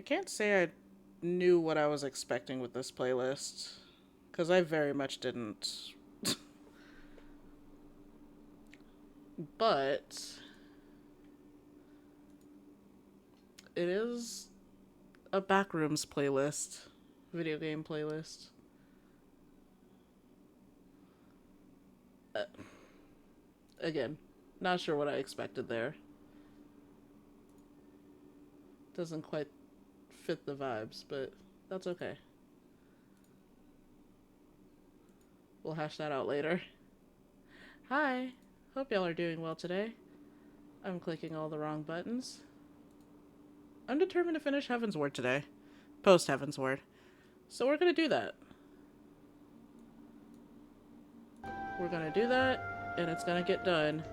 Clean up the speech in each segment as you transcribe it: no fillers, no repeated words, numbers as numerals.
I can't say I knew what I was expecting with this playlist, because I very much didn't. But it is a Backrooms playlist, video game playlist. Uh, Again, not sure what I expected there. Doesn't quite fit the vibes, but that's okay. We'll hash that out later. Hi, hope y'all are doing well today. I'm clicking all the wrong buttons. I'm determined to finish Heavensward today. Post-Heavensward. So we're gonna do that. We're gonna do that, and it's gonna get done.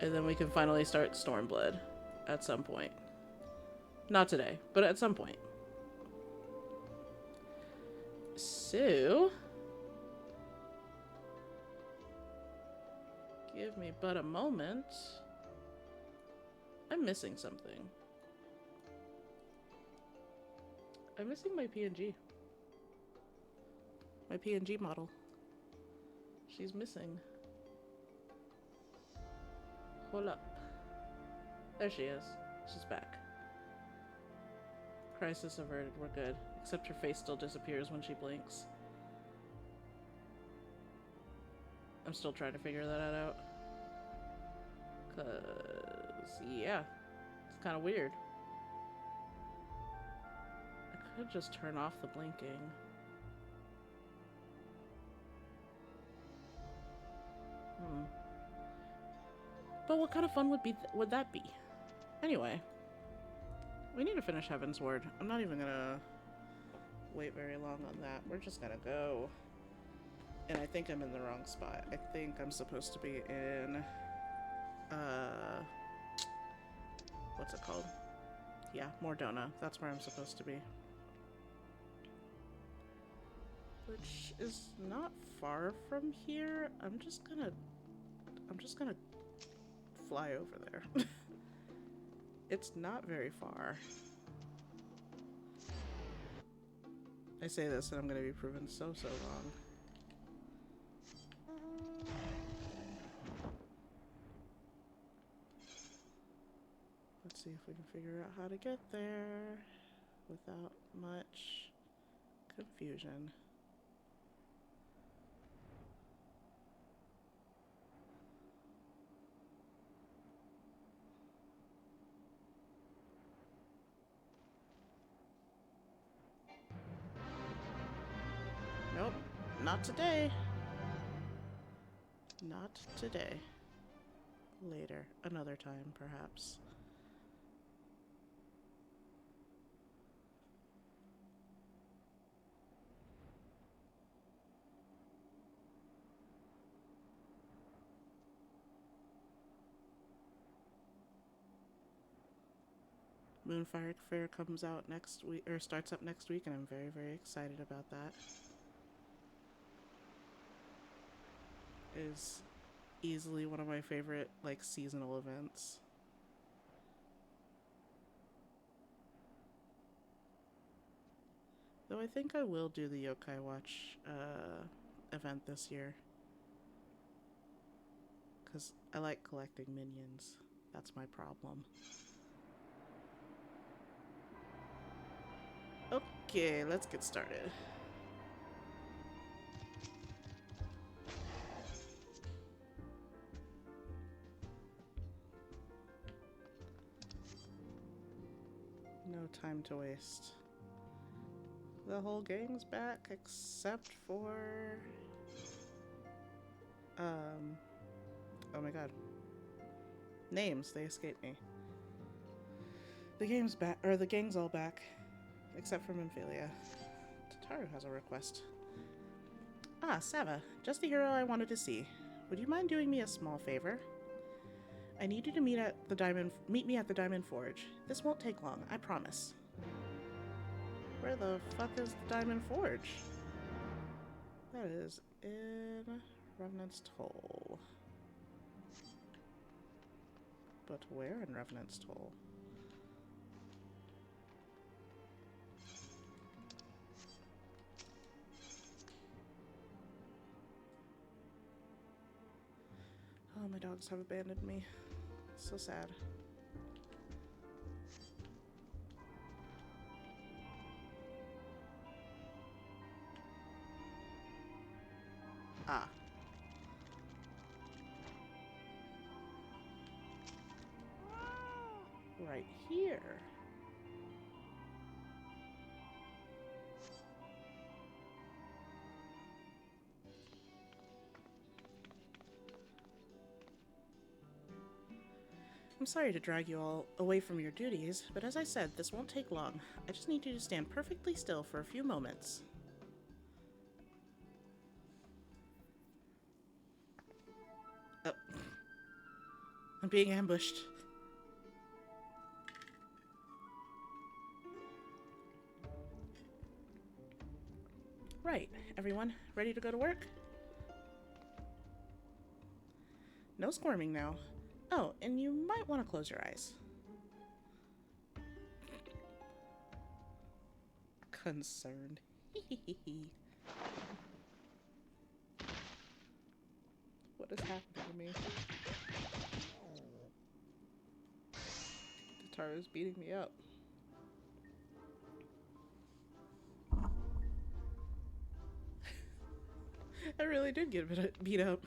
And then we can finally start Stormblood at some point. Not today, but at some point. So, give me but a moment. I'm missing something. I'm missing my PNG. My PNG model. She's missing. Hold up. There she is. She's back. Crisis averted. We're good. Except her face still disappears when she blinks. I'm still trying to figure that out. Cause, yeah. It's kind of weird. I could just turn off the blinking. But what kind of fun would that be? Anyway, we need to finish Heavensward. I'm not even gonna wait very long on that. We're just gonna go. And I think I'm in the wrong spot. I think I'm supposed to be in, what's it called? Yeah, Mordona. That's where I'm supposed to be. Which is not far from here. I'm just gonna fly over there. It's not very far. I say this and I'm gonna be proven so wrong. Let's see if we can figure out how to get there without much confusion. Nope, not today. Not today. Later, another time, perhaps. Moonfire Fair comes out next week, or starts up next week, and I'm very excited about that. It is easily one of my favorite, like, seasonal events. Though I think I will do the Yokai Watch event this year. Because I like collecting minions. That's my problem. Okay, let's get started. No time to waste. The whole gang's back except for... Oh my god. Names, they escape me. The game's back, or the gang's all back. Except for Minfilia. Tataru has a request. Ah, Sava, just the hero I wanted to see. Would you mind doing me a small favor? I need you to meet me at the Diamond Forge. This won't take long, I promise. Where the fuck is the Diamond Forge? That is in Revenant's Toll. But where in Revenant's Toll? My dogs have abandoned me. So sad. Ah. Right here. I'm sorry to drag you all away from your duties, but as I said, this won't take long. I just need you to stand perfectly still for a few moments. Oh. I'm being ambushed. Right, everyone, ready to go to work? No squirming now. Oh, and you might want to close your eyes. Concerned. What is happening to me? Tataru's beating me up. I really did get beat up.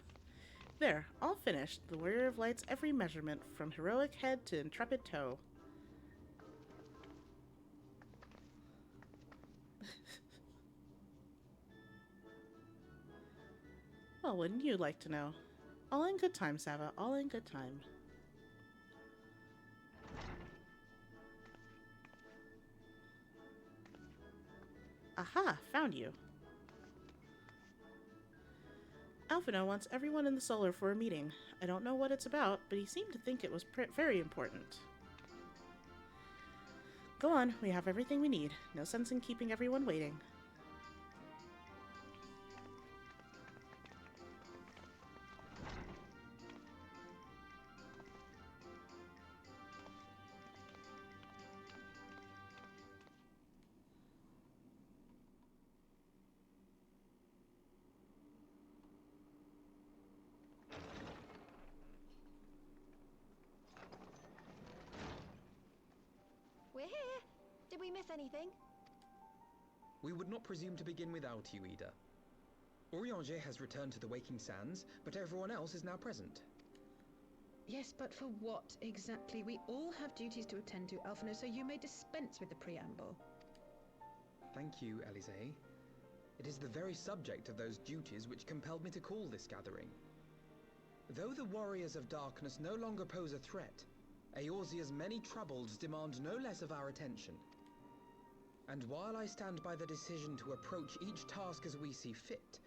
There, all finished. The Warrior of Light's every measurement, from heroic head to intrepid toe. Well, wouldn't you like to know? All in good time, Sava. All in good time. Aha! Found you. Alphino wants everyone in the Solar for a meeting. I don't know what it's about, but he seemed to think it was very important. Go on, we have everything we need. No sense in keeping everyone waiting. We're here. Did we miss anything? We would not presume to begin without you, Ida. Orianger has returned to the Waking Sands, but everyone else is now present. Yes, but for what exactly? We all have duties to attend to, Alphino, so you may dispense with the preamble. Thank you, Elise. It is the very subject of those duties which compelled me to call this gathering. Though the Warriors of Darkness no longer pose a threat, Eorzea's many troubles demand no less of our attention. And while I stand by the decision to approach each task as we see fit,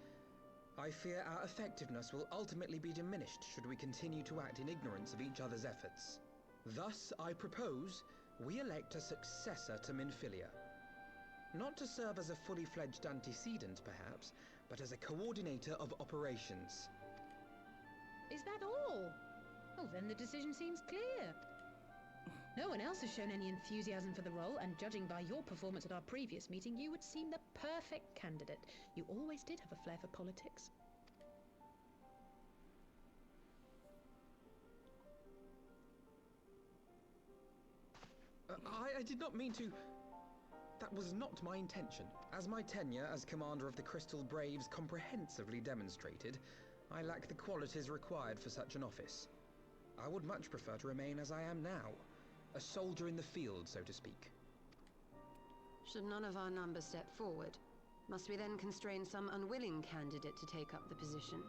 I fear our effectiveness will ultimately be diminished should we continue to act in ignorance of each other's efforts. Thus, I propose we elect a successor to Minfilia. Not to serve as a fully fledged antecedent, perhaps, but as a coordinator of operations. Is that all? Oh, then the decision seems clear. No one else has shown any enthusiasm for the role, and judging by your performance at our previous meeting, you would seem the perfect candidate. You always did have a flair for politics. I did not mean to... That was not my intention. As my tenure as commander of the Crystal Braves comprehensively demonstrated, I lack the qualities required for such an office. I would much prefer to remain as I am now. A soldier in the field, so to speak. Should none of our numbers step forward, must we then constrain some unwilling candidate to take up the position?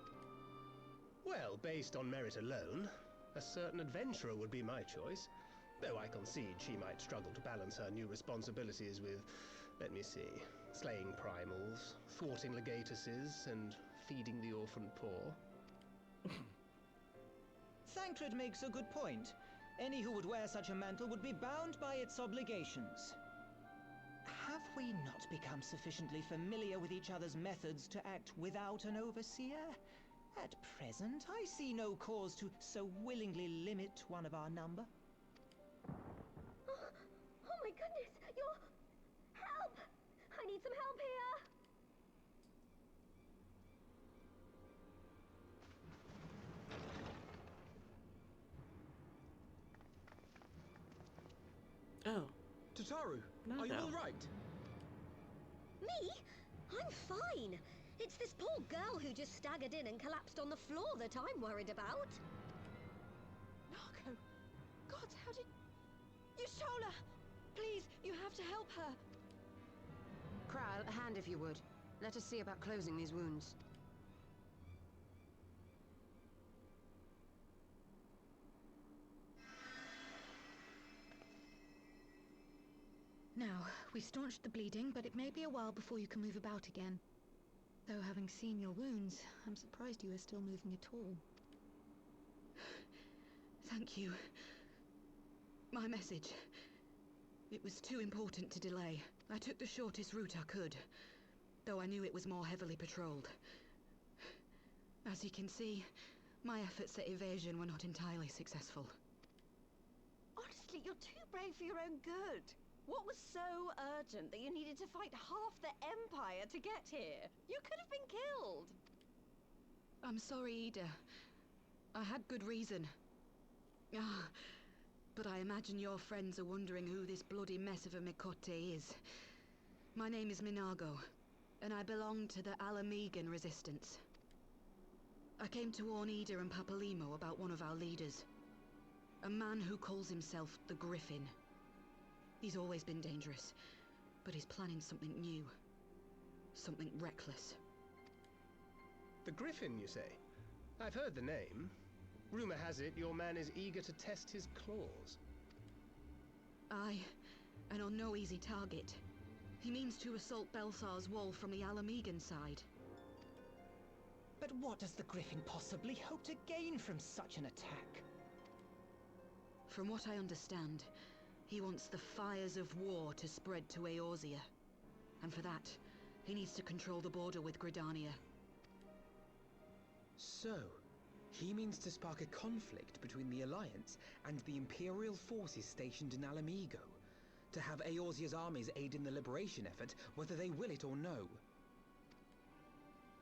Well, based on merit alone, a certain adventurer would be my choice. Though I concede she might struggle to balance her new responsibilities with, let me see, slaying primals, thwarting legatuses, and feeding the orphan poor. Thancred makes a good point. Any who would wear such a mantle would be bound by its obligations. Have we not become sufficiently familiar with each other's methods to act without an overseer? At present, I see no cause to so willingly limit one of our number. Oh my goodness! Help! I need some help here! Oh. Tataru, No, are you no. all right? Me? I'm fine. It's this poor girl who just staggered in and collapsed on the floor that I'm worried about. Marco! God, how did... You stole her! Please, you have to help her. Kral, a hand if you would. Let us see about closing these wounds. Now, we've staunched the bleeding, but it may be a while before you can move about again. Though having seen your wounds, I'm surprised you are still moving at all. Thank you. My message. It was too important to delay. I took the shortest route I could, though I knew it was more heavily patrolled. As you can see, my efforts at evasion were not entirely successful. Honestly, you're too brave for your own good. What was so urgent that you needed to fight half the Empire to get here? You could have been killed. I'm sorry, Ida. I had good reason. Ah, but I imagine your friends are wondering who this bloody mess of a Mikote is. My name is Minago, and I belong to the Alamegan Resistance. I came to warn Ida and Papalimo about one of our leaders. A man who calls himself the Griffin. He's always been dangerous, but he's planning something new. Something reckless. The Griffin, you say? I've heard the name. Rumor has it your man is eager to test his claws. Aye, and on no easy target. He means to assault Belsar's wall from the Alamegan side. But what does the Griffin possibly hope to gain from such an attack? From what I understand, he wants the fires of war to spread to Eorzea. And for that, he needs to control the border with Gridania. So, he means to spark a conflict between the Alliance and the Imperial forces stationed in Alamigo, to have Eorzea's armies aid in the liberation effort, whether they will it or no.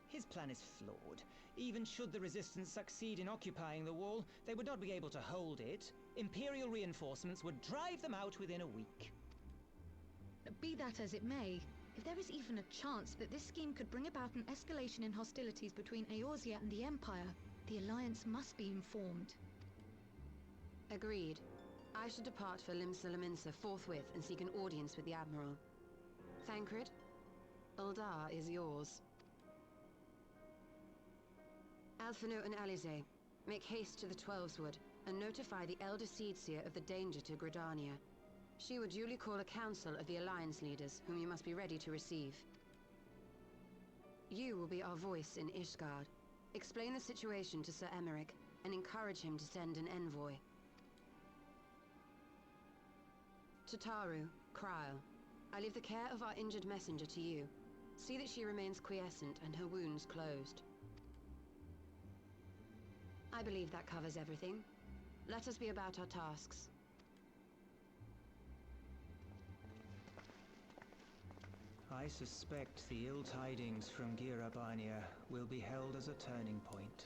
His plan is flawed. Even should the Resistance succeed in occupying the wall, they would not be able to hold it. Imperial reinforcements would drive them out within a week. Be that as it may, if there is even a chance that this scheme could bring about an escalation in hostilities between Eorzea and the Empire, the Alliance must be informed. Agreed. I should depart for Limsa forthwith and seek an audience with the Admiral. Thancred, Uldar is yours. Alphino and Alize, make haste to the Twelveswood and notify the Elder Seedseer of the danger to Gridania. She would duly call a council of the Alliance leaders, whom you must be ready to receive. You will be our voice in Ishgard. Explain the situation to Sir Emmerich, and encourage him to send an envoy. Tataru, Krile, I leave the care of our injured messenger to you. See that she remains quiescent and her wounds closed. I believe that covers everything. Let us be about our tasks. I suspect the ill tidings from Girabania will be held as a turning point.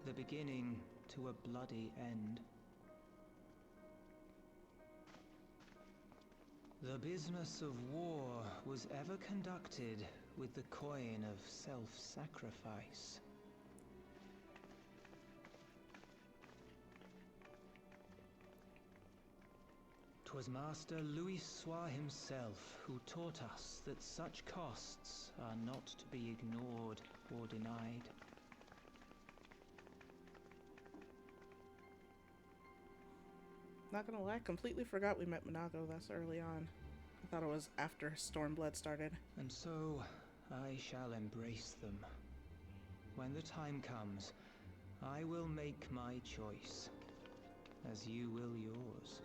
The beginning to a bloody end. The business of war was ever conducted with the coin of self-sacrifice. 'Twas Master Louis Soir himself who taught us that such costs are not to be ignored or denied. Not gonna lie, completely forgot we met Minago this early on. I thought it was after Stormblood started. And so, I shall embrace them. When the time comes, I will make my choice, as you will yours.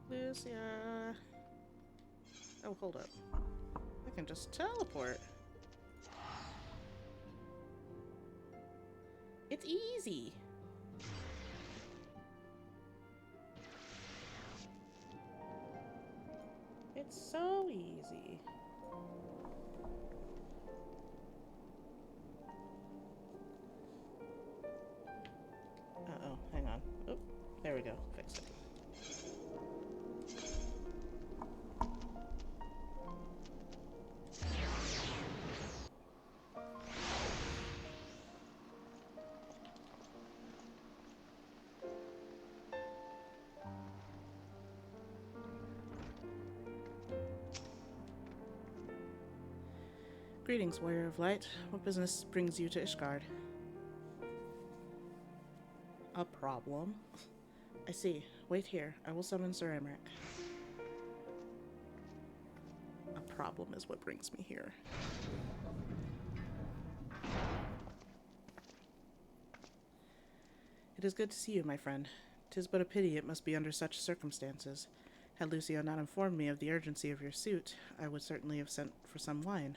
Lucia. Oh, hold up. I can just teleport. It's easy. It It's so easy. Uh-oh, hang on. Oh, there we go. Fixed it. Greetings, Warrior of Light. What business brings you to Ishgard? A problem? I see. Wait here. I will summon Sir Emmerich. A problem is what brings me here. It is good to see you, my friend. 'Tis but a pity it must be under such circumstances. Had Lucio not informed me of the urgency of your suit, I would certainly have sent for some wine.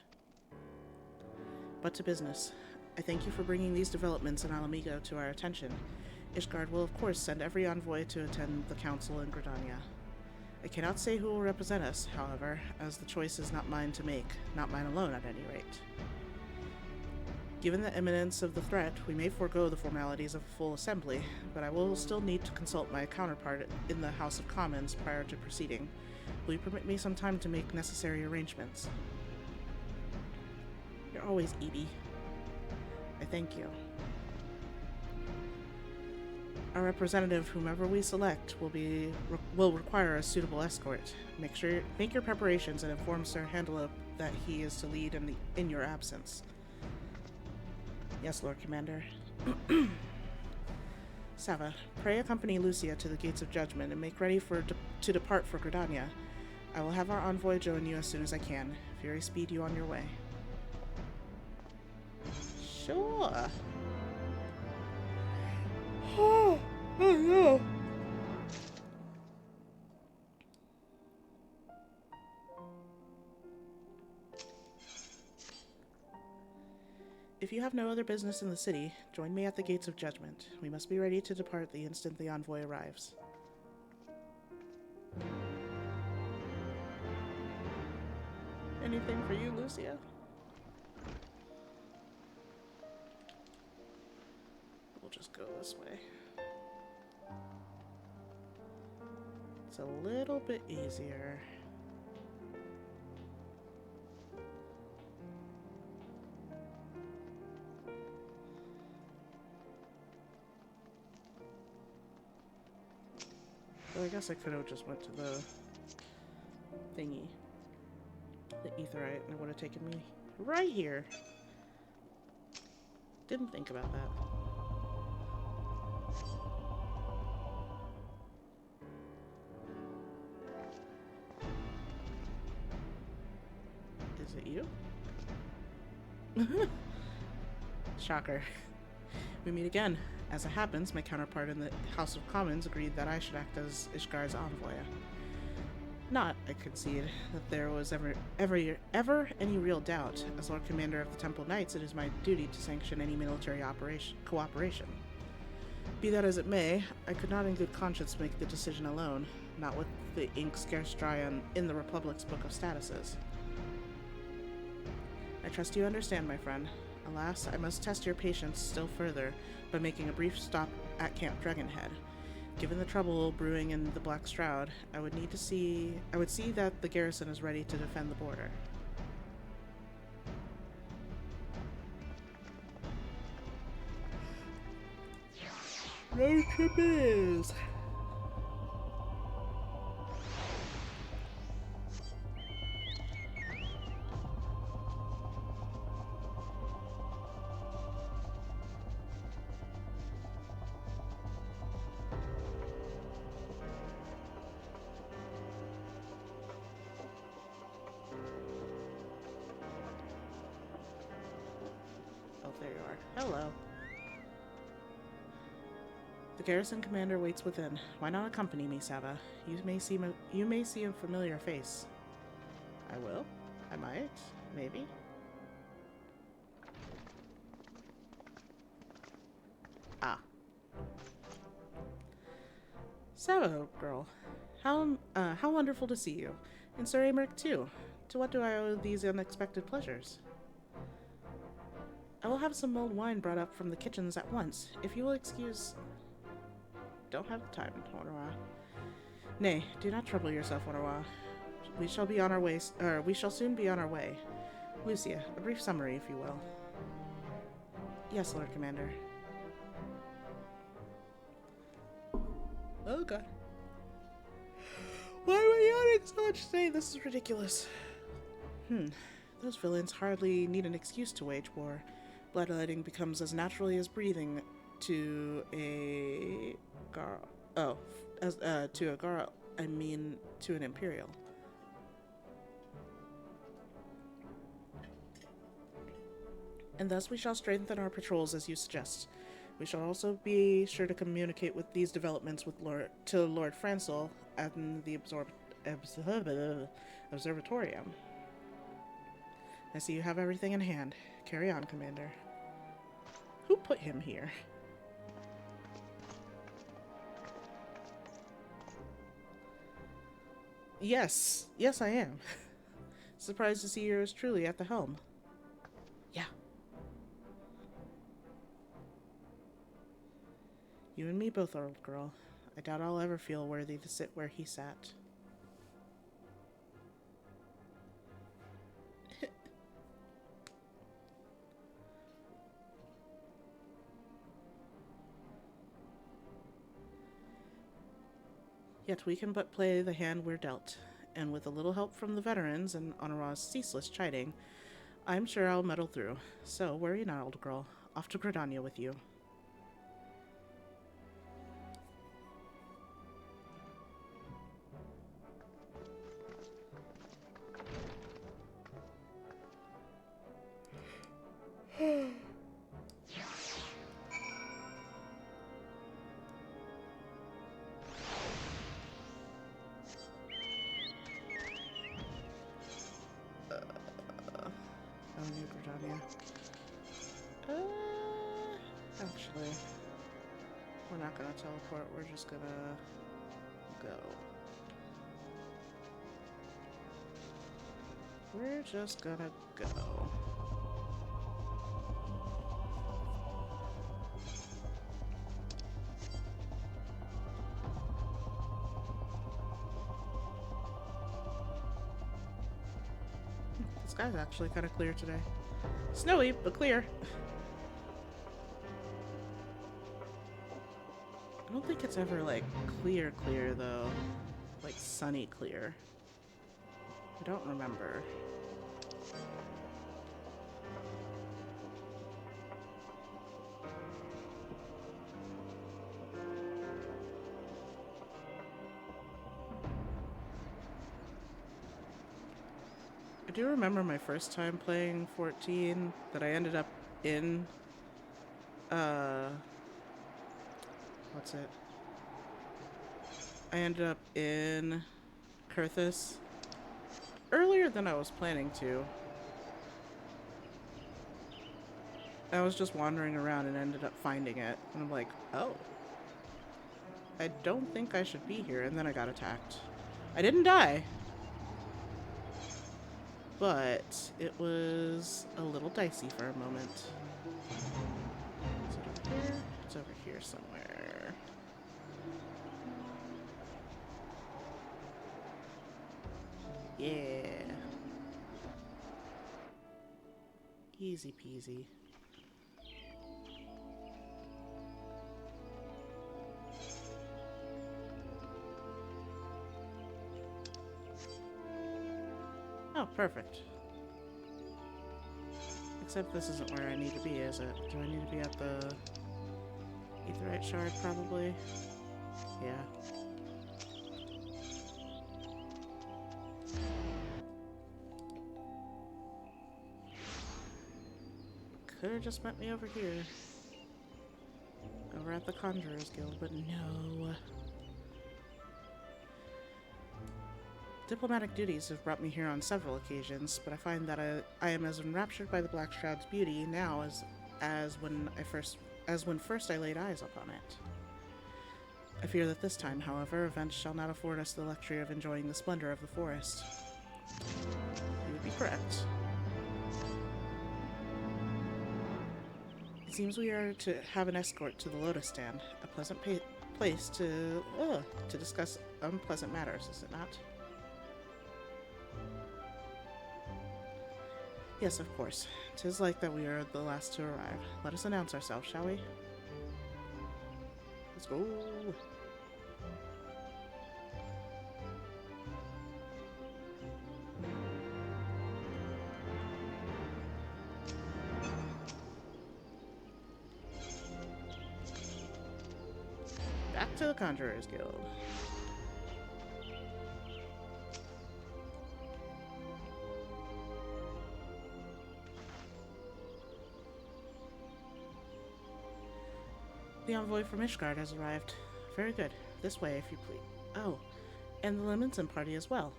But to business. I thank you for bringing these developments in Alamigo to our attention. Ishgard will of course send every envoy to attend the council in Gridania. I cannot say who will represent us, however, as the choice is not mine to make, not mine alone at any rate. Given the imminence of the threat, we may forego the formalities of a full assembly, but I will still need to consult my counterpart in the House of Commons prior to proceeding. Will you permit me some time to make necessary arrangements? You're always Edie. I thank you. Our representative, whomever we select, will require a suitable escort. Make your preparations and inform Sir Handelope that he is to lead in your absence. Yes, Lord Commander. Sava, pray accompany Lucia to the Gates of Judgment and make ready to depart for Gridania. I will have our envoy join you as soon as I can. Fury speed you on your way. Sure. Oh no. If you have no other business in the city, join me at the Gates of Judgment. We must be ready to depart the instant the envoy arrives. Anything for you, Lucia? We'll just go this way. It's a little bit easier. Well, I guess I could have just went to the thingy. The Aetheryte, and it would have taken me right here. Didn't think about that. Is it you? Shocker. We meet again. As it happens, my counterpart in the House of Commons agreed that I should act as Ishgard's envoy. Not, I concede, that there was ever any real doubt. As Lord Commander of the Temple Knights, it is my duty to sanction any military cooperation. Be that as it may, I could not in good conscience make the decision alone, not with the ink scarce dry in the Republic's Book of Statuses. I trust you understand, my friend. Alas, I must test your patience still further by making a brief stop at Camp Dragonhead. Given the trouble brewing in the Black Shroud, I would see that the garrison is ready to defend the border. Road trip is. There you are. Hello. The garrison commander waits within. Why not accompany me, Sava? You may see a familiar face. I will. I might. Maybe. Ah. Sava, girl. How wonderful to see you. And Sir Americ too. To what do I owe these unexpected pleasures? I will have some mulled wine brought up from the kitchens at once, if you will excuse... Don't have time, Onowa. Nay, do not trouble yourself, Onowa. We shall be on our way, we shall soon be on our way. Lucia, a brief summary, if you will. Yes, Lord Commander. Oh god. Why am I yawning so much today? This is ridiculous. Those villains hardly need an excuse to wage war. Bloodletting becomes as naturally as breathing to a girl. Oh, to a girl. I mean, to an Imperial. And thus we shall strengthen our patrols as you suggest. We shall also be sure to communicate with these developments with Lord Francel at the Observatorium. I see you have everything in hand. Carry on, Commander. Who put him here? Yes, I am. Surprised to see yours truly at the helm. Yeah. You and me both, old girl. I doubt I'll ever feel worthy to sit where he sat. Yet we can but play the hand we're dealt, and with a little help from the veterans and Honora's ceaseless chiding, I'm sure I'll muddle through. So, worry not, old girl. Off to Gridania with you. Actually, we're not gonna teleport, we're just gonna go. We're just gonna go. The sky's actually kind of clear today. Snowy, but clear. I don't think it's ever, like, clear though. Like, sunny clear. I don't remember. I do remember my first time playing 14 that I ended up in, what's it? I ended up in Kurthus earlier than I was planning to. I was just wandering around and ended up finding it. And I'm like, oh. I don't think I should be here. And then I got attacked. I didn't die. But it was a little dicey for a moment. Is it over here? It's over here somewhere. Yeah. Easy peasy. Oh, perfect. Except this isn't where I need to be, is it? Do I need to be at the Aetheryte Shard, probably? Yeah. Could have just met me over here. Over at the Conjurer's Guild, but no. Diplomatic duties have brought me here on several occasions, but I find that I am as enraptured by the Black Shroud's beauty now as when first I laid eyes upon it. I fear that this time, however, events shall not afford us the luxury of enjoying the splendor of the forest. You would be correct. It seems we are to have an escort to the Lotus Stand, a pleasant place to discuss unpleasant matters, is it not? Yes, of course. 'Tis like that we are the last to arrive. Let us announce ourselves, shall we? Let's go. Back to the Conjurer's Guild. The envoy from Ishgard has arrived. Very good. This way, if you please. Oh, and the Lemonson party as well.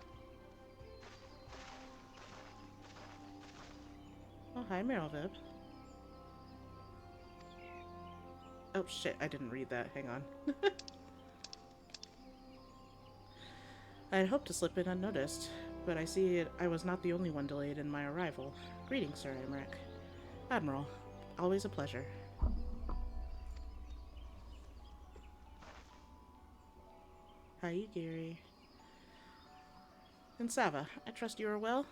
Oh, hi, Merylvib. Oh, shit, I didn't read that. Hang on. I had hoped to slip in unnoticed, but I see I was not the only one delayed in my arrival. Greetings, Sir Emmerich. Admiral, always a pleasure. Hi, Gary. And Sava, I trust you are well?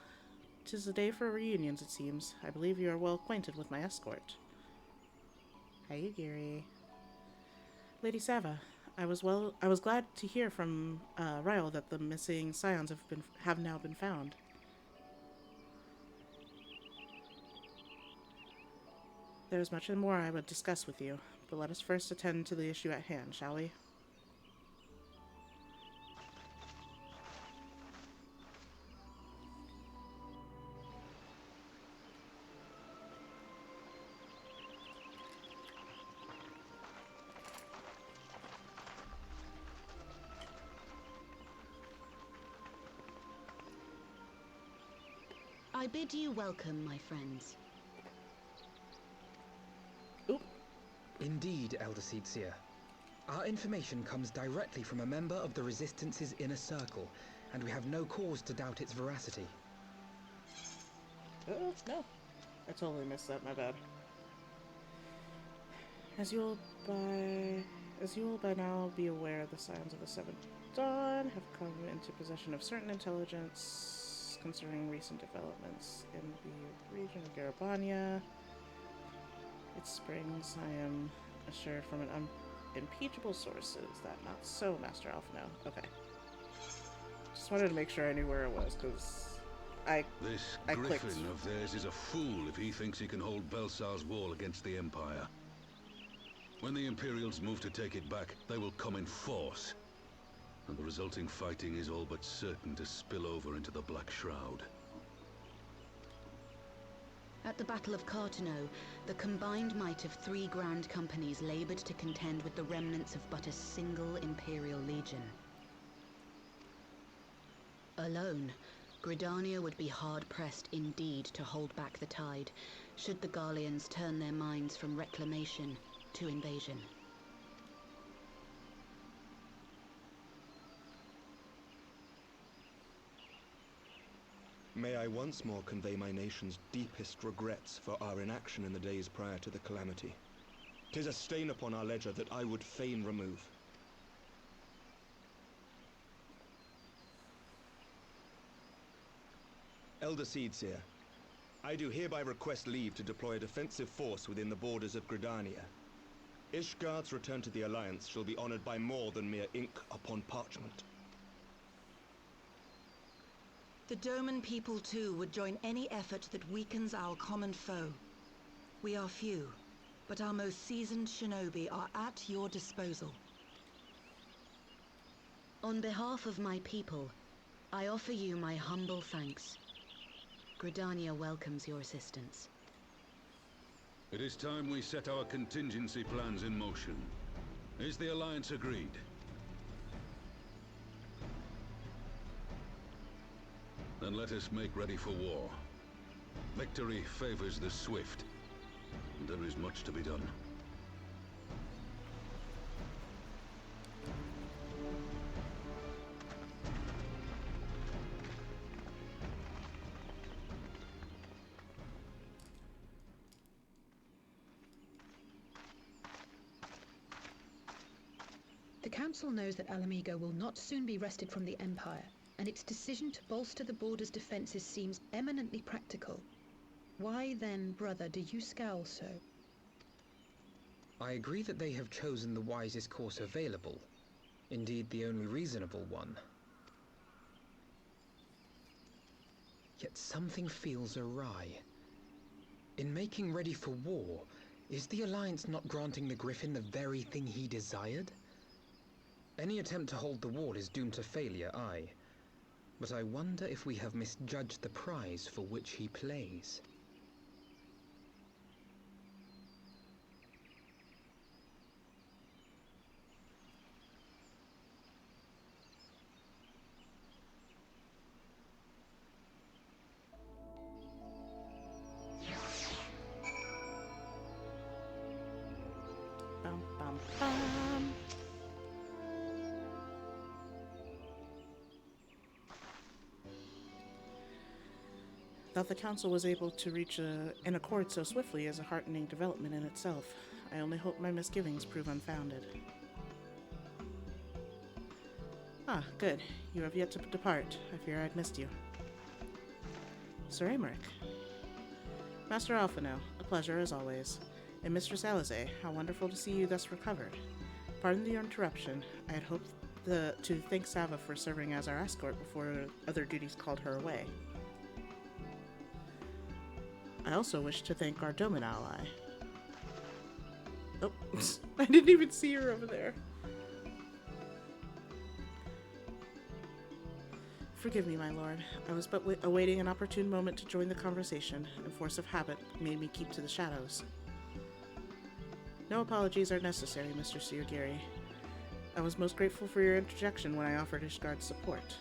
'Tis the day for reunions, it seems. I believe you are well acquainted with my escort. Hi, Gary. Lady Sava, I was glad to hear from Ryle that the missing scions have now been found. There is much more I would discuss with you, but let us first attend to the issue at hand, shall we? I bid you welcome, my friends. Oop. Indeed, Elder Seedseer. Our information comes directly from a member of the Resistance's inner circle, and we have no cause to doubt its veracity. No. I totally missed that, my bad. As you will by now be aware, the Scions of the Seventh Dawn have come into possession of certain intelligence concerning recent developments in the region of Garabania. Its springs, I am assured from an unimpeachable sources that not so, Master Alphino. Okay. Just wanted to make sure I knew where it was, because This I griffin clicked. of theirs is a fool if he thinks he can hold Belsar's wall against the Empire. When the Imperials move to take it back, they will come in force. And the resulting fighting is all but certain to spill over into the Black Shroud. At the Battle of Cartano, the combined might of 3 grand companies labored to contend with the remnants of but a single Imperial legion. Alone, Gridania would be hard-pressed indeed to hold back the tide, should the Garleans turn their minds from reclamation to invasion. May I once more convey my nation's deepest regrets for our inaction in the days prior to the calamity. 'Tis a stain upon our ledger that I would fain remove. Elder Seedseer, I do hereby request leave to deploy a defensive force within the borders of Gridania. Ishgard's return to the Alliance shall be honored by more than mere ink upon parchment. The Doman people too would join any effort that weakens our common foe. We are few, but our most seasoned shinobi are at your disposal. On behalf of my people, I offer you my humble thanks. Gridania welcomes your assistance. It is time we set our contingency plans in motion. Is the Alliance agreed? Then let us make ready for war. Victory favors the swift, and there is much to be done. The Council knows that Alamigo will not soon be wrested from the Empire, and its decision to bolster the border's defenses seems eminently practical. Why then, brother, do you scowl so? I agree that they have chosen the wisest course available. Indeed, the only reasonable one. Yet something feels awry. In making ready for war, is the Alliance not granting the Griffin the very thing he desired? Any attempt to hold the wall is doomed to failure, aye. But I wonder if we have misjudged the prize for which he plays. Bum, bum, bum. That the Council was able to reach an accord so swiftly is a heartening development in itself. I only hope my misgivings prove unfounded. Ah, good. You have yet to depart. I fear I'd missed you. Sir Aymeric. Master Alphino, a pleasure as always. And Mistress Alize, how wonderful to see you thus recovered. Pardon the interruption. I had hoped to thank Sava for serving as our escort before other duties called her away. I also wish to thank our Domin ally. Oh, I didn't even see her over there. Forgive me, my lord. I was but awaiting an opportune moment to join the conversation, and force of habit made me keep to the shadows. No apologies are necessary, Mr. Siogiri. I was most grateful for your interjection when I offered Ishgard's support.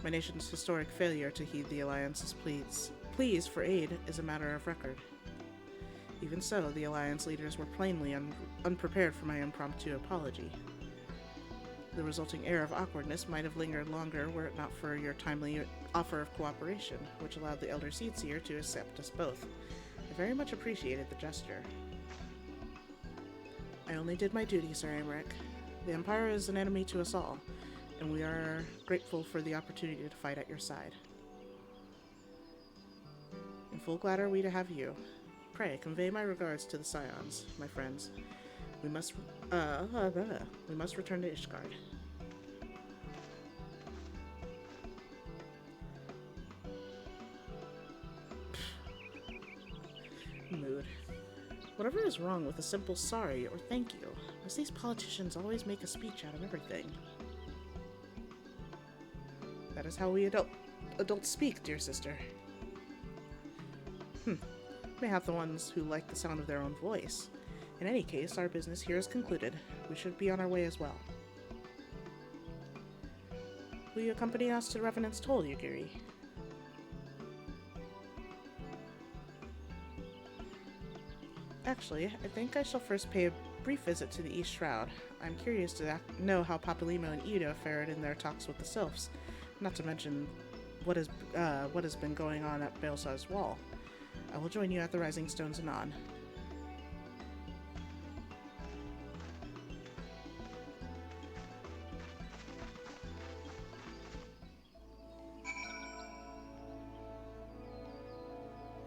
My nation's historic failure to heed the Alliance's pleas for aid is a matter of record. Even so, the Alliance leaders were plainly unprepared for my impromptu apology. The resulting air of awkwardness might have lingered longer were it not for your timely offer of cooperation, which allowed the Elder Seedseer to accept us both. I very much appreciated the gesture. I only did my duty, Sir Aymeric. The Empire is an enemy to us all, and we are grateful for the opportunity to fight at your side. In full glad are we to have you. Pray, convey my regards to the Scions, my friends. We must return to Ishgard. Mood. Whatever is wrong with a simple sorry or thank you? Must these politicians always make a speech out of everything? That is how we adults speak, dear sister. Mayhap the ones who like the sound of their own voice. In any case, our business here is concluded. We should be on our way as well. Will you accompany us to Revenant's Toll, Yugiri? Actually, I think I shall first pay a brief visit to the East Shroud. I'm curious to know how Papalimo and Ida fared in their talks with the Sylphs, not to mention what has been going on at Baelsar's Wall. I will join you at the Rising Stones anon.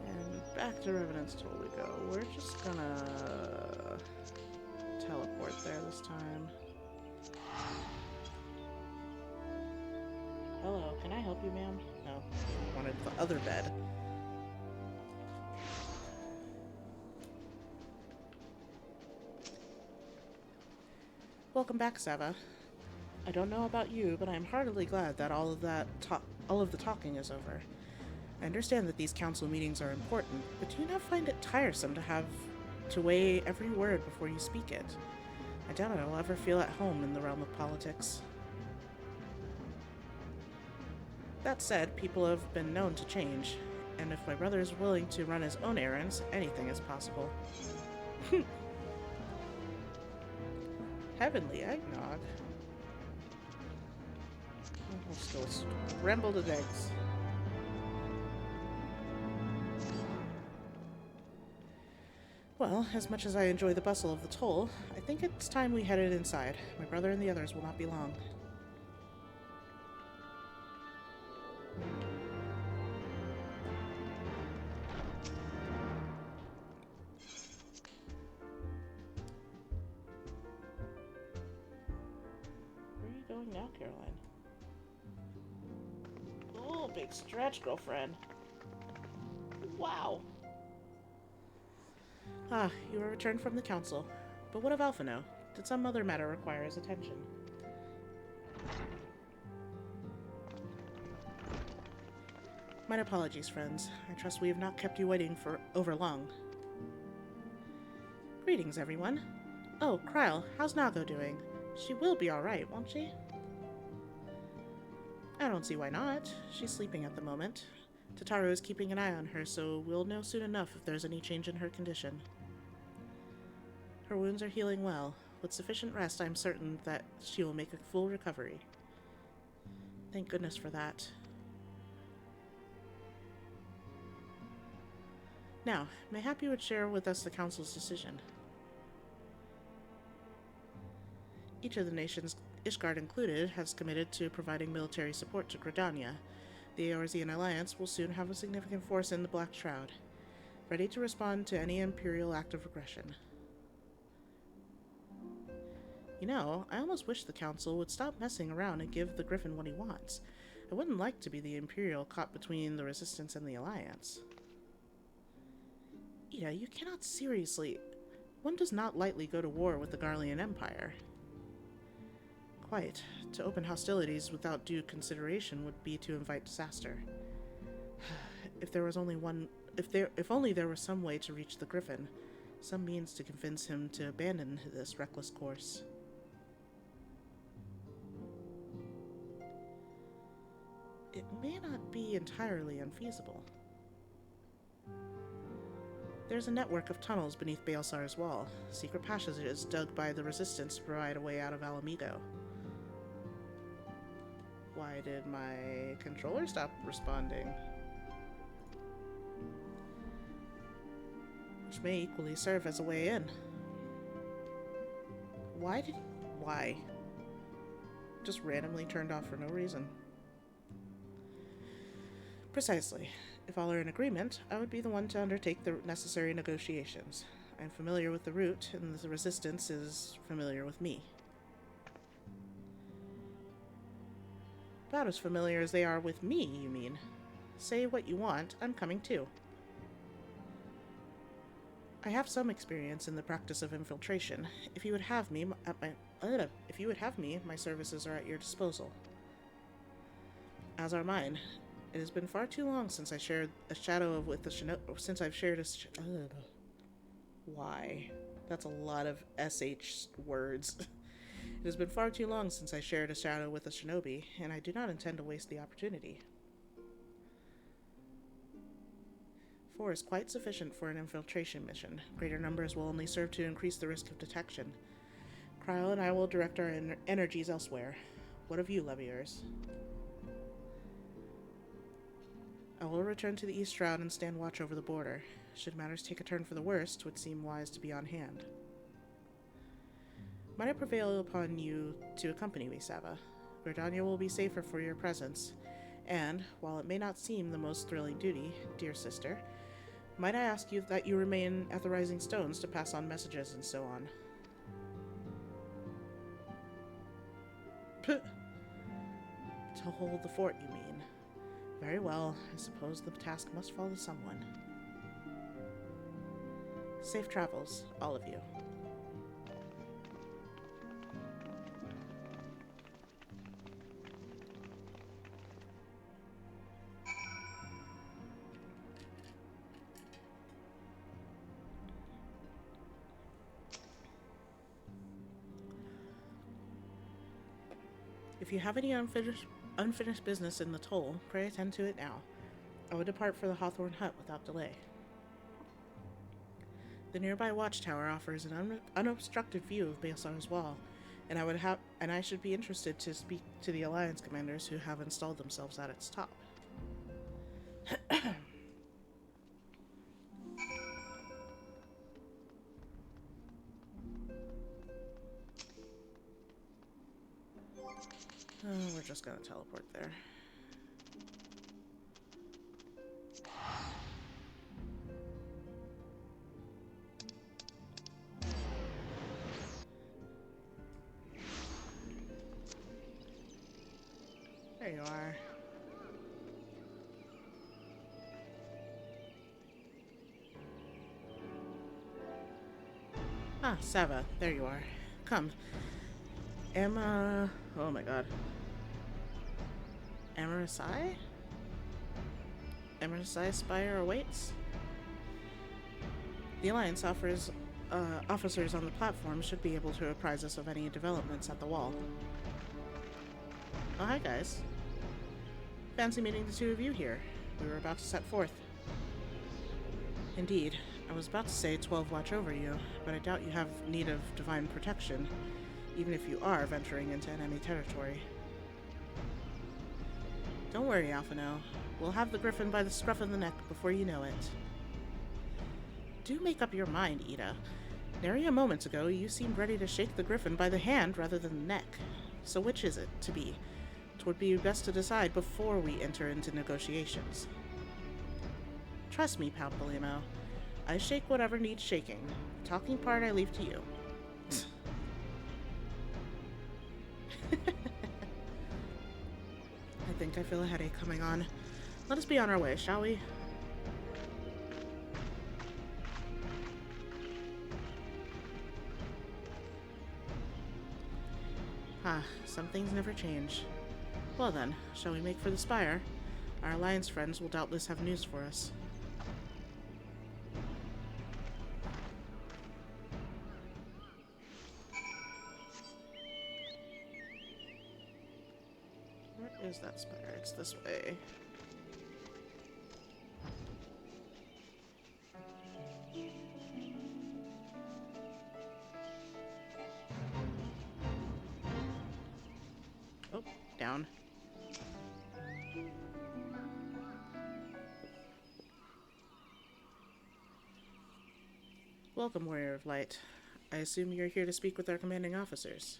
And back to Revenant's Toll we go. We're just gonna teleport there this time. Hello, can I help you, ma'am? No, I wanted the other bed. Welcome back, Sava. I don't know about you, but I'm heartily glad that all of the talking is over. I understand that these council meetings are important, but do you not find it tiresome to have to weigh every word before you speak it? I doubt I will ever feel at home in the realm of politics. That said, people have been known to change, and if my brother is willing to run his own errands, anything is possible. Heavenly eggnog. Let's go scrambled eggs. Well, as much as I enjoy the bustle of the toll, I think it's time we headed inside. My brother and the others will not be long. Where are you going now, Caroline? Oh, big stretch, girlfriend. Wow. Ah, you are returned from the council. But what of Alphino? Did some other matter require his attention? My apologies, friends. I trust we have not kept you waiting for over long. Greetings, everyone. Oh, Kryle, how's Nago doing? She will be alright, won't she? I don't see why not. She's sleeping at the moment. Tataru is keeping an eye on her, so we'll know soon enough if there's any change in her condition. Her wounds are healing well. With sufficient rest, I'm certain that she will make a full recovery. Thank goodness for that. Now, mayhap you would share with us the Council's decision. Each of the nations, Ishgard included, has committed to providing military support to Gridania. The Eorzean Alliance will soon have a significant force in the Black Shroud, ready to respond to any Imperial act of aggression. You know, I almost wish the Council would stop messing around and give the Griffin what he wants. I wouldn't like to be the Imperial caught between the Resistance and the Alliance. Ida, you cannot seriously... One does not lightly go to war with the Garlean Empire. Quite. To open hostilities without due consideration would be to invite disaster. If there was only one... If only there was some way to reach the Griffin. Some means to convince him to abandon this reckless course. It may not be entirely unfeasible. There's a network of tunnels beneath Baelsar's wall, secret passages dug by the Resistance to provide a way out of Alamigo. Why did my controller stop responding? Which may equally serve as a way in. Why? Just randomly turned off for no reason. Precisely. If all are in agreement, I would be the one to undertake the necessary negotiations. I am familiar with the route, and the Resistance is familiar with me. About as familiar as they are with me, you mean? Say what you want, I'm coming too. I have some experience in the practice of infiltration. If you would have me, my services are at your disposal. As are mine. It has been far too long since I shared a shadow with the since I've shared a Why? That's a lot of SH words. It has been far too long since I shared a shadow with a shinobi, and I do not intend to waste the opportunity. 4 is quite sufficient for an infiltration mission. Greater numbers will only serve to increase the risk of detection. Kryle and I will direct our energies elsewhere. What of you, Leviers? I will return to the East Shroud and stand watch over the border. Should matters take a turn for the worst, it would seem wise to be on hand. Might I prevail upon you to accompany me, Sava? Gridania will be safer for your presence, and, while it may not seem the most thrilling duty, dear sister, might I ask you that you remain at the Rising Stones to pass on messages and so on? To hold the fort, you mean? Very well, I suppose the task must fall to someone. Safe travels, all of you. If you have any unfinished business in the toll, pray attend to it now. I would depart for the Hawthorne Hut without delay. The nearby watchtower offers an unobstructed view of Baelsar's wall, and I should be interested to speak to the Alliance commanders who have installed themselves at its top. We're just gonna teleport there. There you are. Ah, Sava, there you are. Come. Emma... Oh my god. Amarasai? Amarasai Spire awaits? The Alliance offers officers on the platform should be able to apprise us of any developments at the wall. Oh, hi guys. Fancy meeting the two of you here. We were about to set forth. Indeed. I was about to say 12 watch over you, but I doubt you have need of divine protection, even if you are venturing into enemy territory. Don't worry, Alphino. We'll have the griffin by the scruff of the neck before you know it. Do make up your mind, Ida. Nary a moment ago, you seemed ready to shake the griffin by the hand rather than the neck. So which is it to be? It would be best to decide before we enter into negotiations. Trust me, Palpalimo. I shake whatever needs shaking. The talking part I leave to you. I think I feel a headache coming on. Let us be on our way, shall we? Some things never change. Well then, shall we make for the spire? Our Alliance friends will doubtless have news for us. Where is that spire? It's this way. Oh, down. Welcome, Warrior of Light. I assume you're here to speak with our commanding officers.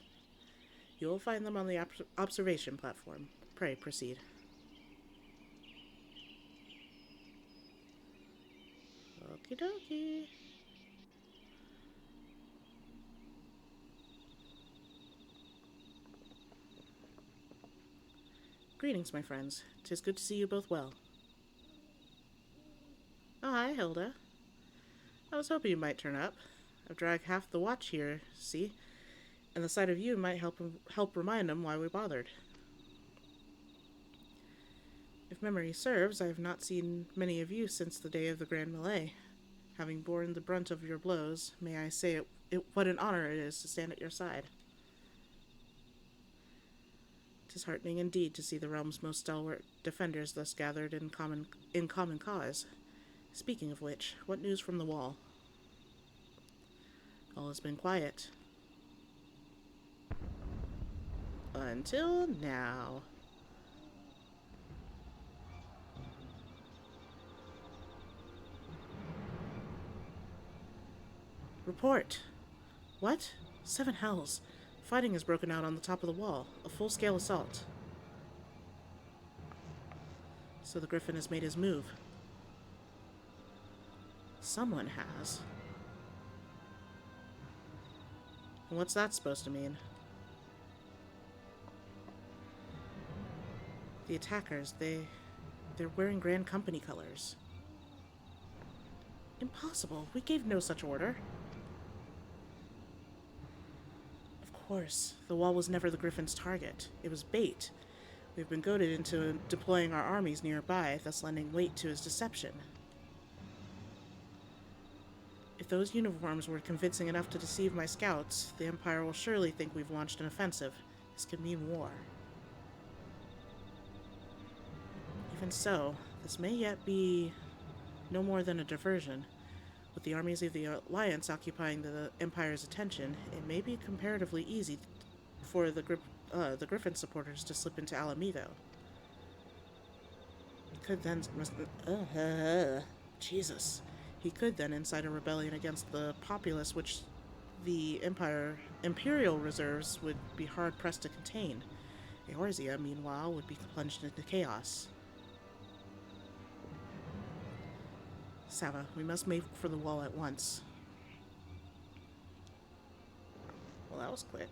You will find them on the observation platform. Pray, proceed. Okie dokie. Greetings, my friends. 'Tis good to see you both well. Oh, hi, Hilda. I was hoping you might turn up. I've dragged half the watch here, see? And the sight of you might help remind them why we bothered. If memory serves, I have not seen many of you since the day of the Grand Melee. Having borne the brunt of your blows, may I say what an honor it is to stand at your side. 'Tis heartening indeed to see the realm's most stalwart defenders thus gathered in common cause. Speaking of which, what news from the wall? All has been quiet. Until now. Report. What? 7 hells. Fighting has broken out on the top of the wall. A full-scale assault. So the Griffin has made his move. Someone has. And what's that supposed to mean? The attackers, they're wearing Grand Company colors. Impossible. We gave no such order. Of course, the wall was never the Griffin's target. It was bait. We've been goaded into deploying our armies nearby, thus lending weight to his deception. If those uniforms were convincing enough to deceive my scouts, the Empire will surely think we've launched an offensive. This could mean war. Even so, this may yet be no more than a diversion. With the armies of the Alliance occupying the Empire's attention, it may be comparatively easy for the Griffin supporters to slip into Alamigo. He could then... Jesus. He could then incite a rebellion against the populace, which the Imperial reserves would be hard-pressed to contain. Eorzea, meanwhile, would be plunged into chaos. Sava, we must make for the wall at once. Well, that was quick.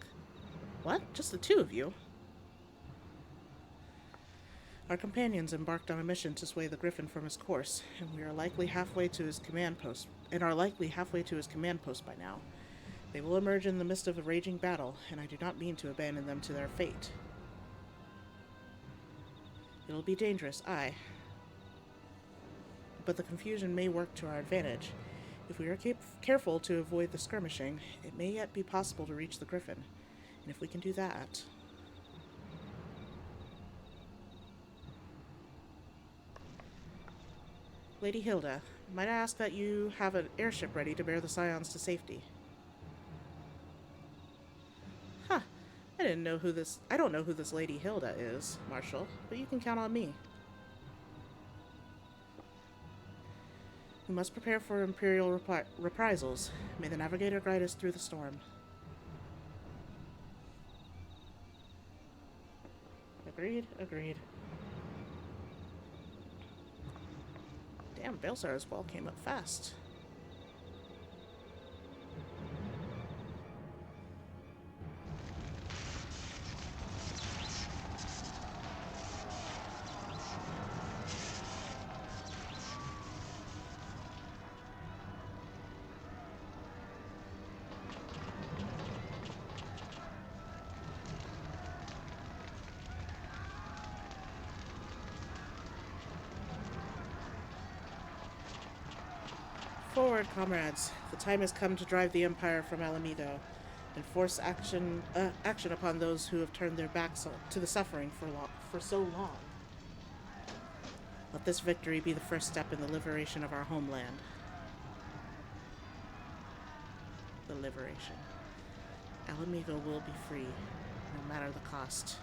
What? Just the two of you? Our companions embarked on a mission to sway the Griffin from his course, and we are likely halfway to his command post by now. They will emerge in the midst of a raging battle, and I do not mean to abandon them to their fate. It will be dangerous, aye. But the confusion may work to our advantage. If we are careful to avoid the skirmishing, it may yet be possible to reach the Griffin. And if we can do that... Lady Hilda, might I ask that you have an airship ready to bear the Scions to safety? Huh. I don't know who this Lady Hilda is, Marshal, but you can count on me. We must prepare for Imperial reprisals. May the Navigator guide us through the storm. Agreed, agreed. Damn, Belsar's wall came up fast. Forward, comrades. The time has come to drive the Empire from Alamido and force action upon those who have turned their backs to the suffering for so long. Let this victory be the first step in the liberation of our homeland. The liberation. Alamido will be free, no matter the cost.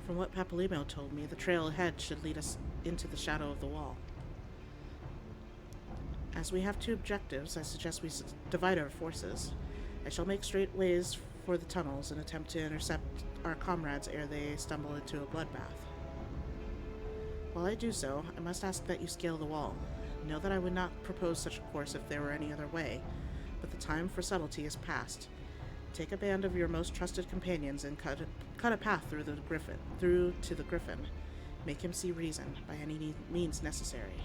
From what Papalymo told me, the trail ahead should lead us into the shadow of the wall. As we have two objectives, I suggest we divide our forces. I shall make straight ways for the tunnels and attempt to intercept our comrades ere they stumble into a bloodbath. While I do so, I must ask that you scale the wall. Know that I would not propose such a course if there were any other way, but the time for subtlety is past. Take a band of your most trusted companions and cut a path through to the Griffin. Make him see reason by any means necessary.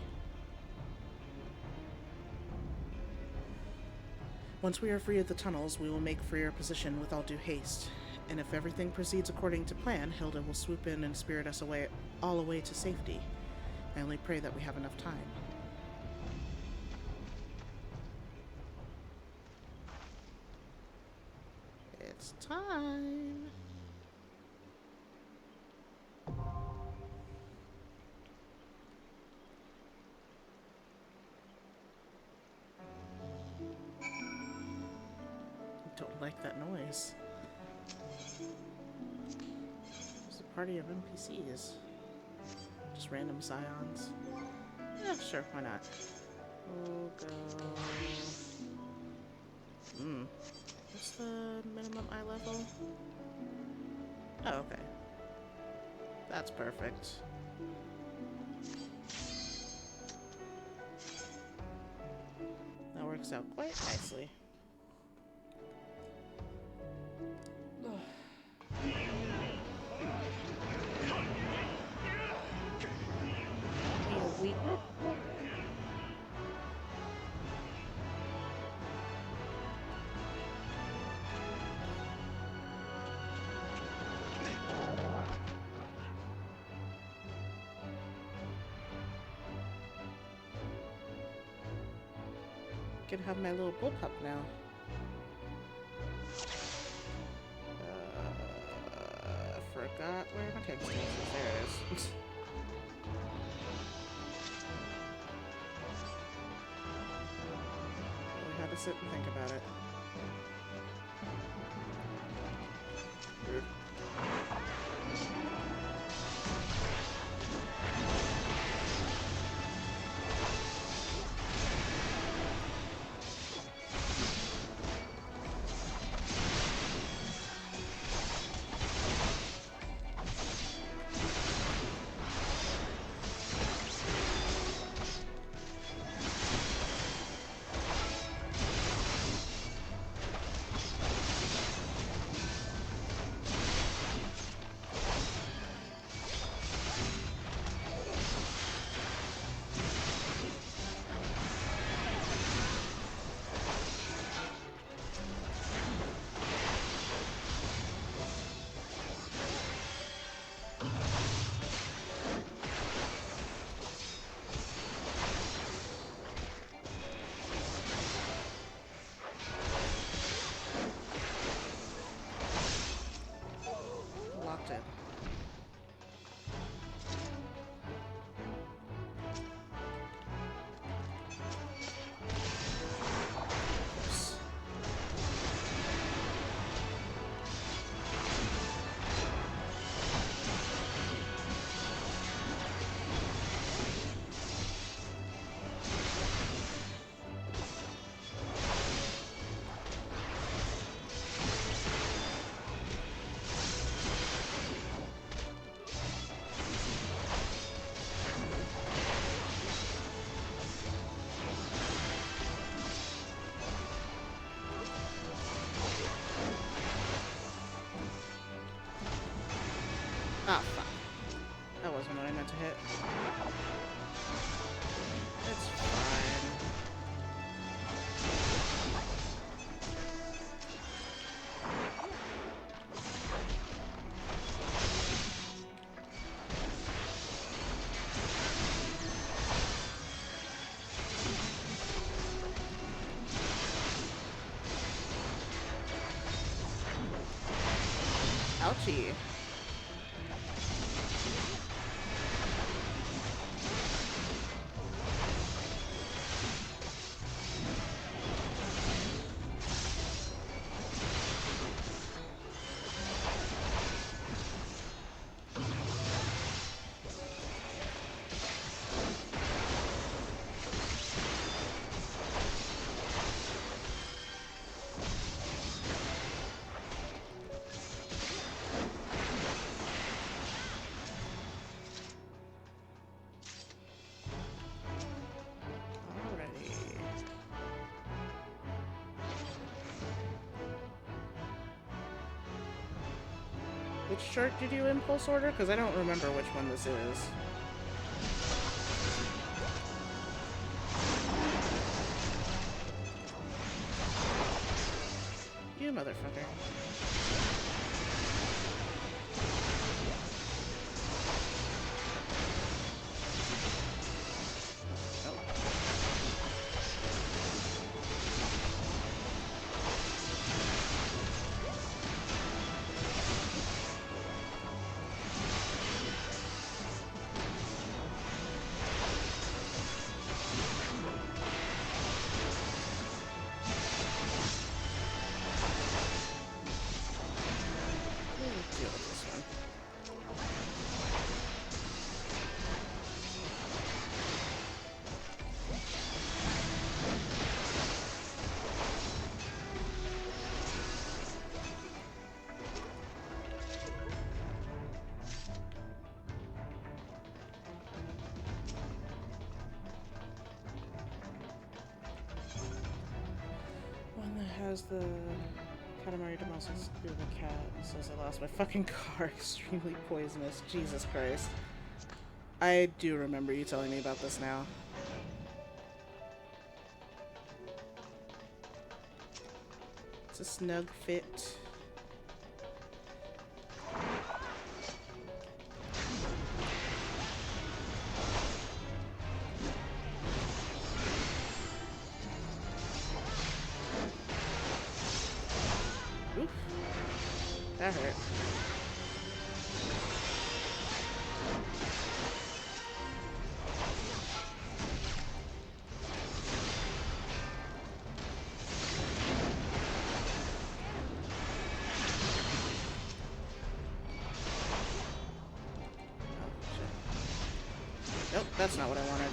Once we are free of the tunnels, we will make for your position with all due haste. And if everything proceeds according to plan, Hilda will swoop in and spirit us all away to safety. I only pray that we have enough time. It's time. Don't like that noise. There's a party of NPCs. Just random scions. Yeah, sure, why not? We'll go... What's the minimum eye level? Oh, okay. That's perfect. That works out quite nicely. Weak. Can have my little bullpup now. forgot where my text is. There it is. Really had to sit and think about it. Rude. Locked in. Oops. Ah, fuck. That wasn't what I meant to hit. It's fine. Ouchie. Which shirt did you impulse order? Because I don't remember which one this is. You motherfucker. Deal with this one. One that has the Katamari Damasus do the cat and says I lost my fucking car. Extremely poisonous. Jesus Christ. I do remember you telling me about this now. It's a snug fit. Oof. That hurt. That's not what I wanted.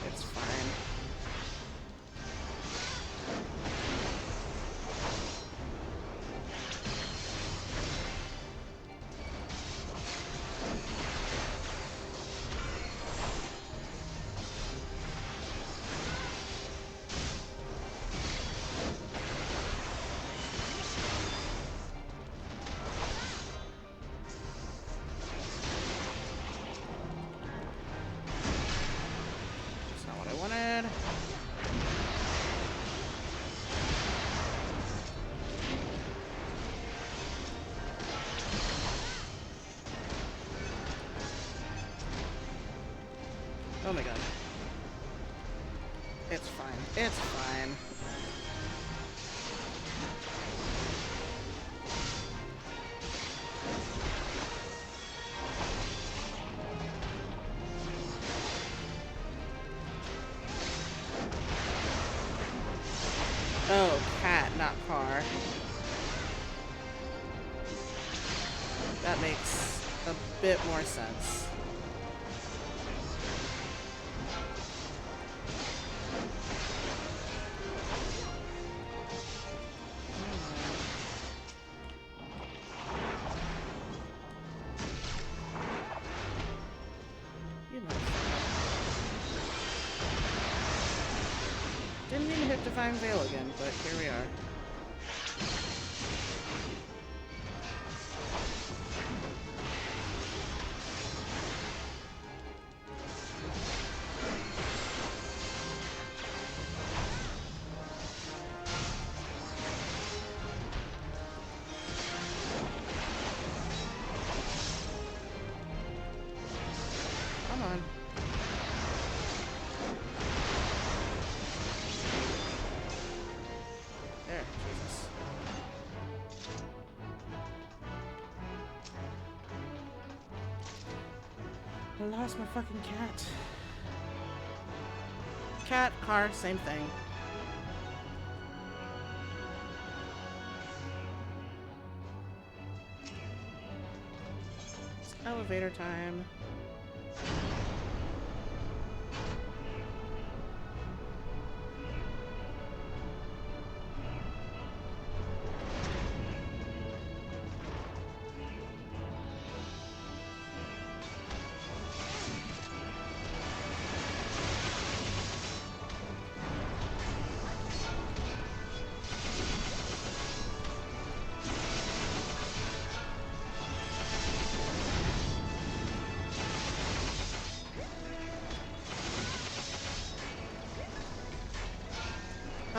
It's fine. Oh my god. It's fine. It's fine. Oh, cat, not car. That makes a bit more sense. Didn't mean to hit Divine Veil again, but here we are. Come on. There, Jesus. I lost my fucking cat. Cat, car, same thing. It's elevator time.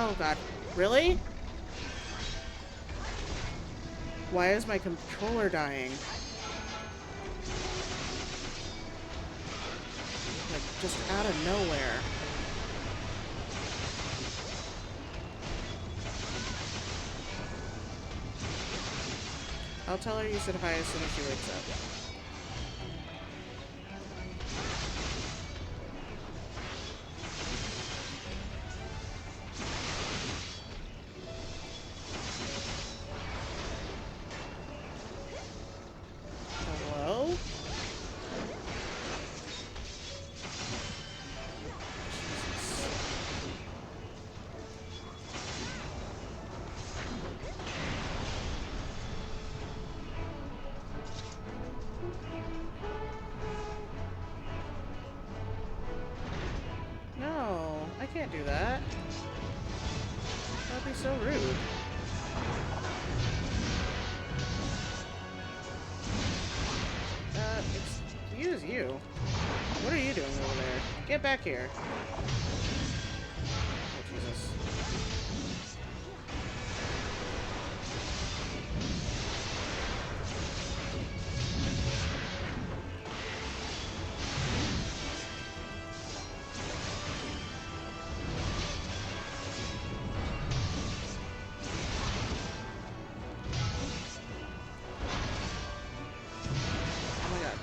Oh god, really? Why is my controller dying? Like, just out of nowhere. I'll tell her you said hi as soon as she wakes up. Hello? No, I can't do that. That'd be so rude. Excuse you. What are you doing over there? Get back here. Oh, Jesus. Oh my god.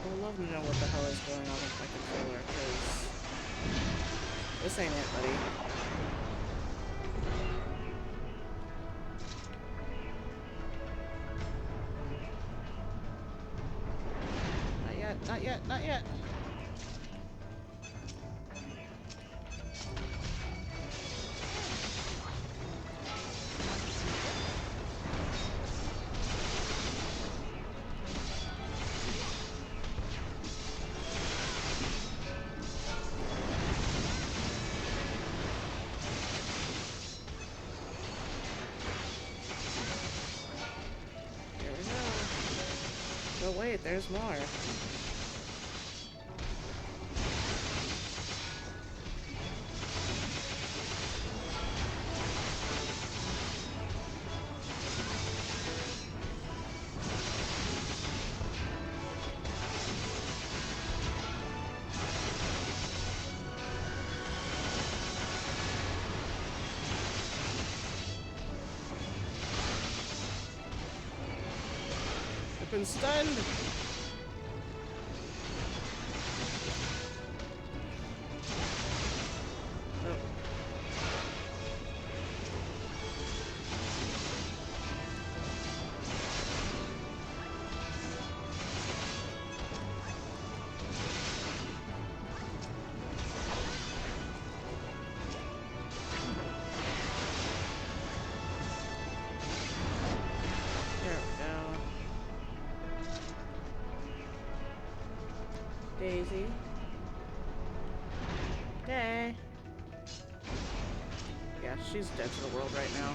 I would love to know what the hell is going on with my controller, because This ain't it, buddy. Not yet, not yet, not yet. Oh wait, there's more. I've been stunned. Daisy. Day. Yeah, she's dead to the world right now.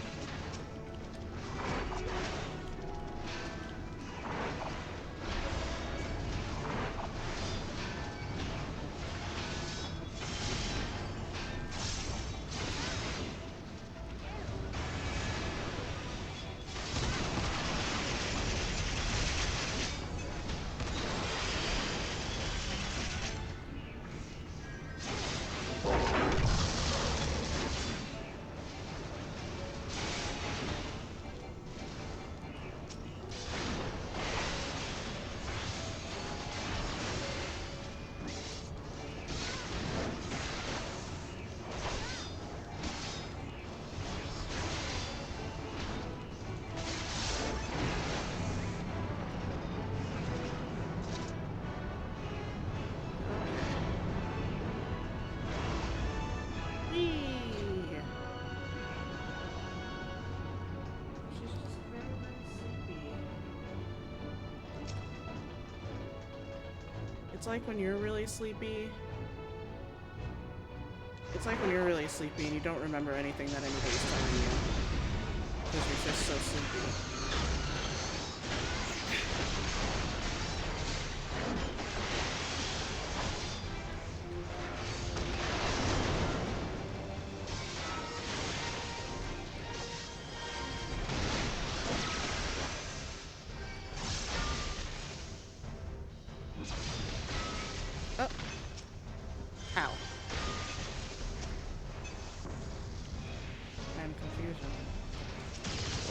It's like when you're really sleepy. It's like when you're really sleepy and you don't remember anything that anybody's telling you. Because you're just so sleepy. How? I'm confusion.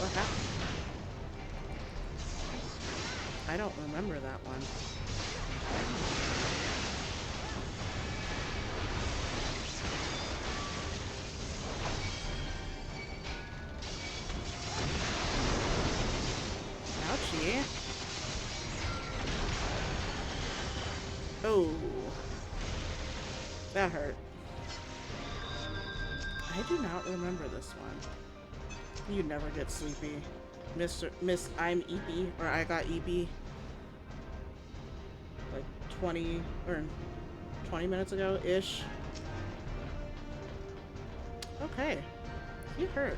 What happened? I don't remember that one. Ouchie. Oh. That hurt. I do not remember this one. You never get sleepy. Miss, I'm EP, or I got EP like 20 minutes ago-ish. Okay. You hurt.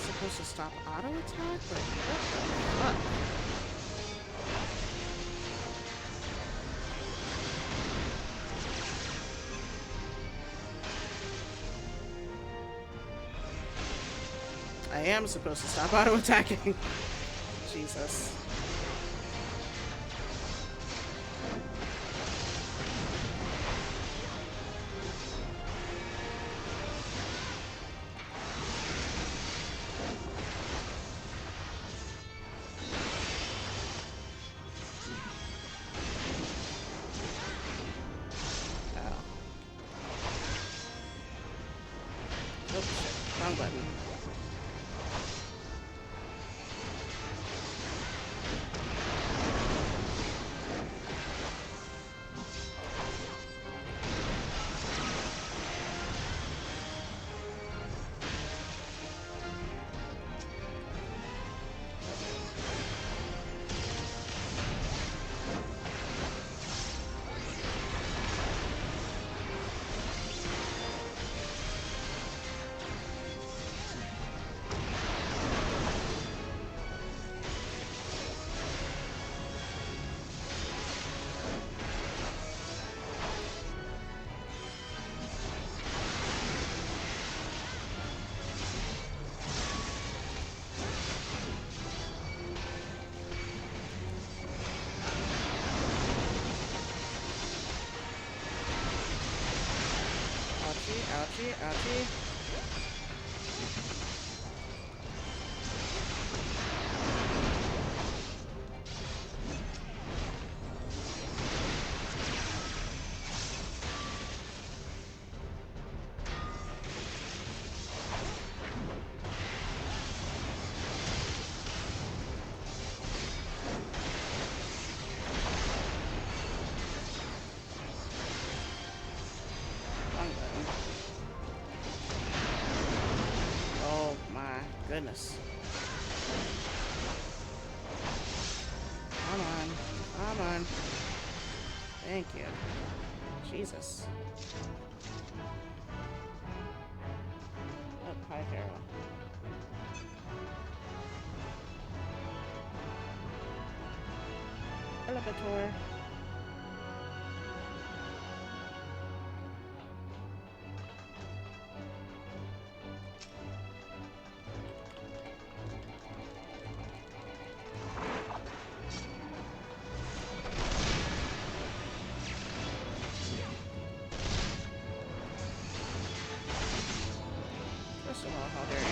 Supposed to stop auto attack? Like, what the fuck? I am supposed to stop auto attacking. Jesus. ouchie, ouchie. Oh my goodness. Come on. Come on. Thank you. Jesus. Oh, hi, Carol. Elevator. First of all, how dare you?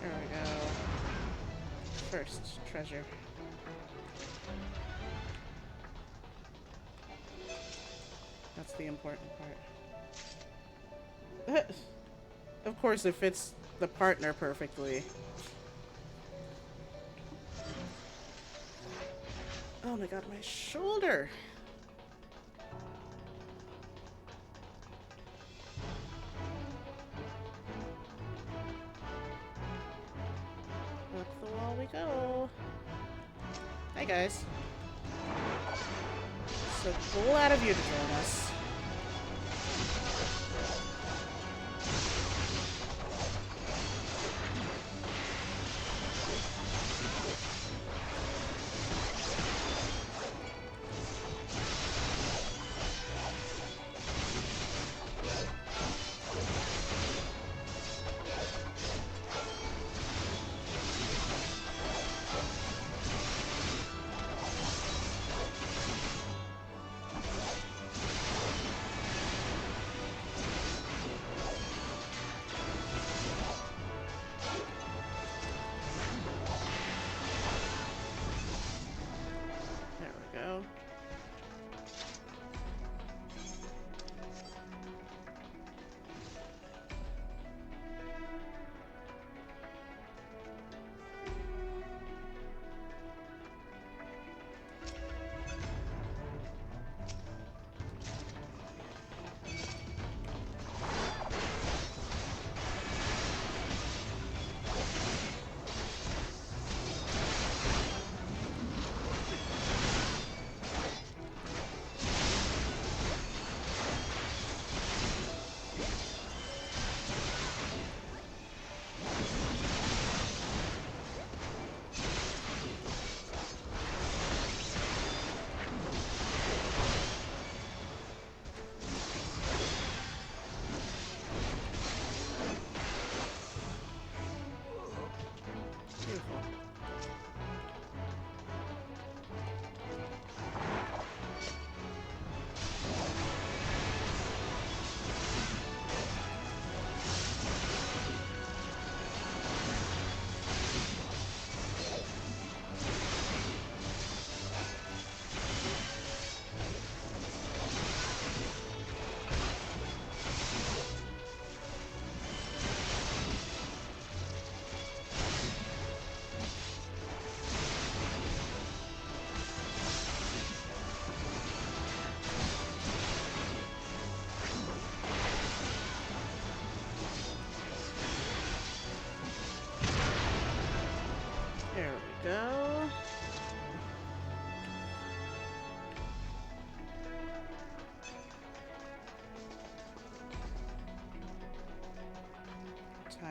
There we go. First treasure. That's the important part. Of course, it fits the partner perfectly. Oh my god, my shoulder! Up the wall we go. Hi guys. So glad of you to join us.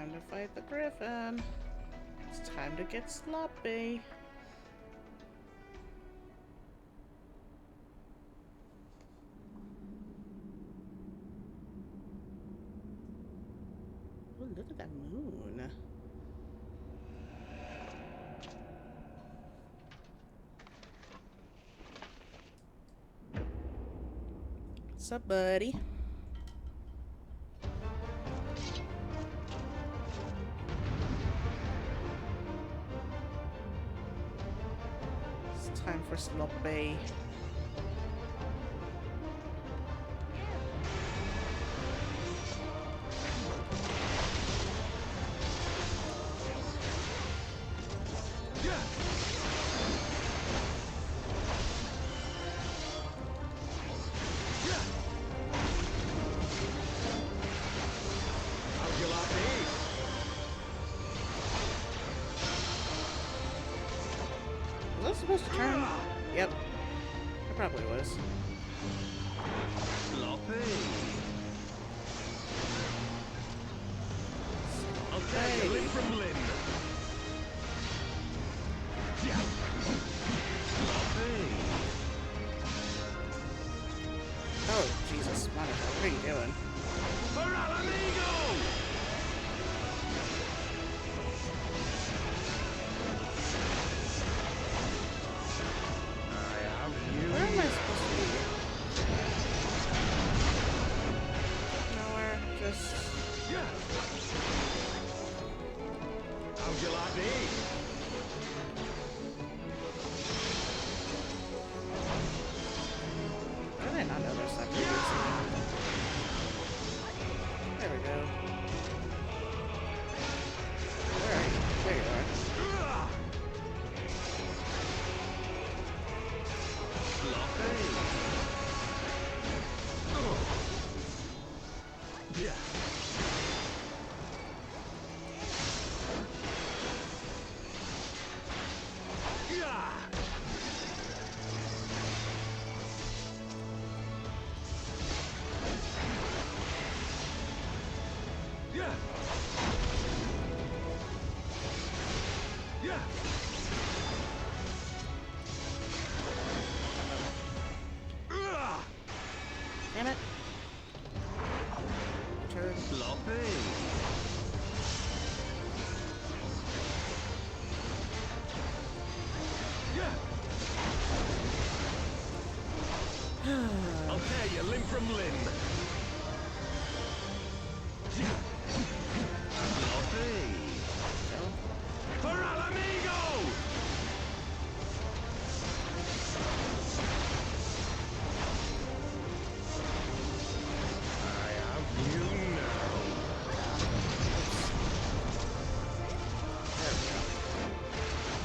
time to fight the griffin. It's time to get sloppy. Oh, look at that moon. What's up, buddy? It's time for sloppy. Was I supposed to turn? Yep. I probably was. Sloppy. I'll take a lid from Lynn. Yeah. Sloppy. Oh, Jesus, Monica, what are you doing? For Alamigo! Where am I supposed to be? Nowhere, just... Yeah. How'd you like these? I did not know there's that previously. There we go. Where are you? There you are. Yeah. Yeah. Yeah. Yeah. Damn it. Turn. Sloppy. Yeah. I'll tear you limb from limb. Yeah. Sloppy. For Alamigo! I have you now.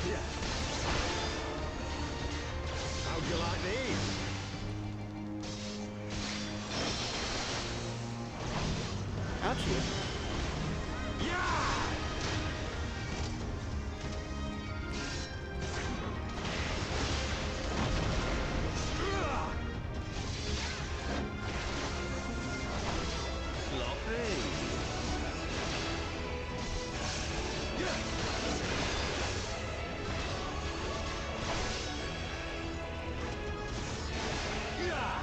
Yeah. How'd you like these? Ouchie. Yeah! Sloppy. Yeah. Yeah.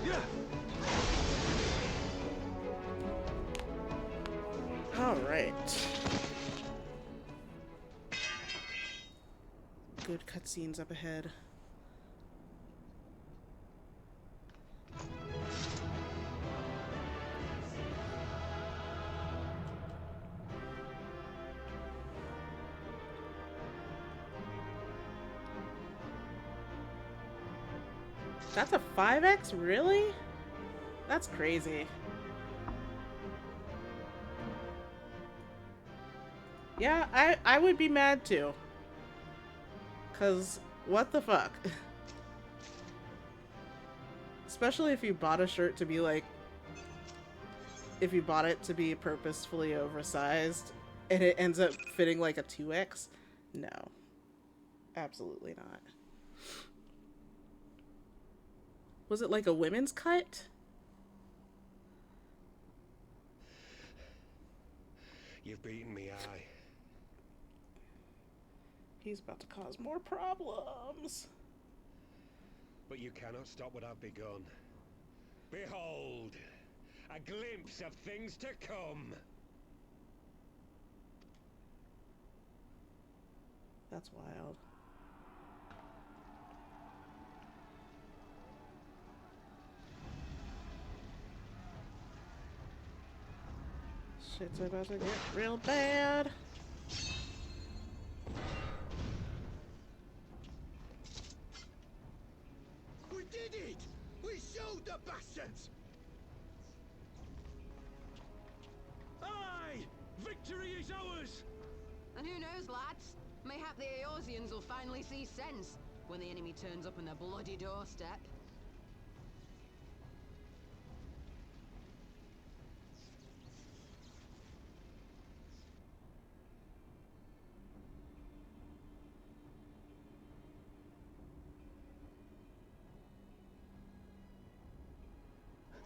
Yeah. Alright. Good cutscenes up ahead. That's a 5x? Really? That's crazy. Yeah, I would be mad too. Cause what the fuck? Especially if you bought a shirt to be like, if you bought it to be purposefully oversized and it ends up fitting like a 2x. No. Absolutely not. Was it like a women's cut? You've beaten me, aye. He's about to cause more problems. But you cannot stop what I've begun. Behold, a glimpse of things to come. That's wild. Shit's about to get real bad. We did it! We showed the bastards! Aye! Victory is ours! And who knows, lads? Mayhap the Eorzeans will finally see sense when the enemy turns up on their bloody doorstep.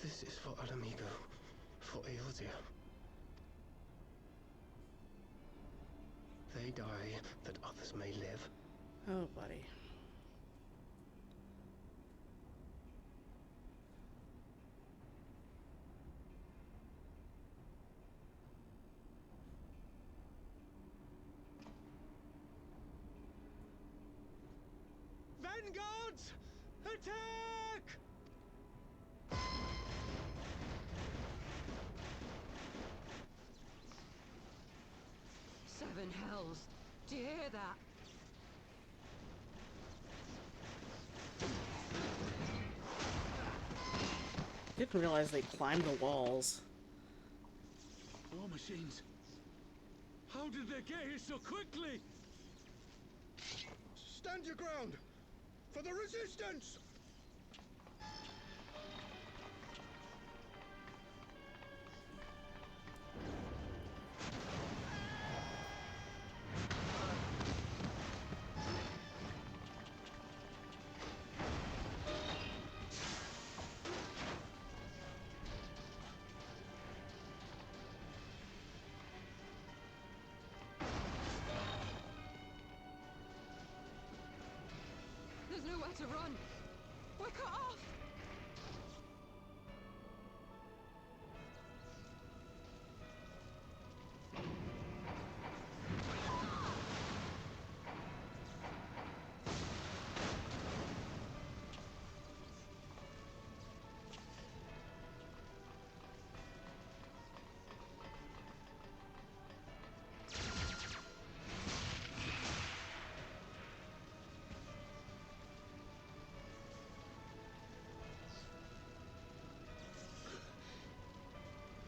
This is for Alamigo, for Eorzea. They die that others may live. Oh, buddy. Vanguards! Attack! Seven hells. Do you hear that? Didn't realize they climbed the walls. War machines. How did they get here so quickly? Stand your ground! For the resistance! There's nowhere to run. We're cut off.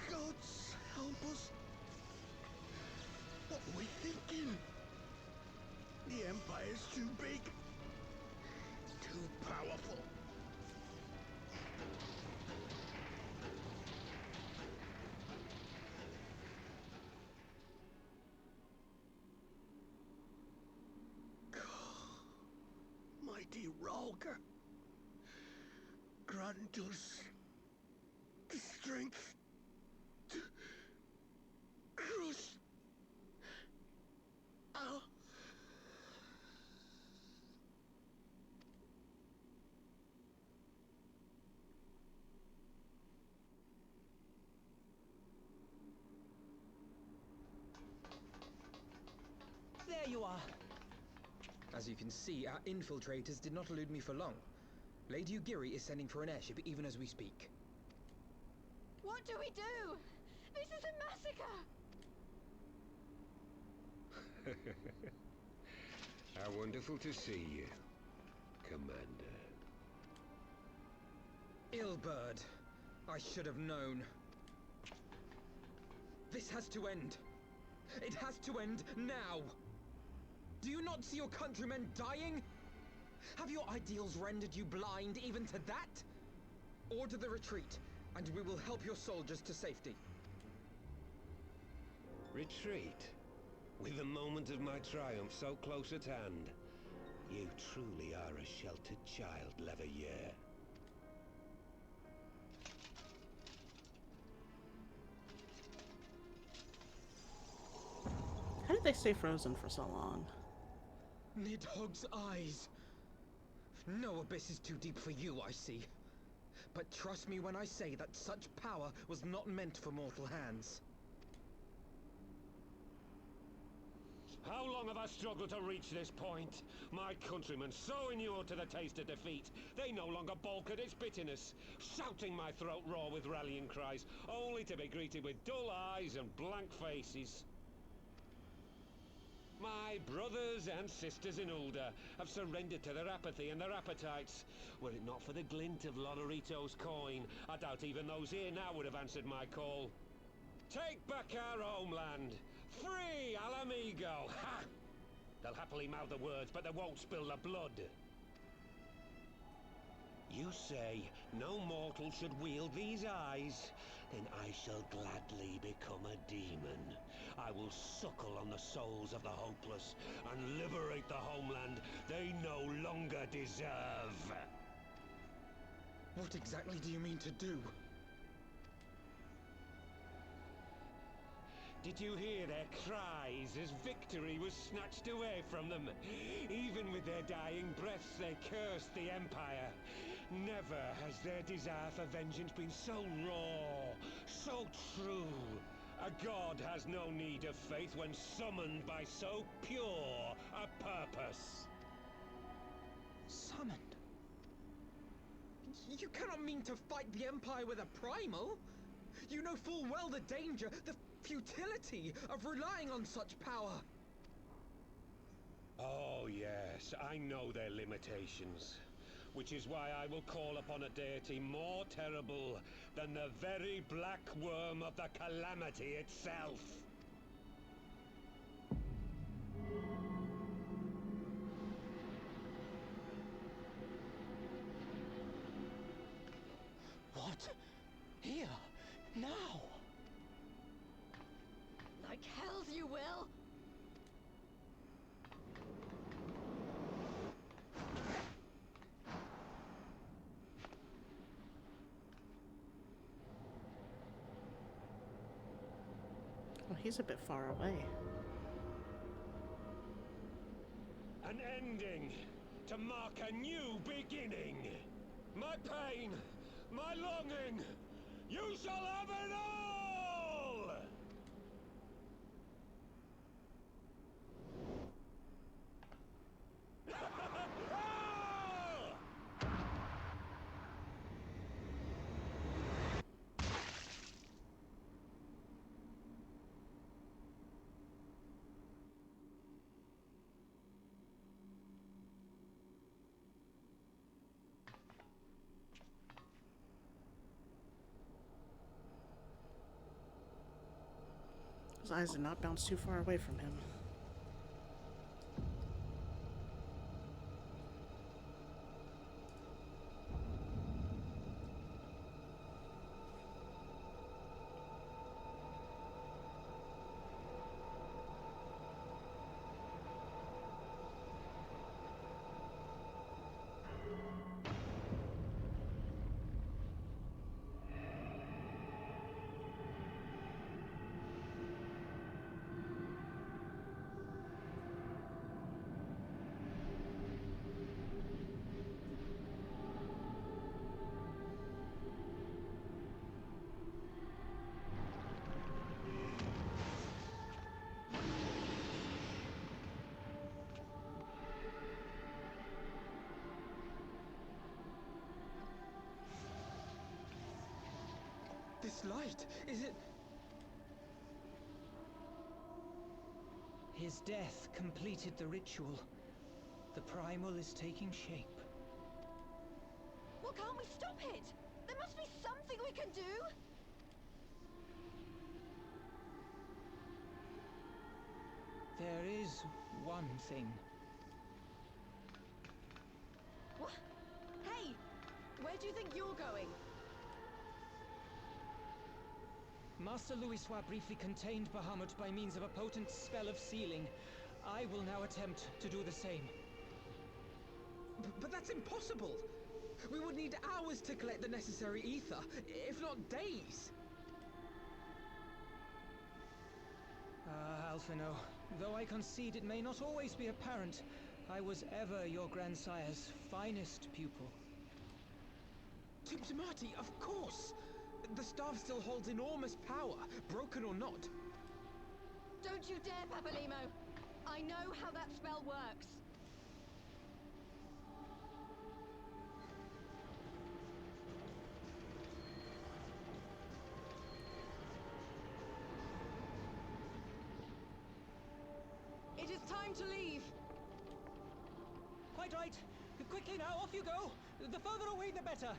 Gods help us. What were we thinking? The Empire's too big. Too powerful. Mighty Ralker, grant us the strength to crush our... There you are. As you can see, our infiltrators did not elude me for long. Lady Ugiri is sending for an airship even as we speak. What do we do? This is a massacre! How wonderful to see you, Commander. Illbird, I should have known. This has to end. It has to end now. Do you not see your countrymen dying? Have your ideals rendered you blind even to that? Order the retreat, and we will help your soldiers to safety. Retreat? With the moment of my triumph so close at hand? You truly are a sheltered child, Leverrier. stay frozen for so long? Nidhogg's eyes. No abyss is too deep for you, I see. But trust me when I say that such power was not meant for mortal hands. How long have I struggled to reach this point? My countrymen, so inured to the taste of defeat, they no longer balk at its bitterness, shouting my throat raw with rallying cries, only to be greeted with dull eyes and blank faces. My brothers and sisters in Ulda have surrendered to their apathy and their appetites. Were it not for the glint of Lodorito's coin, I doubt even those here now would have answered my call. Take back our homeland! Free Al Amigo! Ha! They'll happily mouth the words, but they won't spill the blood. You say no mortal should wield these eyes? Then I shall gladly become a demon. I will suckle on the souls of the hopeless and liberate the homeland they no longer deserve. What exactly do you mean to do? Did you hear their cries as victory was snatched away from them? Even with their dying breaths, they cursed the Empire. Never has their desire for vengeance been so raw, so true. A god has no need of faith when summoned by so pure a purpose. Summoned? You cannot mean to fight the Empire with a primal? You know full well the danger, the futility of relying on such power. Oh yes, I know their limitations. Which is why I will call upon a deity more terrible than the very black worm of the calamity itself. What? Here? Now? Like hells you will! Well, he's a bit far away. An ending to mark a new beginning. My pain, my longing, you shall have it all! His eyes did not bounce too far away from him. This light, is it... His death completed the ritual. The primal is taking shape. Well, can't we stop it? There must be something we can do! There is one thing. What? Hey! Where do you think you're going? Master Louisoix briefly contained Bahamut by means of a potent spell of sealing. I will now attempt to do the same. But that's impossible! We would need hours to collect the necessary ether, if not days! Ah, Alphino. Though I concede it may not always be apparent, I was ever your grandsire's finest pupil. Marty, of course! The staff still holds enormous power, broken or not. Don't you dare, Papalimo! I know how that spell works. It is time to leave. Quite right. Quickly now, off you go. The further away, the better.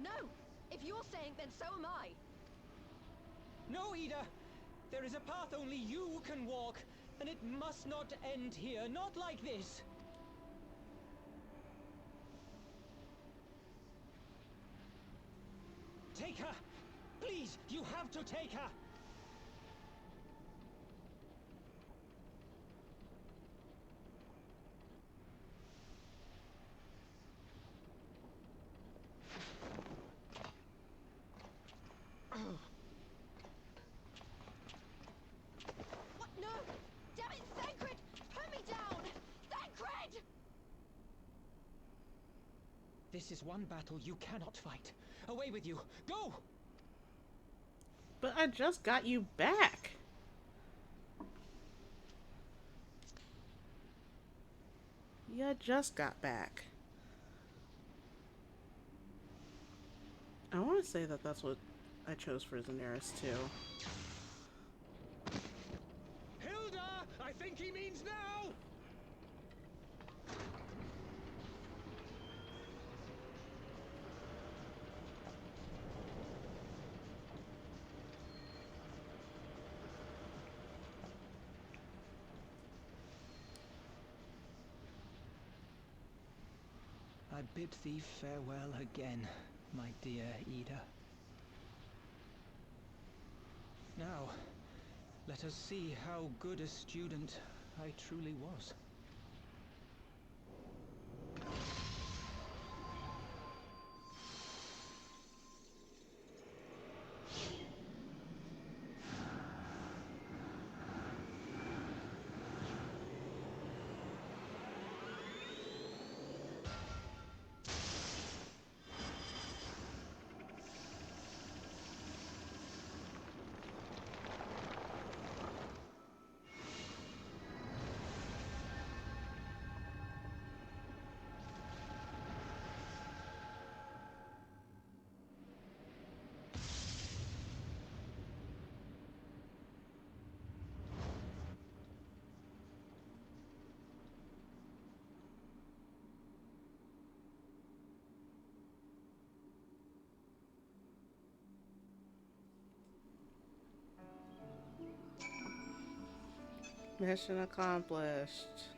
No! If you're saying, then so am I. No, Ida. There is a path only you can walk, and it must not end here. Not like this. Take her! Please, you have to take her! What? No! Damn it, Thancred! Put me down! Thancred! This is one battle you cannot fight. Away with you! Go! But I just got you back. You just got back. I want to say that that's what I chose for Daenerys too. Hilda! I think he means now! I bid thee farewell again, my dear Ida. Now, let us see how good a student I truly was. Mission accomplished.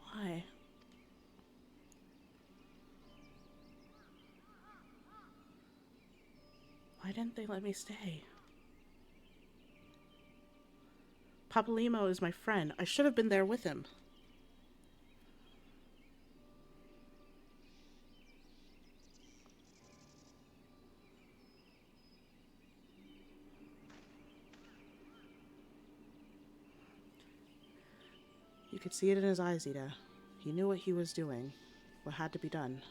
Why? Why didn't they let me stay? Papalimo is my friend. I should have been there with him. You could see it in his eyes, Ida. He knew what he was doing, what had to be done.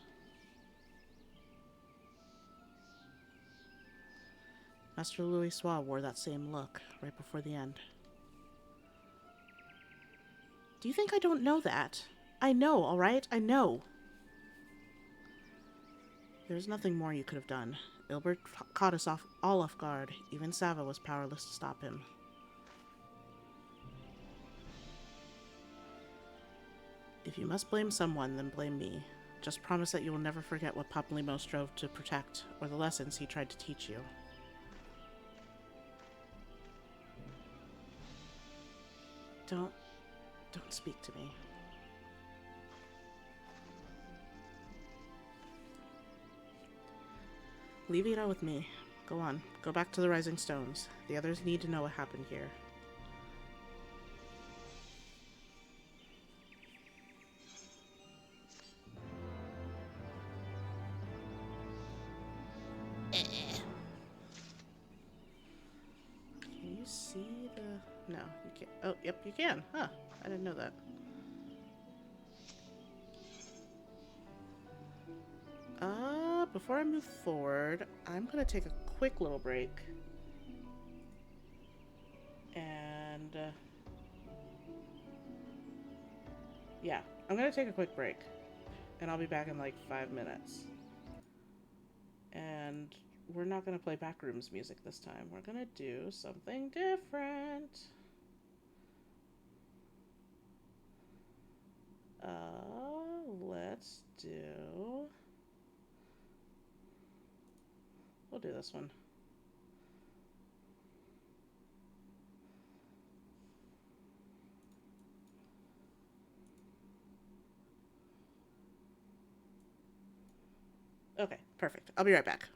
Master Louis wore that same look right before the end. Do you think I don't know that? I know, all right? I know. There's nothing more you could have done. Ilbert caught us all off guard. Even Sava was powerless to stop him. If you must blame someone, then blame me. Just promise that you will never forget what Papalimo strove to protect, or the lessons he tried to teach you. Don't speak to me. Leave Ida with me. Go on. Go back to the Rising Stones. The others need to know what happened here. can't. Oh, yep, you can. Huh. I didn't know that. Before I move forward, I'm gonna take a quick little break. And, yeah, I'm gonna take a quick break. And I'll be back in like 5 minutes. And we're not gonna play Backrooms music this time. We're gonna do something different. Let's do... We'll do this one. Okay, perfect. I'll be right back.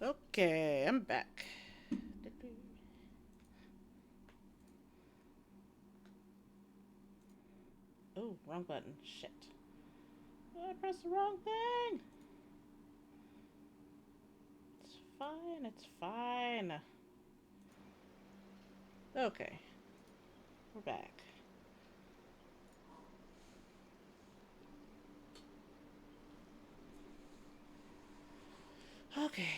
Okay, I'm back. Oh, wrong button. Shit. I pressed the wrong thing. It's fine, it's fine. Okay. We're back. Okay.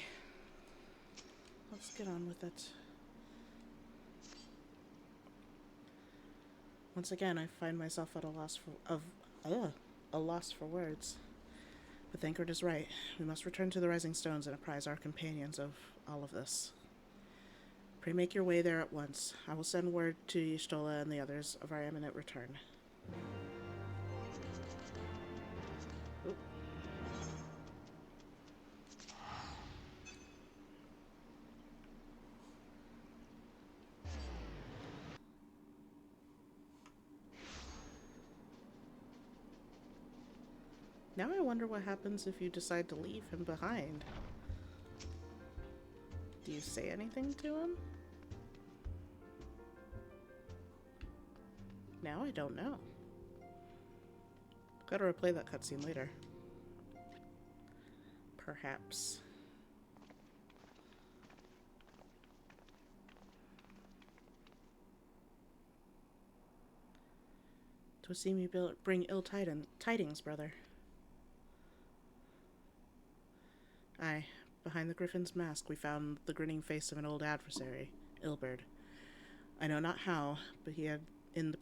Let's get on with it. Once again, I find myself at a loss for words. But Thancred is right. We must return to the Rising Stones and apprise our companions of all of this. Pray make your way there at once. I will send word to Y'shtola and the others of our imminent return. Oop. Now I wonder what happens if you decide to leave him behind. Do you say anything to him? Now I don't know. Gotta replay that cutscene later. Perhaps. To see me bring ill tidings, brother. Aye, behind the griffin's mask we found the grinning face of an old adversary, Ilberd. I know not how, but he had in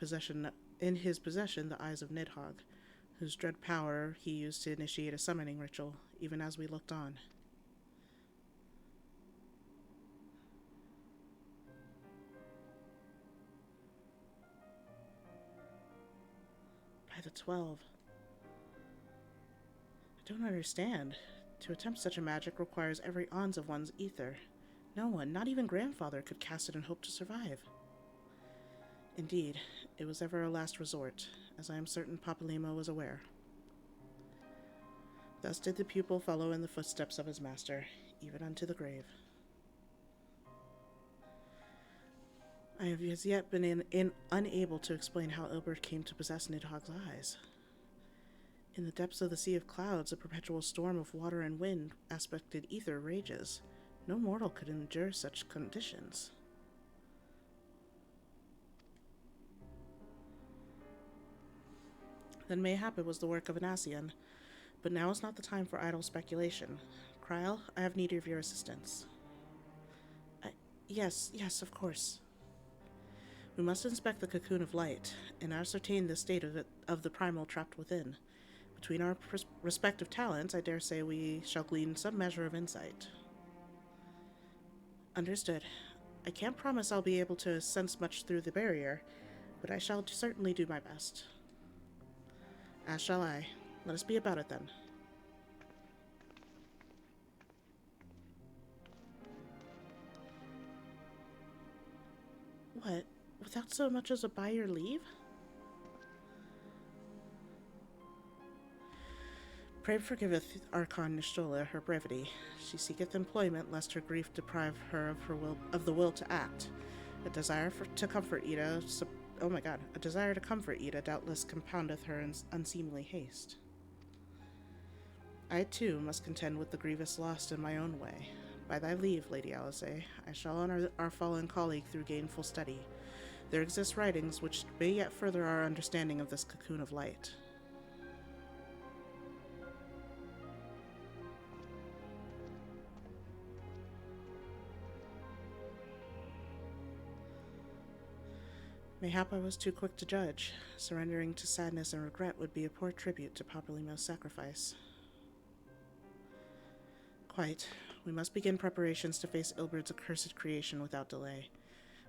his possession the eyes of Nidhogg, whose dread power he used to initiate a summoning ritual, even as we looked on. By the 12. I don't understand. To attempt such a magic requires every ounce of one's ether. No one, not even grandfather, could cast it and hope to survive. Indeed, it was ever a last resort, as I am certain Papalymo was aware. Thus did the pupil follow in the footsteps of his master, even unto the grave. I have as yet been unable to explain how Ilberd came to possess Nidhogg's eyes. In the depths of the Sea of Clouds, a perpetual storm of water and wind aspected ether rages. No mortal could endure such conditions. Then mayhap it was the work of an Ascian, but now is not the time for idle speculation. Kryl, I have need of your assistance. Yes, of course. We must inspect the cocoon of light, and ascertain the state of the primal trapped within. Between our respective talents, I dare say we shall glean some measure of insight. Understood. I can't promise I'll be able to sense much through the barrier, but I shall certainly do my best. As shall I. Let us be about it then. What? Without so much as a by your leave? Pray forgiveth Archon Y'shtola her brevity. She seeketh employment, lest her grief deprive her of the will to act. A desire to comfort Ida doubtless compoundeth her unseemly haste. I too must contend with the grievous loss in my own way. By thy leave, Lady Alizé, I shall honor our fallen colleague through gainful study. There exist writings which may yet further our understanding of this cocoon of light. Mayhap I was too quick to judge. Surrendering to sadness and regret would be a poor tribute to Papalymo's sacrifice. Quite. We must begin preparations to face Ilberd's accursed creation without delay.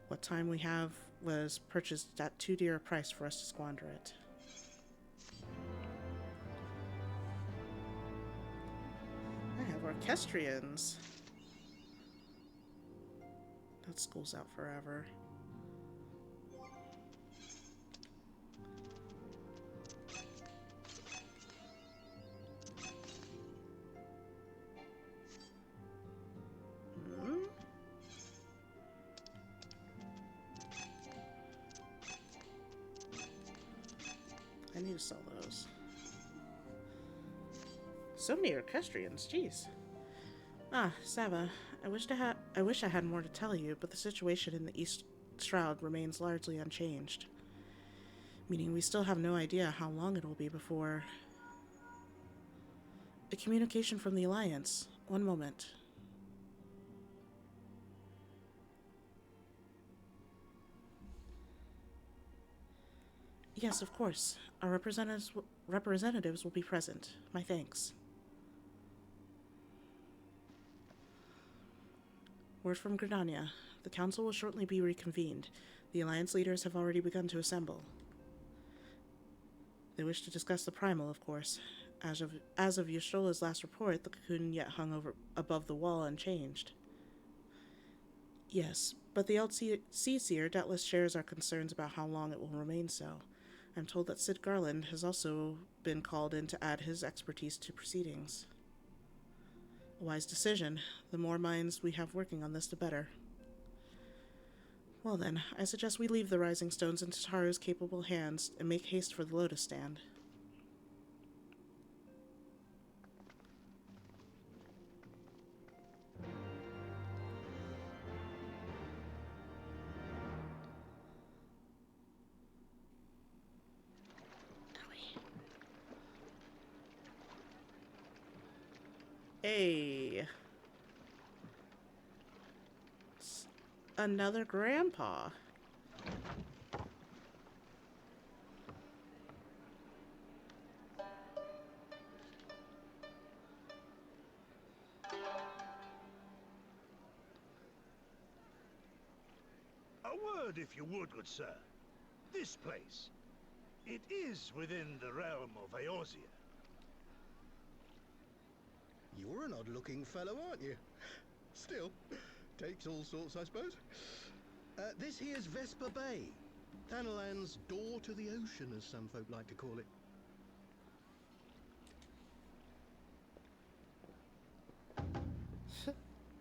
What time we have was purchased at too dear a price for us to squander it. I have orchestrions. That school's out forever. I need to sell those. So many orchestrions, jeez. Ah, Sava, I wish I had more to tell you, but the situation in the East Shroud remains largely unchanged. Meaning we still have no idea how long it will be before... A communication from the Alliance. One moment. Yes, of course. Our representatives will be present. My thanks. Word from Gridania. The Council will shortly be reconvened. The Alliance leaders have already begun to assemble. They wish to discuss the Primal, of course. As of Yashtola's last report, the cocoon yet hung above the wall unchanged. Yes, but the Sea-Seer doubtless shares our concerns about how long it will remain so. I'm told that Sid Garland has also been called in to add his expertise to proceedings. A wise decision. The more minds we have working on this, the better. Well then, I suggest we leave the Rising Stones in Tataru's capable hands and make haste for the Lotus Stand. Hey. Another grandpa. A word, if you would, good sir. This place. It is within the realm of Eorzea. You're an odd-looking fellow, aren't you? Still, takes all sorts, I suppose. This here's Vesper Bay. Thanalan's door to the ocean, as some folk like to call it.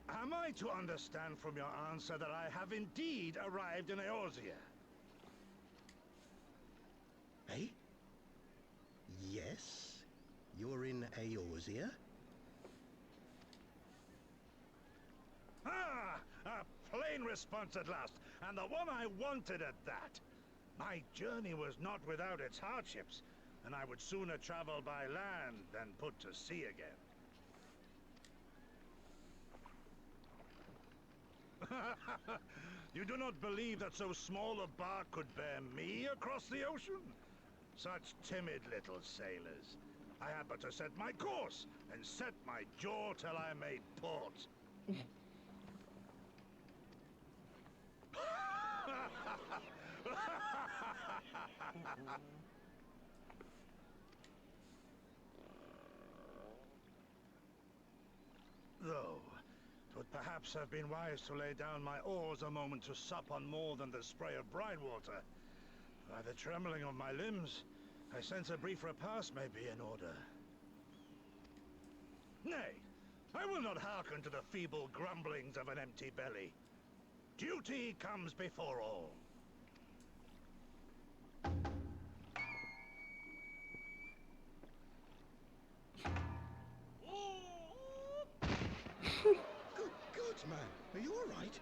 Am I to understand from your answer that I have indeed arrived in Eorzea? Eh? Yes? You're in Eorzea? Ah! A plain response at last, and the one I wanted at that. My journey was not without its hardships, and I would sooner travel by land than put to sea again. You do not believe that so small a bark could bear me across the ocean? Such timid little sailors. I had but to set my course and set my jaw till I made port. Though, it would perhaps have been wise to lay down my oars a moment to sup on more than the spray of brine water. By the trembling of my limbs, I sense a brief repast may be in order. Nay, I will not hearken to the feeble grumblings of an empty belly. Duty comes before all. Good God, man. Are you all right?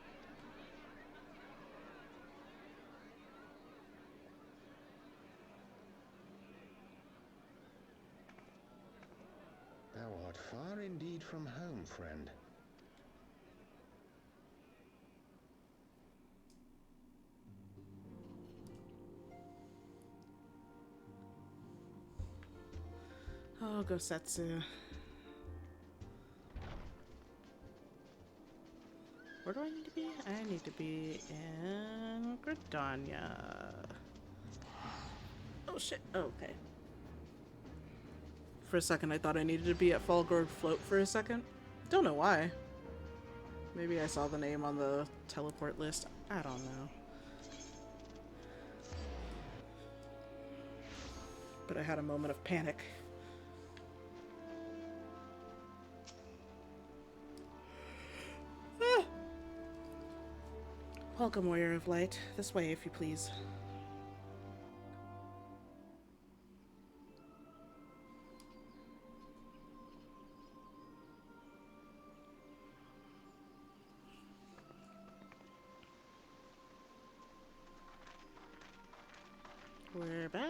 Thou art far indeed from home, friend. Oh, Gosetsu. Where do I need to be? I need to be in Gridania. Oh shit, oh, okay. For a second I thought I needed to be at Fallgord Float for a second. Don't know why. Maybe I saw the name on the teleport list. I don't know. But I had a moment of panic. Ah! Welcome, Warrior of Light. This way, if you please. We're back.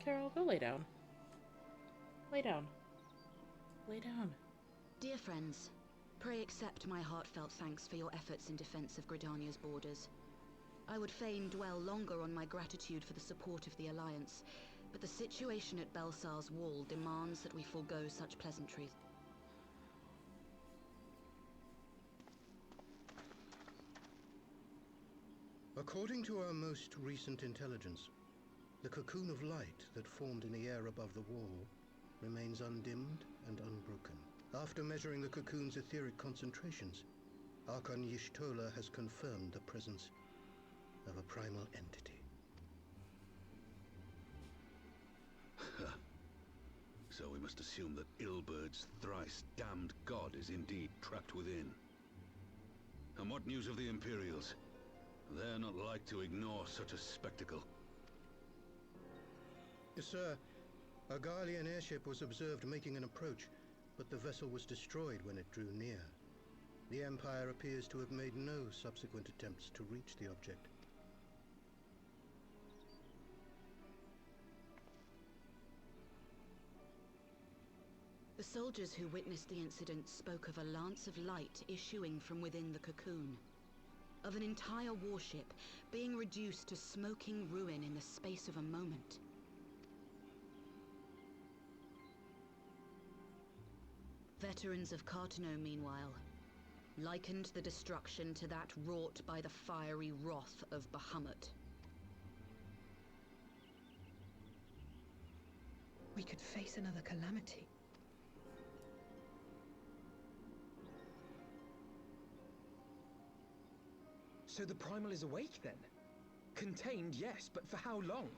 Carol, go lay down. Lay down. Lay down. Dear friends, pray accept my heartfelt thanks for your efforts in defense of Gridania's borders. I would fain dwell longer on my gratitude for the support of the Alliance, but the situation at Belsar's Wall demands that we forego such pleasantries. According to our most recent intelligence, the cocoon of light that formed in the air above the wall remains undimmed and unbroken. After measuring the cocoon's etheric concentrations, Archon Y'shtola has confirmed the presence of a primal entity. So we must assume that Ilbert's thrice damned god is indeed trapped within. And what news of the Imperials? They're not like to ignore such a spectacle. Yes, sir. A Garlean airship was observed making an approach, but the vessel was destroyed when it drew near. The Empire appears to have made no subsequent attempts to reach the object. The soldiers who witnessed the incident spoke of a lance of light issuing from within the cocoon. Of an entire warship being reduced to smoking ruin in the space of a moment. Veterans of Cartano, meanwhile, likened the destruction to that wrought by the fiery wrath of Bahamut. We could face another calamity. So the Primal is awake then? Contained, yes, but for how long?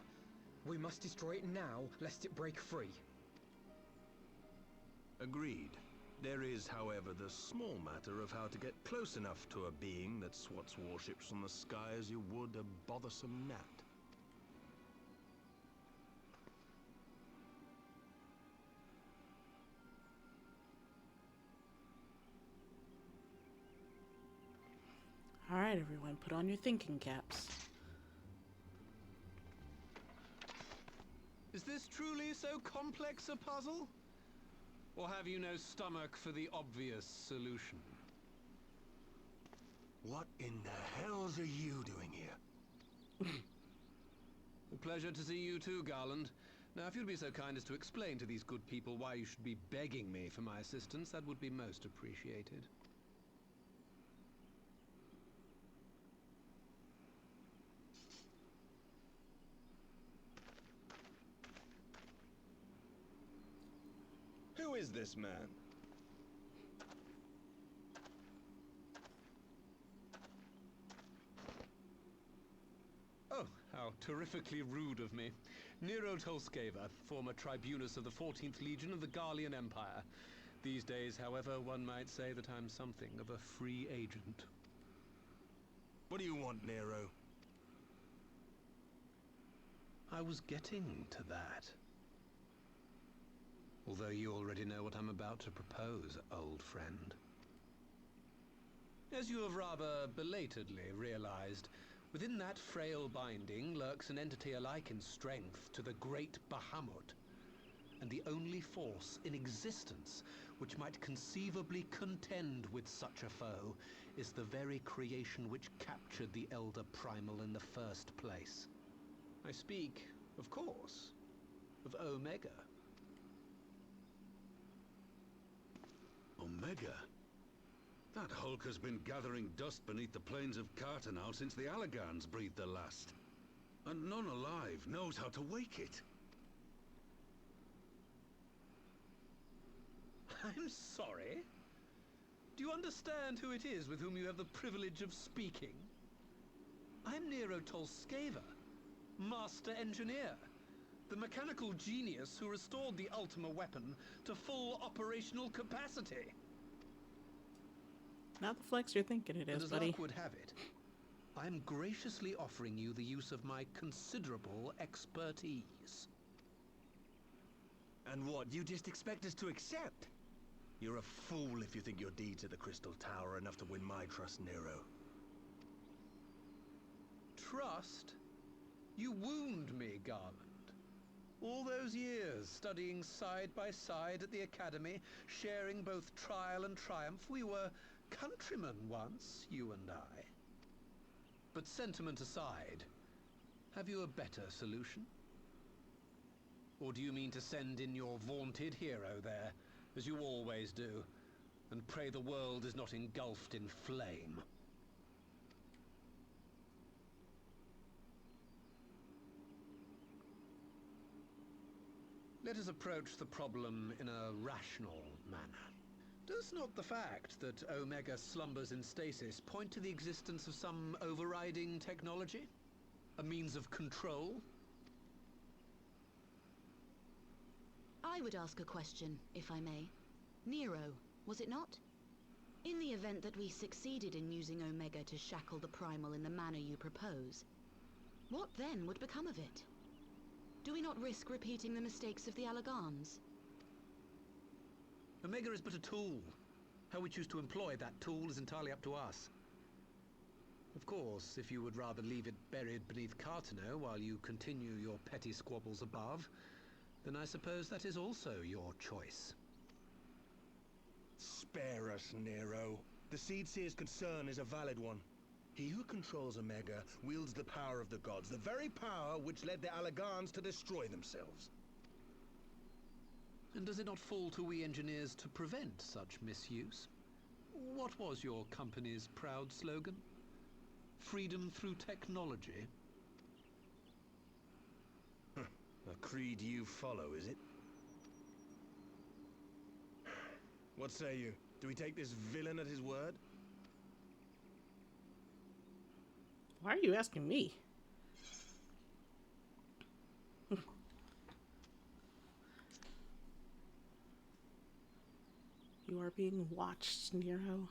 We must destroy it now, lest it break free. Agreed. There is, however, the small matter of how to get close enough to a being that swats warships from the sky as you would a bothersome gnat. All right, everyone, put on your thinking caps. Is this truly so complex a puzzle? Or have you no stomach for the obvious solution? What in the hells are you doing here? A pleasure to see you too, Garland. Now, if you'd be so kind as to explain to these good people why you should be begging me for my assistance, that would be most appreciated. Who is this man? Oh, how terrifically rude of me. Nero Tolskeva, former tribunus of the 14th Legion of the Garlean Empire. These days, however, one might say that I'm something of a free agent. What do you want, Nero? I was getting to that. Although you already know what I'm about to propose, old friend. As you have rather belatedly realized, within that frail binding lurks an entity alike in strength to the great Bahamut, and the only force in existence which might conceivably contend with such a foe is the very creation which captured the Elder Primal in the first place. I speak, of course, of Omega. Omega? That hulk has been gathering dust beneath the plains of Cartanow since the Allagans breathed their last. And none alive knows how to wake it. I'm sorry. Do you understand who it is with whom you have the privilege of speaking? I'm Nero Tolskeva, Master Engineer, the mechanical genius who restored the Ultima weapon to full operational capacity. Not the flex you're thinking it is, But as buddy. luck would have it, I'm graciously offering you the use of my considerable expertise. And what, you just expect us to accept? You're a fool if you think your deeds at the Crystal Tower are enough to win my trust, Nero. Trust? You wound me, Garland. All those years, studying side by side at the Academy, sharing both trial and triumph, we were countrymen once, you and I. But sentiment aside, have you a better solution? Or do you mean to send in your vaunted hero there, as you always do, and pray the world is not engulfed in flame? Let us approach the problem in a rational manner. Does not the fact that Omega slumbers in stasis point to the existence of some overriding technology? A means of control? I would ask a question, if I may. Nero, was it not? In the event that we succeeded in using Omega to shackle the Primal in the manner you propose, what then would become of it? Do we not risk repeating the mistakes of the Allagans? Omega is but a tool. How we choose to employ that tool is entirely up to us. Of course, if you would rather leave it buried beneath Cartano while you continue your petty squabbles above, then I suppose that is also your choice. Spare us, Nero. The Seedseer's concern is a valid one. He who controls Omega wields the power of the gods, the very power which led the Allagans to destroy themselves. And does it not fall to we engineers to prevent such misuse? What was your company's proud slogan? Freedom through technology? A creed you follow, is it? What say you? Do we take this villain at his word? Why are you asking me? You are being watched, Nero.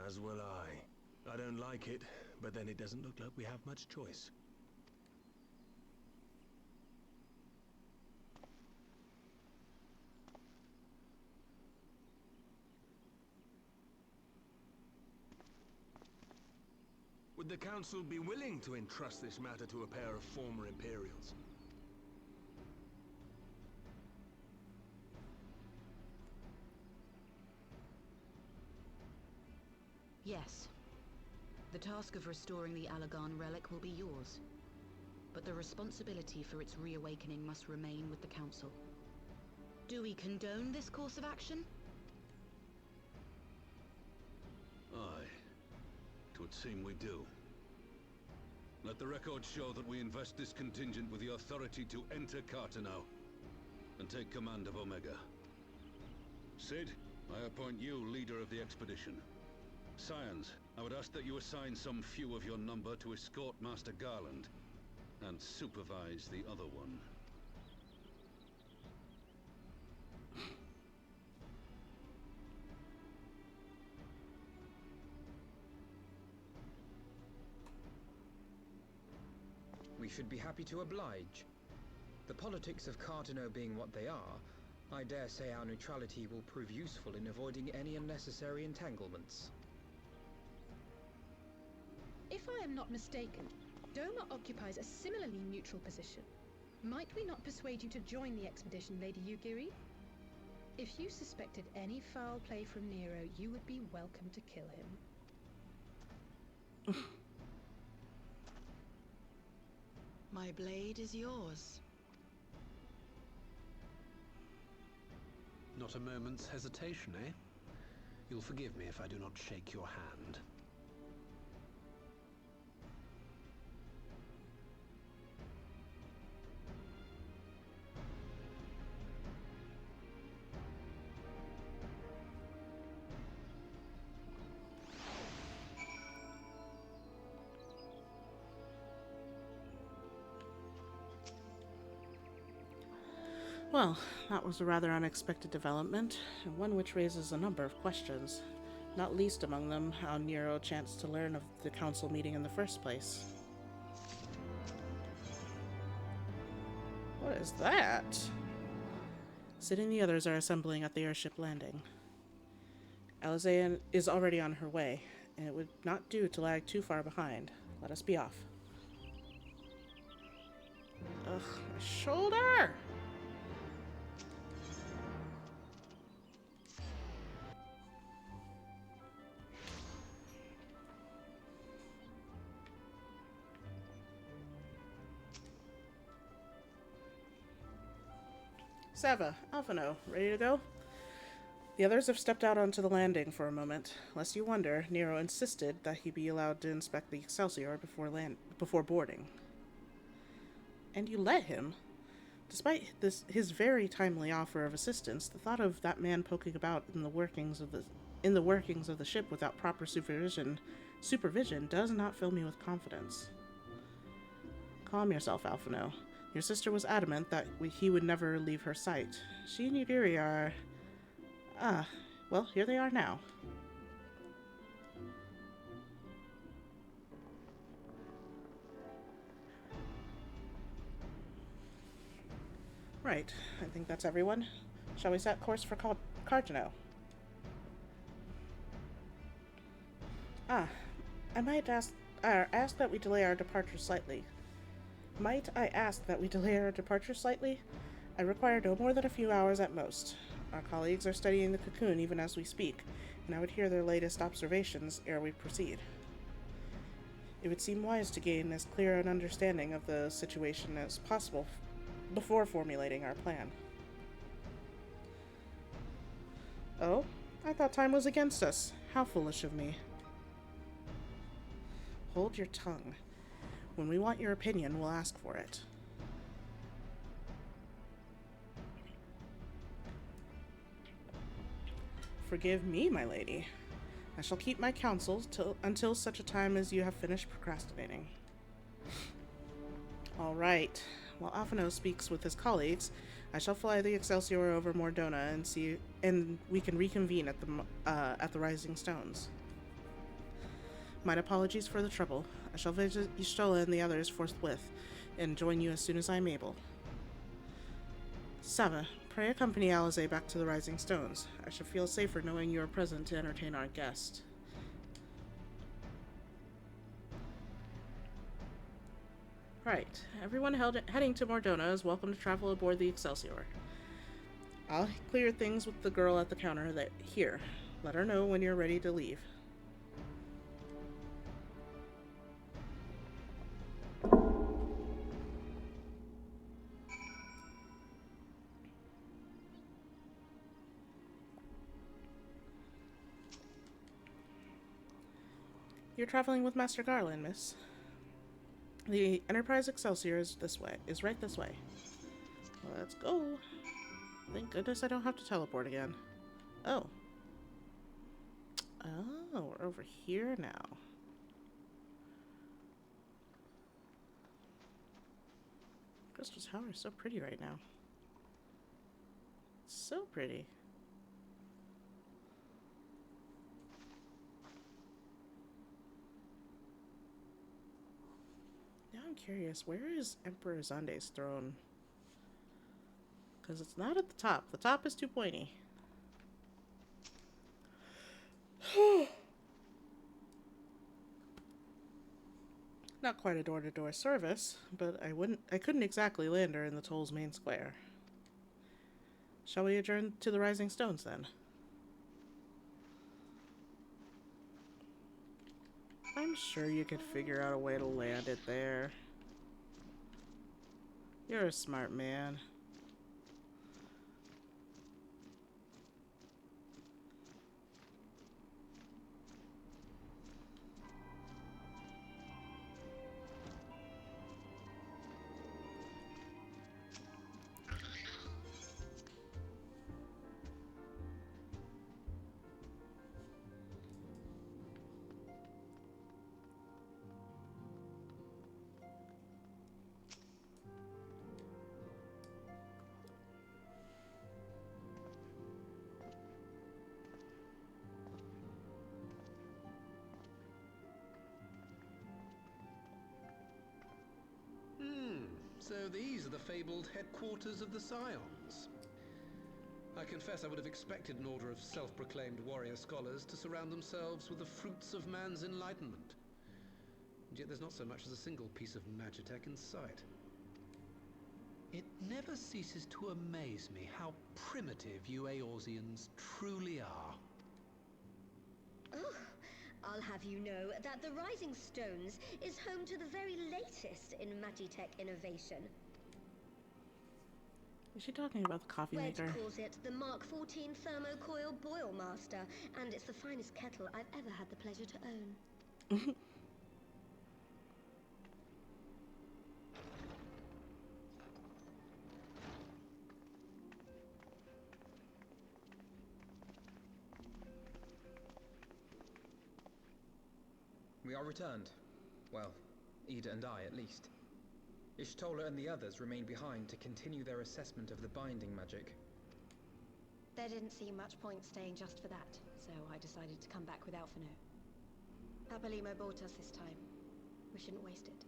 As will I. I don't like it, but then it doesn't look like we have much choice. Would the Council be willing to entrust this matter to a pair of former Imperials? Yes. The task of restoring the Allagan relic will be yours. But the responsibility for its reawakening must remain with the Council. Do we condone this course of action? Aye. It would seem we do. Let the record show that we invest this contingent with the authority to enter Cartano and take command of Omega. Sid, I appoint you leader of the expedition. Scions, I would ask that you assign some few of your number to escort Master Garland and supervise the other one. We should be happy to oblige. The politics of Cartano being what they are, I dare say our neutrality will prove useful in avoiding any unnecessary entanglements. If I am not mistaken, Doma occupies a similarly neutral position. Might we not persuade you to join the expedition, Lady Yugiri? If you suspected any foul play from Nero, you would be welcome to kill him. My blade is yours. Not a moment's hesitation, eh? You'll forgive me if I do not shake your hand. Well, that was a rather unexpected development, and one which raises a number of questions, not least among them how Nero chanced to learn of the council meeting in the first place. What is that? Sid and the others are assembling at the airship landing. Alize is already on her way, and it would not do to lag too far behind. Let us be off. Ugh, my shoulder! Sava, Alphino, ready to go? The others have stepped out onto the landing for a moment. Lest you wonder, Nero insisted that he be allowed to inspect the Excelsior before boarding. And you let him? Despite his very timely offer of assistance, the thought of that man poking about in the workings of the ship without proper supervision does not fill me with confidence. Calm yourself, Alphino. Your sister was adamant that he would never leave her sight. She and Yugiri are... well, here they are now. Right, I think that's everyone. Shall we set course for Cardino? I might ask that we delay our departure slightly. Might I ask that we delay our departure slightly? I require no more than a few hours at most. Our colleagues are studying the cocoon even as we speak, and I would hear their latest observations ere we proceed. It would seem wise to gain as clear an understanding of the situation as possible before formulating our plan. Oh? I thought time was against us. How foolish of me. Hold your tongue. When we want your opinion, we'll ask for it. Forgive me, my lady. I shall keep my counsel until such a time as you have finished procrastinating. All right. While Alphino speaks with his colleagues, I shall fly the Excelsior over Mordona and we can reconvene at the Rising Stones. My apologies for the trouble. I shall visit Y'shtola and the others forthwith, and join you as soon as I am able. Sava, pray accompany Alize back to the Rising Stones. I shall feel safer knowing you are present to entertain our guest. Right, everyone heading to Mordona is welcome to travel aboard the Excelsior. I'll clear things with the girl at the counter here. Let her know when you're ready to leave. You're traveling with Master Garland, miss. The Enterprise Excelsior is right this way. Let's go. Thank goodness I don't have to teleport again. Oh. Oh, we're over here now. Crystal Tower is so pretty right now. So pretty. Now I'm curious, where is Emperor Zande's throne? Because it's not at the top. The top is too pointy. Not quite a door-to-door service, but I couldn't exactly land her in the Toll's main square. Shall we adjourn to the Rising Stones then? I'm sure you could figure out a way to land it there. You're a smart man. these are the fabled headquarters of the Scions. I confess I would have expected an order of self-proclaimed warrior scholars to surround themselves with the fruits of man's enlightenment. And yet there's not so much as a single piece of magitech in sight. It never ceases to amaze me how primitive you Eorzeans truly are. Oh, I'll have you know that the Rising Stones is home to the very latest in magitech innovation. Is she talking about the coffee Wedge maker? calls it the Mark 14 Thermocoil Boil Master, and it's the finest kettle I've ever had the pleasure to own. We are returned. Well, Ida and I, at least. Ishtola and the others remain behind to continue their assessment of the binding magic. There didn't seem much point staying just for that, so I decided to come back with Alphino. Papalimo bought us this time. We shouldn't waste it.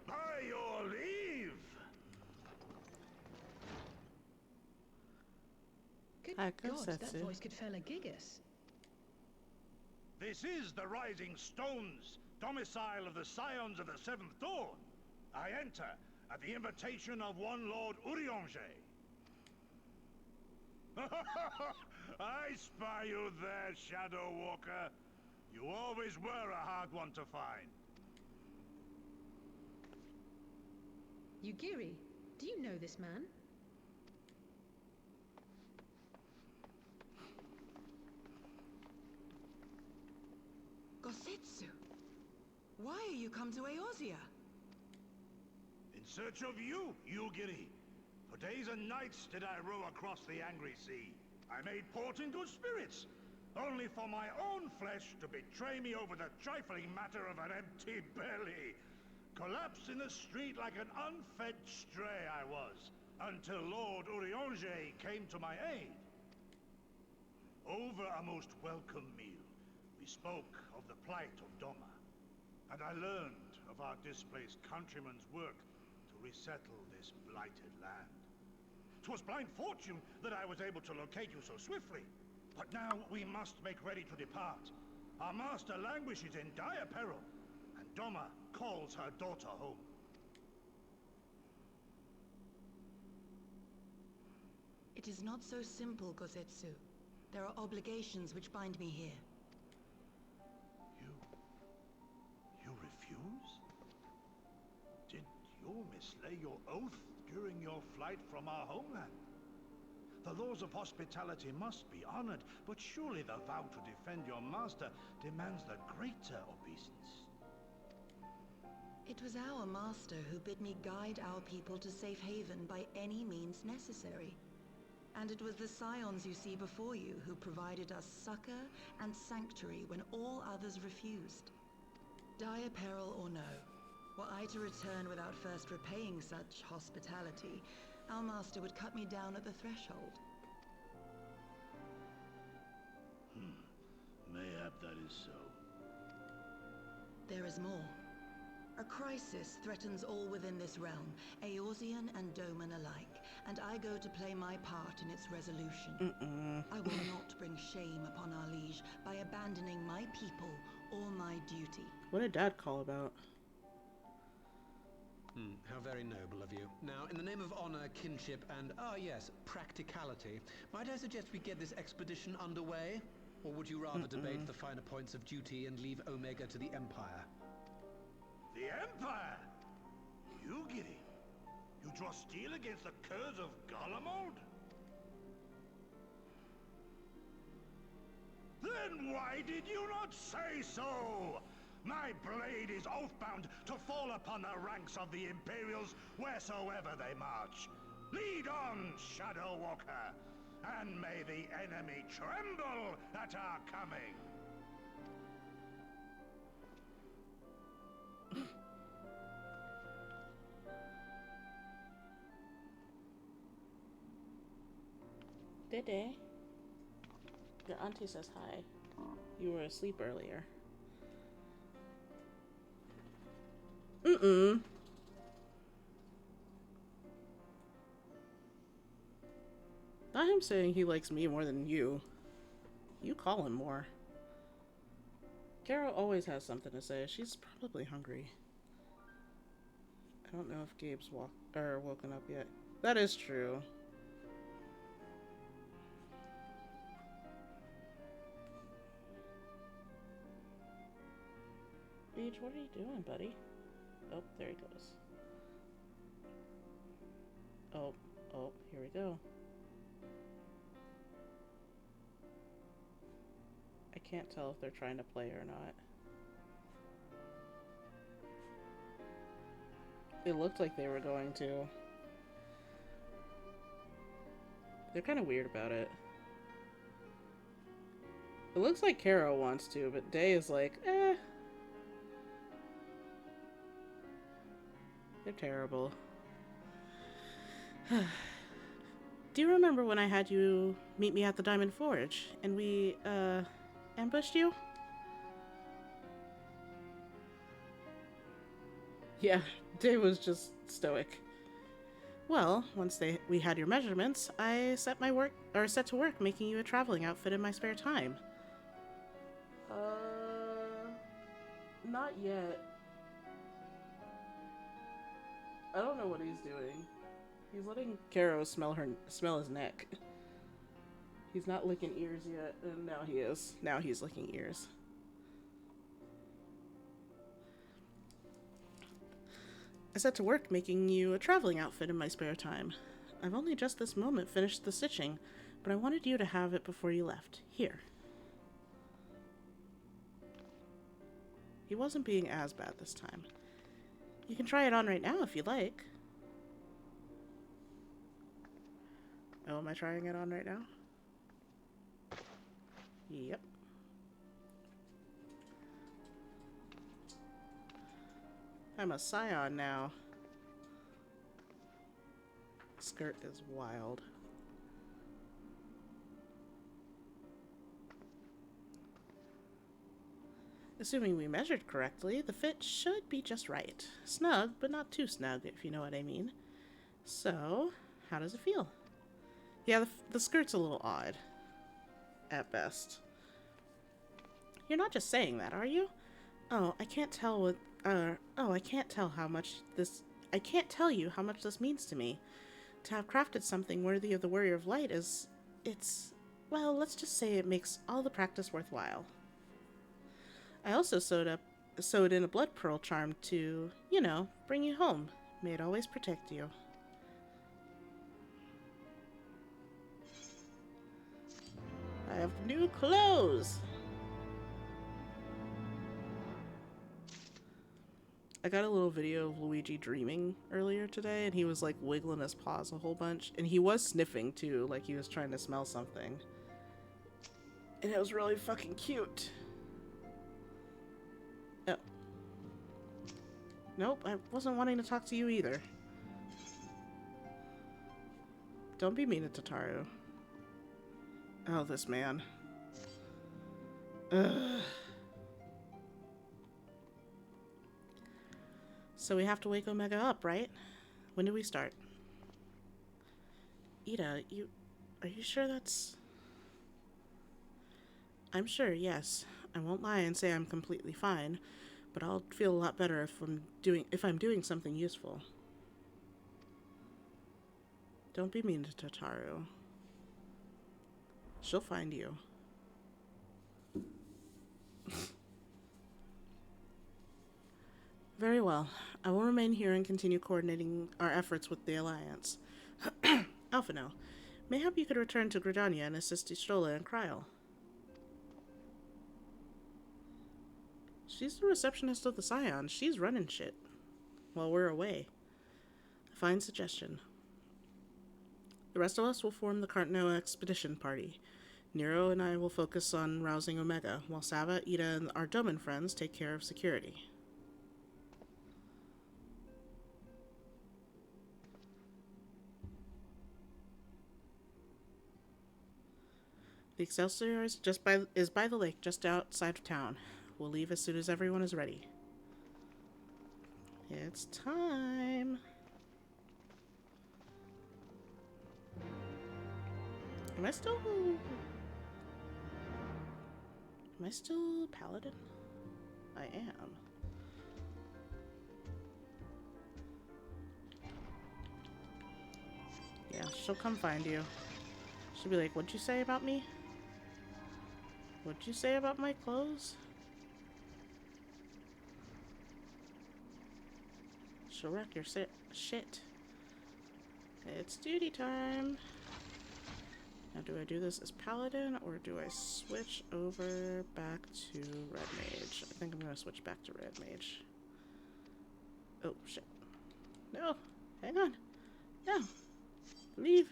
By your leave! Good I God, guess that that's it. voice could fell a gigas. This is the Rising Stones, domicile of the Scions of the Seventh Dawn. I enter at the invitation of one Lord Urianger. I spy you there, Shadow Walker. You always were a hard one to find. Yugiri, do you know this man? Gosetsu, why are you come to Eorzea? In search of you, Yugiri. For days and nights did I row across the angry sea. I made port in good spirits, only for my own flesh to betray me over the trifling matter of an empty belly. Collapsed in the street like an unfed stray I was, until Lord Urianger came to my aid. Over a most welcome meal, we spoke of the plight of Doma, and I learned of our displaced countrymen's work to resettle this blighted land. 'Twas blind fortune that I was able to locate you so swiftly, but now we must make ready to depart. Our master languishes in dire peril, and Doma calls her daughter home. It is not so simple, Gosetsu. There are obligations which bind me here. You refuse? Did you mislay your oath during your flight from our homeland? The laws of hospitality must be honored, but surely the vow to defend your master demands the greater obeisance. It was our master who bid me guide our people to safe haven by any means necessary. And it was the Scions you see before you who provided us succor and sanctuary when all others refused. Dire peril or no, were I to return without first repaying such hospitality, our master would cut me down at the threshold. Mayhap that is so. There is more. A crisis threatens all within this realm, Eorzean and Doman alike, and I go to play my part in its resolution. I will not bring shame upon our liege by abandoning my people or my duty. What did Dad call about? How very noble of you. Now, in the name of honor, kinship, and, yes, practicality, might I suggest we get this expedition underway? Or would you rather debate the finer points of duty and leave Omega to the Empire? The Empire? You, Giddy? You draw steel against the curse of Garlemald? Then why did you not say so? My blade is oath-bound to fall upon the ranks of the Imperials wheresoever they march. Lead on, Shadow Walker, and may the enemy tremble at our coming. Dede. Your auntie says hi. You were asleep earlier. Mm-mm. Not him saying he likes me more than you. You call him more. Carol always has something to say. She's probably hungry. I don't know if Gabe's woken up yet. That is true. Beach, what are you doing, buddy? Oh, there he goes. Oh, here we go. I can't tell if they're trying to play or not. It looked like they were going to. They're kind of weird about it. It looks like Caro wants to, but Day is like, eh. They're terrible. Do you remember when I had you meet me at the Diamond Forge, and we, ambushed you? Yeah, Day was just stoic. Well, once we had your measurements, I set to work making you a traveling outfit in my spare time. Not yet. I don't know what he's doing. He's letting Caro smell his neck. He's not licking ears yet, and now he is. Now he's licking ears. I set to work making you a traveling outfit in my spare time. I've only just this moment finished the stitching, but I wanted you to have it before you left. Here. He wasn't being as bad this time. You can try it on right now if you'd like. Oh, am I trying it on right now? Yep. I'm a scion now. Skirt is wild. Assuming we measured correctly, the fit should be just right. Snug, but not too snug, if you know what I mean. So, how does it feel? Yeah, the skirt's a little odd. At best. You're not just saying that, are you? Oh, I can't tell what, I can't tell you how much this means to me. To have crafted something worthy of the Warrior of Light well, let's just say it makes all the practice worthwhile. I also sewed in a blood pearl charm to, bring you home. May it always protect you. I have new clothes! I got a little video of Luigi dreaming earlier today, and he was like wiggling his paws a whole bunch, and he was sniffing too, like he was trying to smell something. And it was really fucking cute. Oh. Nope, I wasn't wanting to talk to you either. Don't be mean to Tataru. Oh, this man. Ugh. So we have to wake Omega up, right? When do we start? Ida, are you sure that's... I'm sure, yes. I won't lie and say I'm completely fine, but I'll feel a lot better if I'm doing something useful. Don't be mean to Tataru. She'll find you. Very well. I will remain here and continue coordinating our efforts with the Alliance. Alphino, mayhap you could return to Gridania and assist Istrola and Kryl. She's the receptionist of the Scions. She's running shit while we're away. A fine suggestion. The rest of us will form the Cartno Expedition Party. Nero and I will focus on rousing Omega, while Sava, Ida, and our Doman friends take care of security. The Excelsior is by the lake just outside of town. We'll leave as soon as everyone is ready. It's time. Am I still paladin? I am. Yeah, she'll come find you. She'll be like, what'd you say about me? What'd you say about my clothes? She'll wreck your shit. It's duty time. Now, do I do this as paladin, or do I switch over back to red mage? I think I'm gonna switch back to red mage. Oh, shit. No! Hang on! No! Leave!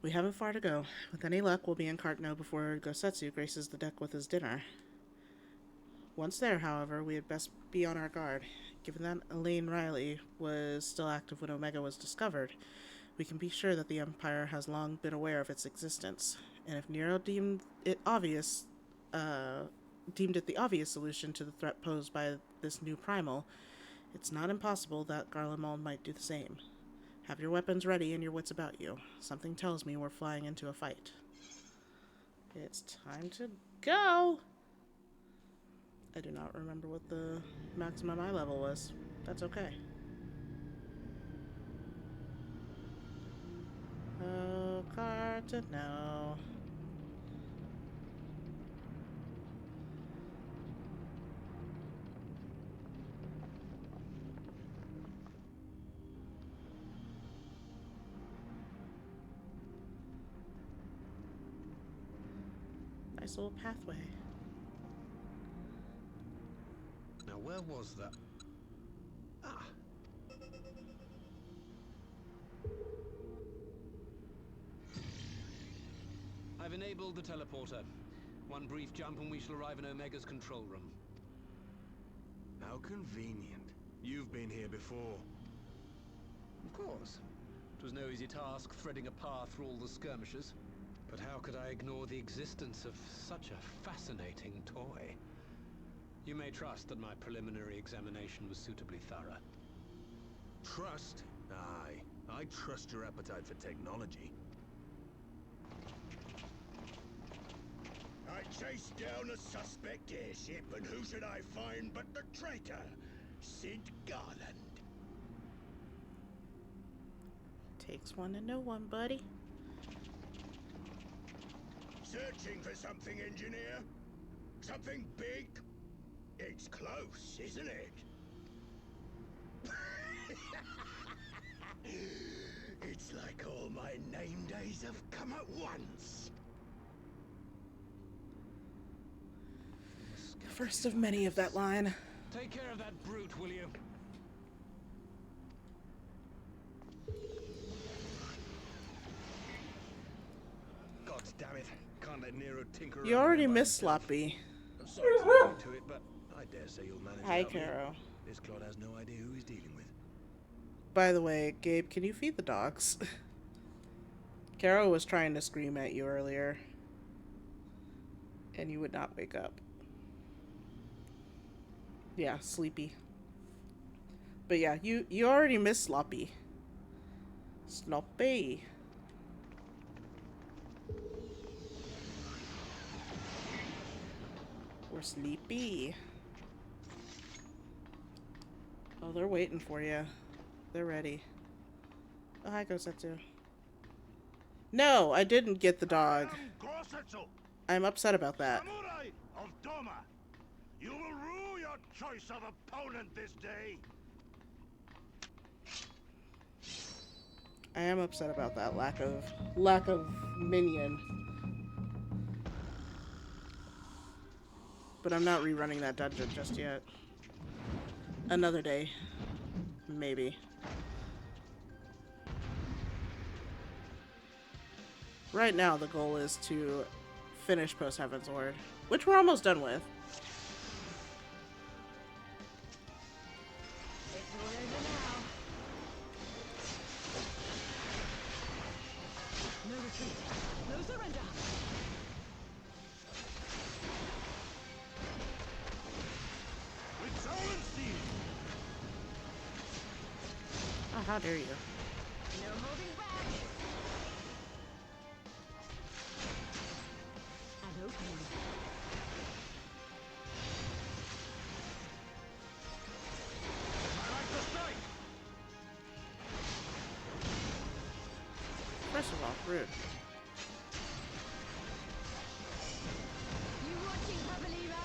We haven't far to go. With any luck, we'll be in Cartno before Gosetsu graces the deck with his dinner. Once there, however, we had best be on our guard. Given that Elaine Riley was still active when Omega was discovered, we can be sure that the Empire has long been aware of its existence. And if Nero deemed it the obvious solution to the threat posed by this new primal, it's not impossible that Garlemald might do the same. Have your weapons ready and your wits about you. Something tells me we're flying into a fight. It's time to go! I do not remember what the maximum eye level was. That's okay. Oh, Carton, no. Nice little pathway. Now, where was that? Ah. I've enabled the teleporter. One brief jump and we shall arrive in Omega's control room. How convenient. You've been here before. Of course. It was no easy task threading a path through all the skirmishes. But how could I ignore the existence of such a fascinating toy? You may trust that my preliminary examination was suitably thorough. Trust? Aye. I trust your appetite for technology. I chased down a suspect airship, and who should I find but the traitor, Sid Garland. Takes one to know one, buddy. Searching for something, engineer? Something big? It's close, isn't it? It's like all my name days have come at once. First of many of that line. Take care of that brute, will you? God damn it. Can't let Nero tinker You around already by missed himself. Sloppy. I'm sorry to look into it, but I dare say you'll manage Hi, without me. Caro. This clod has no idea who he's dealing with. By the way, Gabe, can you feed the dogs? Caro was trying to scream at you earlier. And you would not wake up. Yeah, sleepy. But yeah, you already missed Sloppy. Sloppy. Or sleepy. Oh, they're waiting for you. They're ready. Oh, hi, Gosetsu. No, I didn't get the dog. I'm upset about that. Samurai of Doma, you will rue your choice of opponent this day. I am upset about that lack of minion. But I'm not rerunning that dungeon just yet. Another day. Maybe. Right now, the goal is to finish Post-Heavensward, which we're almost done with. No retreat. No surrender. how dare you? No holding back. And opening. First of all, rude. You watching, Pabalino?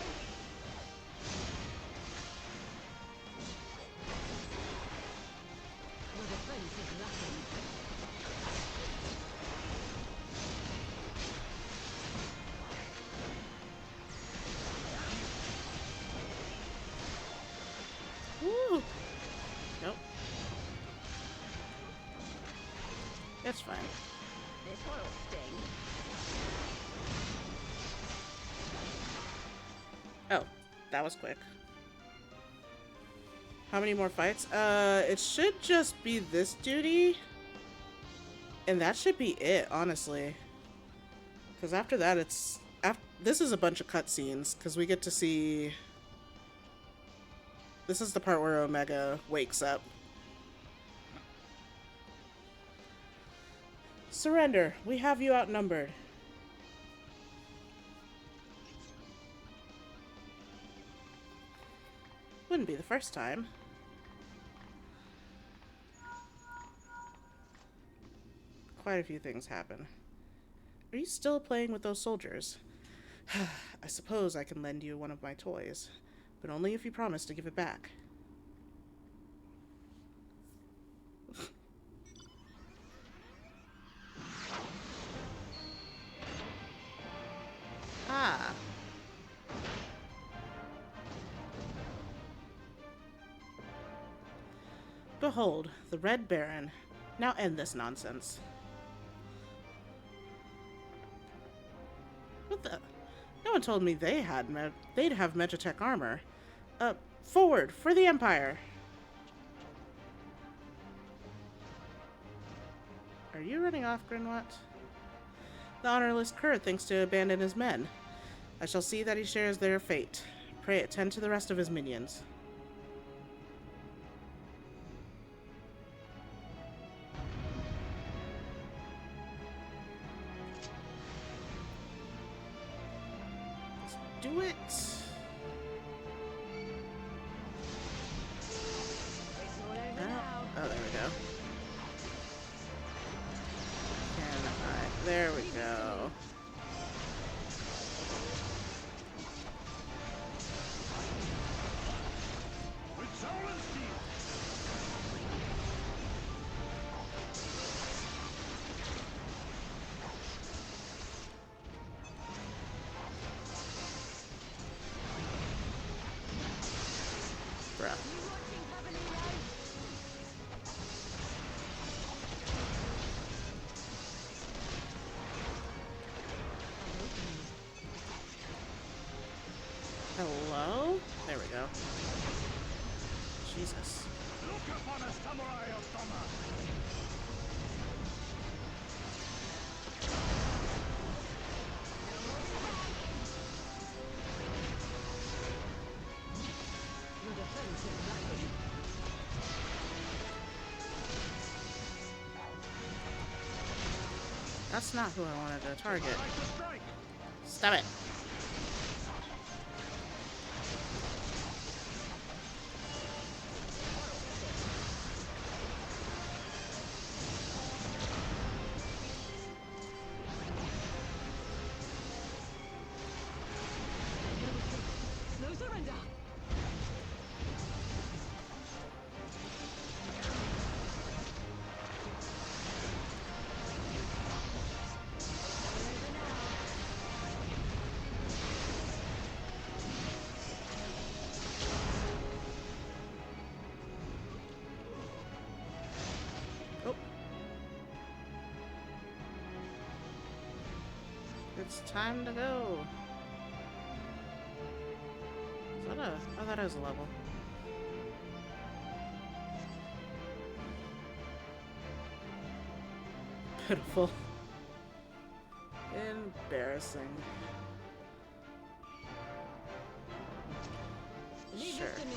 Your defense is lacking. Woo! Nope. It's fine. This one'll sting. Oh, that was quick. How many more fights? It should just be this duty. And that should be it, honestly. Because after that, it's... this is a bunch of cutscenes, because we get to see... This is the part where Omega wakes up. Surrender. We have you outnumbered. Wouldn't be the first time. Quite a few things happen. Are you still playing with those soldiers? I suppose I can lend you one of my toys, but only if you promise to give it back. Ah. Behold, the Red Baron. Now end this nonsense. What the? No one told me they'd have Megatech armor. Forward, for the Empire! Are you running off, Grinwat? The honorless cur thinks to abandon his men. I shall see that he shares their fate. Pray attend to the rest of his minions. Do it. Oh, there we go. There we go. Bruh. Hello? There we go. Jesus. Look upon a samurai of Tama. Your defense is lacking. That's not who I wanted to target. Stop it. No surrender. Oh. It's time to go. Is that a... Oh, that is a level. Pitiful. Embarrassing. Leave Sure. this to me.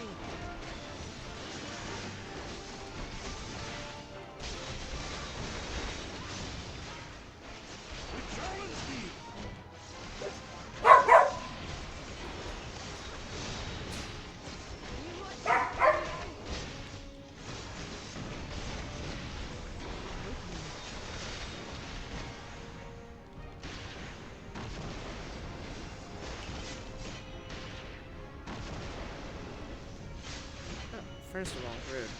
First of all, rude.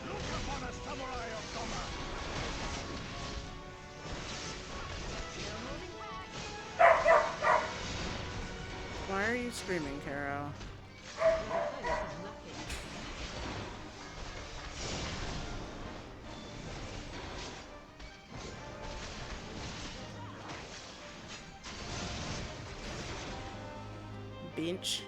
Look upon a samurai of Goma! Why are you screaming, Caro? Bench.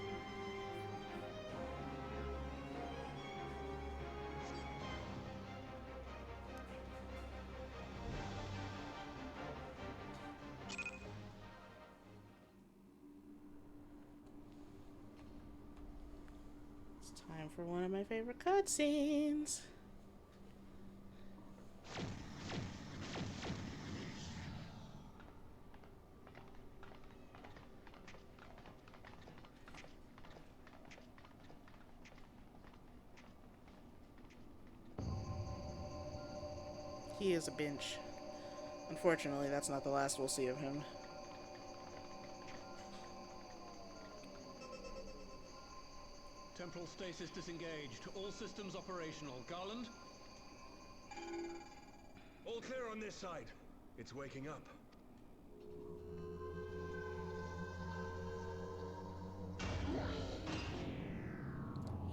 It's time for one of my favorite cutscenes. He is a bench. Unfortunately, that's not the last we'll see of him. Temporal stasis disengaged. All systems operational. Garland? All clear on this side. It's waking up.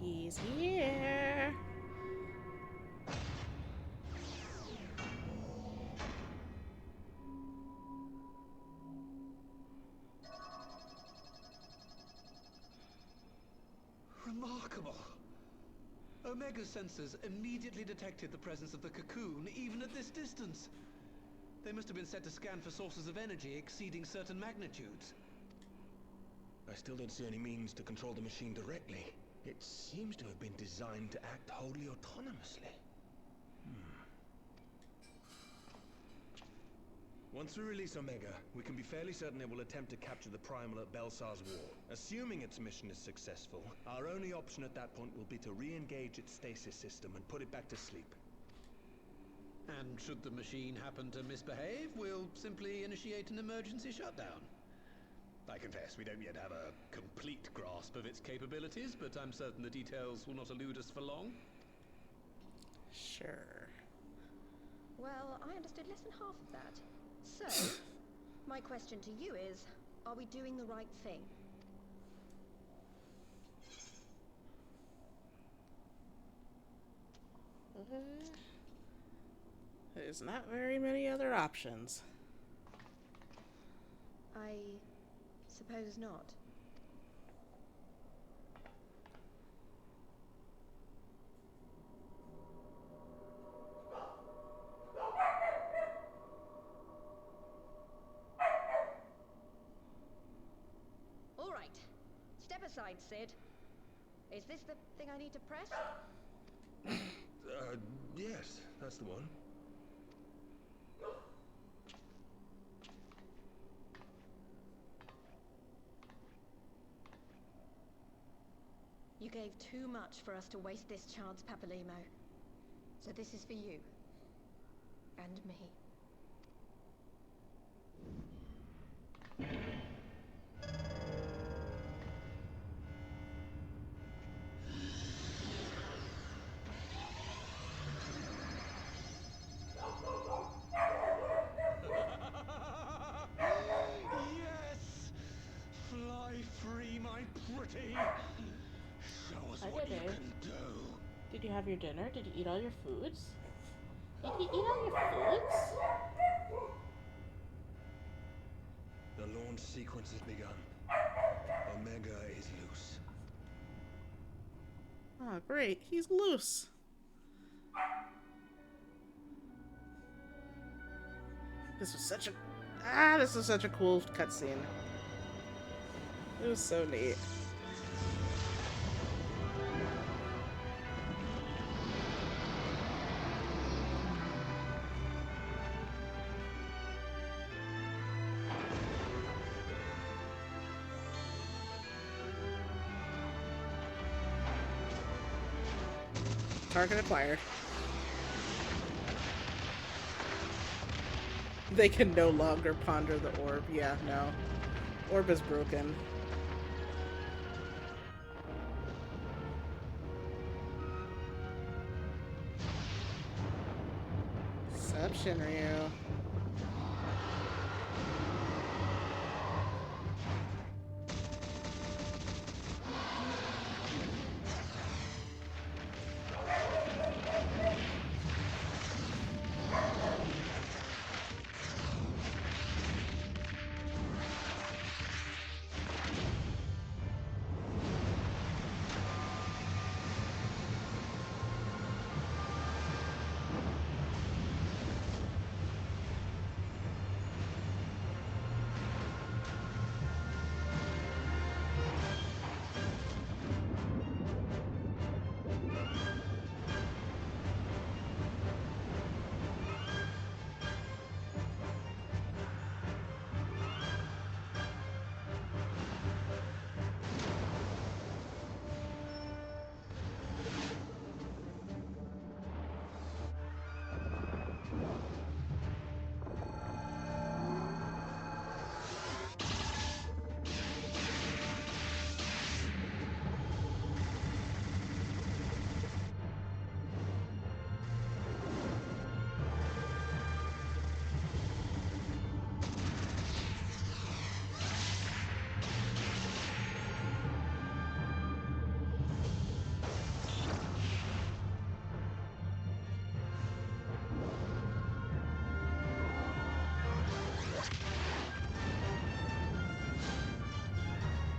He's here. Remarkable. Omega sensors immediately detected the presence of the cocoon, even at this distance. They must have been set to scan for sources of energy exceeding certain magnitudes. I still don't see any means to control the machine directly. It seems to have been designed to act wholly autonomously. Once we release Omega, we can be fairly certain it will attempt to capture the Primal at Belsar's Wall. Assuming its mission is successful, our only option at that point will be to re-engage its stasis system and put it back to sleep. And should the machine happen to misbehave, we'll simply initiate an emergency shutdown. I confess, we don't yet have a complete grasp of its capabilities, but I'm certain the details will not elude us for long. Sure. Well, I understood less than half of that. So, my question to you is, are we doing the right thing? There's not very many other options. I suppose not. All right. Step aside, Sid. Is this the thing I need to press? Yes, that's the one. You gave too much for us to waste this chance, Papalimo. So this is for you. And me. Yes! Fly free, my pretty! Show us what you can do. Did you have your dinner? Did you eat all your foods? Did you eat all your foods? The launch sequence has begun. Omega is loose. Oh, great. He's loose. This was such a cool cutscene. It was so neat. Target acquired. They can no longer ponder the orb. Yeah, no. Orb is broken. Sup, Shinryu?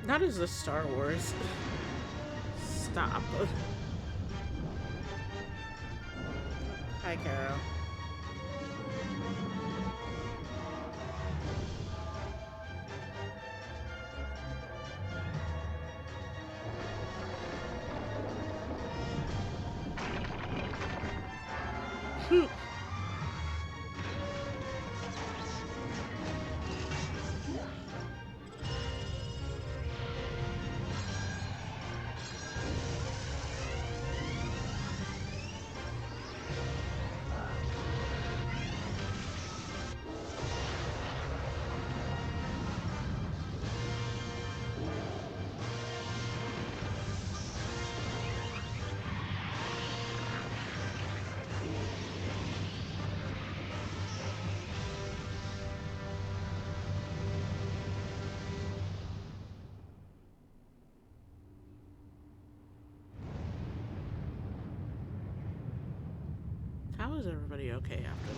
That is the Star Wars. Stop. Hi, Carol. How is everybody okay after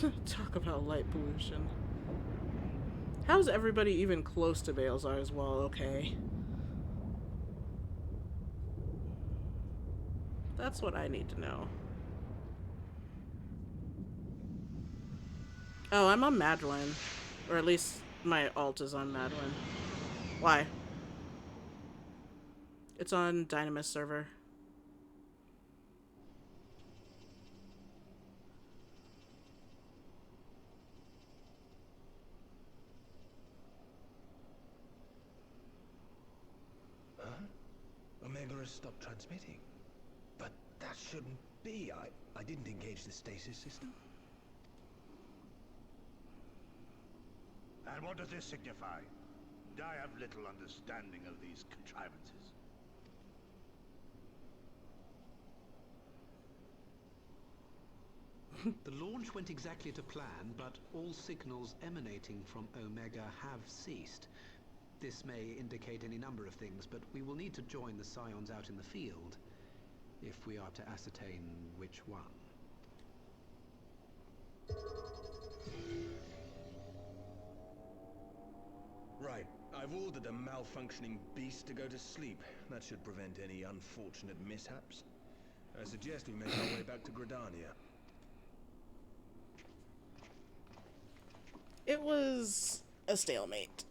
this? Talk about light pollution. How is everybody even close to Balzar's Wall okay? That's what I need to know. Oh, I'm on Madeline. Or at least my alt is on Madeline. Why? It's on Dynamis server. Huh? Omega has stopped transmitting. But that shouldn't be. I didn't engage the stasis system. And what does this signify? I have little understanding of these contrivances. The launch went exactly to plan, but all signals emanating from Omega have ceased. This may indicate any number of things, but we will need to join the Scions out in the field if we are to ascertain which one. Right. I've ordered a malfunctioning beast to go to sleep. That should prevent any unfortunate mishaps. I suggest we make our way back to Gridania. It was a stalemate.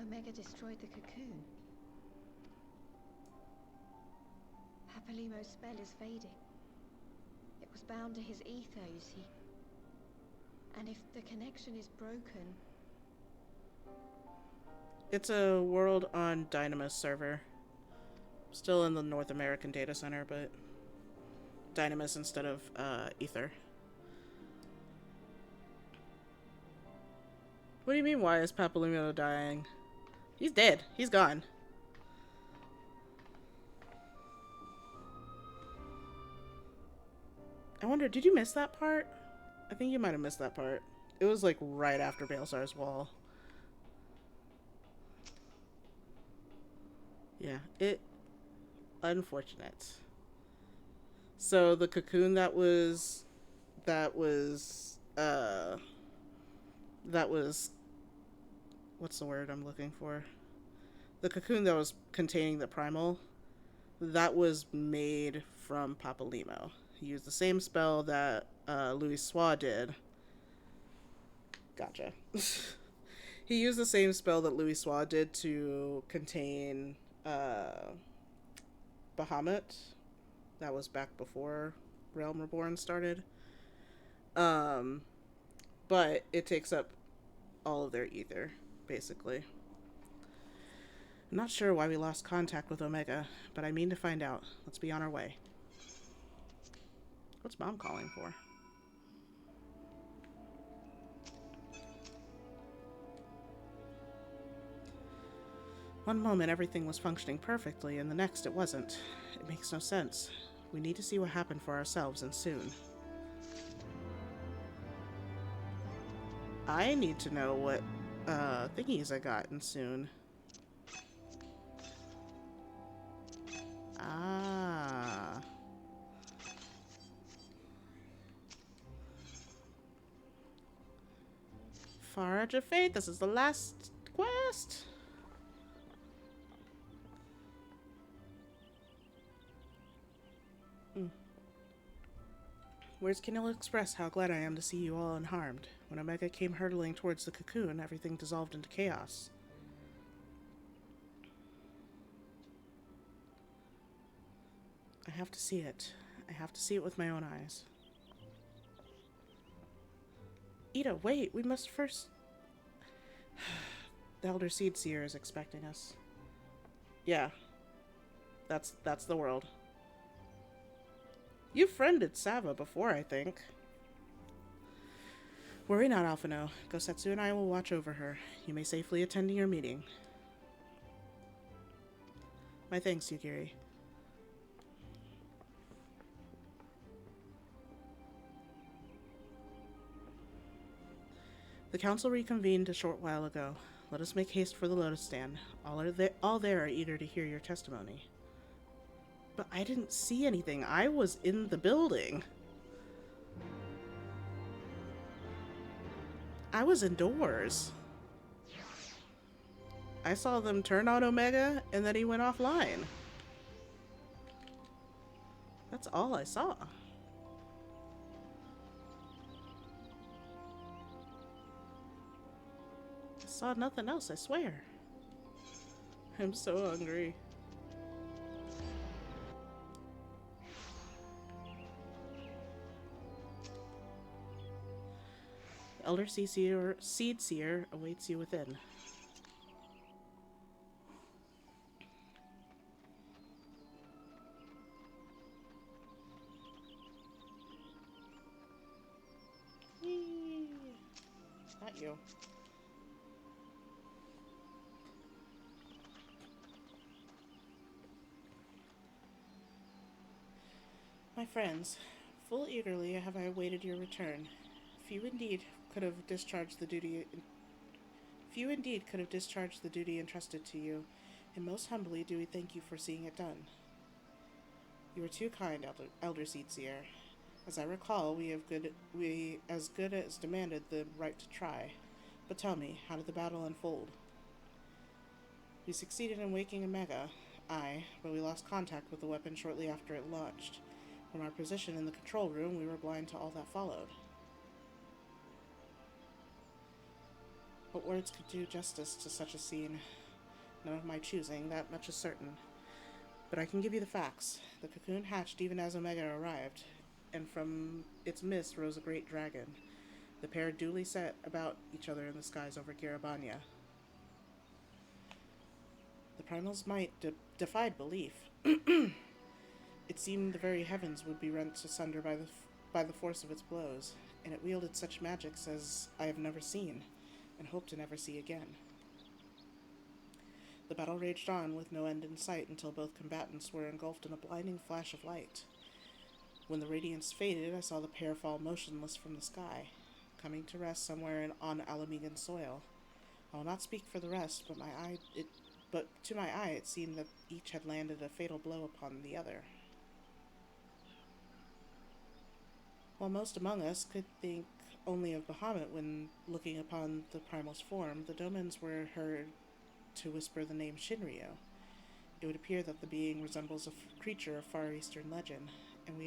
Omega destroyed the cocoon. Papalimo's spell is fading. It was bound to his ether, you see. And if the connection is broken... It's a world on Dynamis server. Still in the North American data center, but Dynamis instead of ether. What do you mean, why is Papalimo dying? He's dead. He's gone. I wonder, did you miss that part? I think you might have missed that part. It was like right after Balesar's wall. Yeah, unfortunate. So the cocoon that was what's the word I'm looking for? The cocoon that was containing the primal, that was made from Papalimo. He used the same spell that Louis Soir did. Gotcha. He used the same spell that Louis Soir did to contain Bahamut. That was back before Realm Reborn started. But it takes up all of their ether, basically. I'm not sure why we lost contact with Omega, but I mean to find out. Let's be on our way. What's Mom calling for? One moment everything was functioning perfectly, and the next it wasn't. It makes no sense. We need to see what happened for ourselves, and soon. I need to know what thingies I got, and soon. Ah. Far Edge of Fate, this is the last quest. Where's Canil Express? How glad I am to see you all unharmed. When Omega came hurtling towards the cocoon, everything dissolved into chaos. I have to see it. I have to see it with my own eyes. Ida, wait, we must first... The Elder Seed Seer is expecting us. Yeah. That's the world. You friended Sava before, I think. Worry not, Alphino. Gosetsu and I will watch over her. You may safely attend your meeting. My thanks, Yugiri. The council reconvened a short while ago. Let us make haste for the Lotus Stand. All there are eager to hear your testimony. But I didn't see anything. I was in the building. I was indoors. I saw them turn on Omega, and then he went offline. That's all I saw. I saw nothing else, I swear. I'm so hungry. Elder Seed Seer awaits you within. Whee! Not you. My friends, full eagerly have I awaited your return. Few indeed could have discharged the duty entrusted to you, and most humbly do we thank you for seeing it done. You are too kind, Elder Seed Seer. As I recall, we as good as demanded the right to try. But tell me, how did the battle unfold? We succeeded in waking Omega, aye, but we lost contact with the weapon shortly after it launched. From our position in the control room, we were blind to all that followed. What words could do justice to such a scene? None of my choosing, that much is certain. But I can give you the facts. The cocoon hatched even as Omega arrived. and from its midst rose a great dragon. The pair duly set about each other in the skies over Garabania. The primal's might defied belief. It seemed the very heavens would be rent asunder by the force of its blows, and it wielded such magics as I have never seen, and hope to never see again. The battle raged on with no end in sight until both combatants were engulfed in a blinding flash of light. When the radiance faded, I saw the pair fall motionless from the sky, coming to rest somewhere on Alamegan soil. I will not speak for the rest, but to my eye it seemed that each had landed a fatal blow upon the other. While most among us could think only of Bahamut when looking upon the primal's form, the Domans were heard to whisper the name Shinryu. It would appear that the being resembles a creature of Far Eastern legend, and we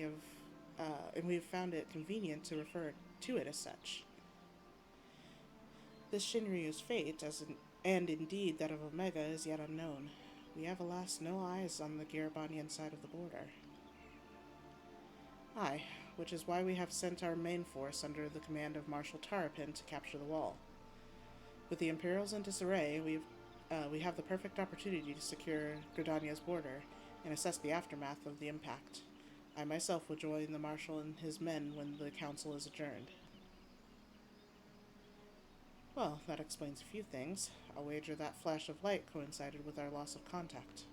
have found it convenient to refer to it as such. This Shinryu's fate, and indeed that of Omega, is yet unknown. We have, alas, no eyes on the Garabanian side of the border. Aye, which is why we have sent our main force under the command of Marshal Tarapin to capture the wall. With the Imperials in disarray, we have the perfect opportunity to secure Gridania's border and assess the aftermath of the impact. I myself will join the Marshal and his men when the council is adjourned. Well, that explains a few things. I'll wager that flash of light coincided with our loss of contact.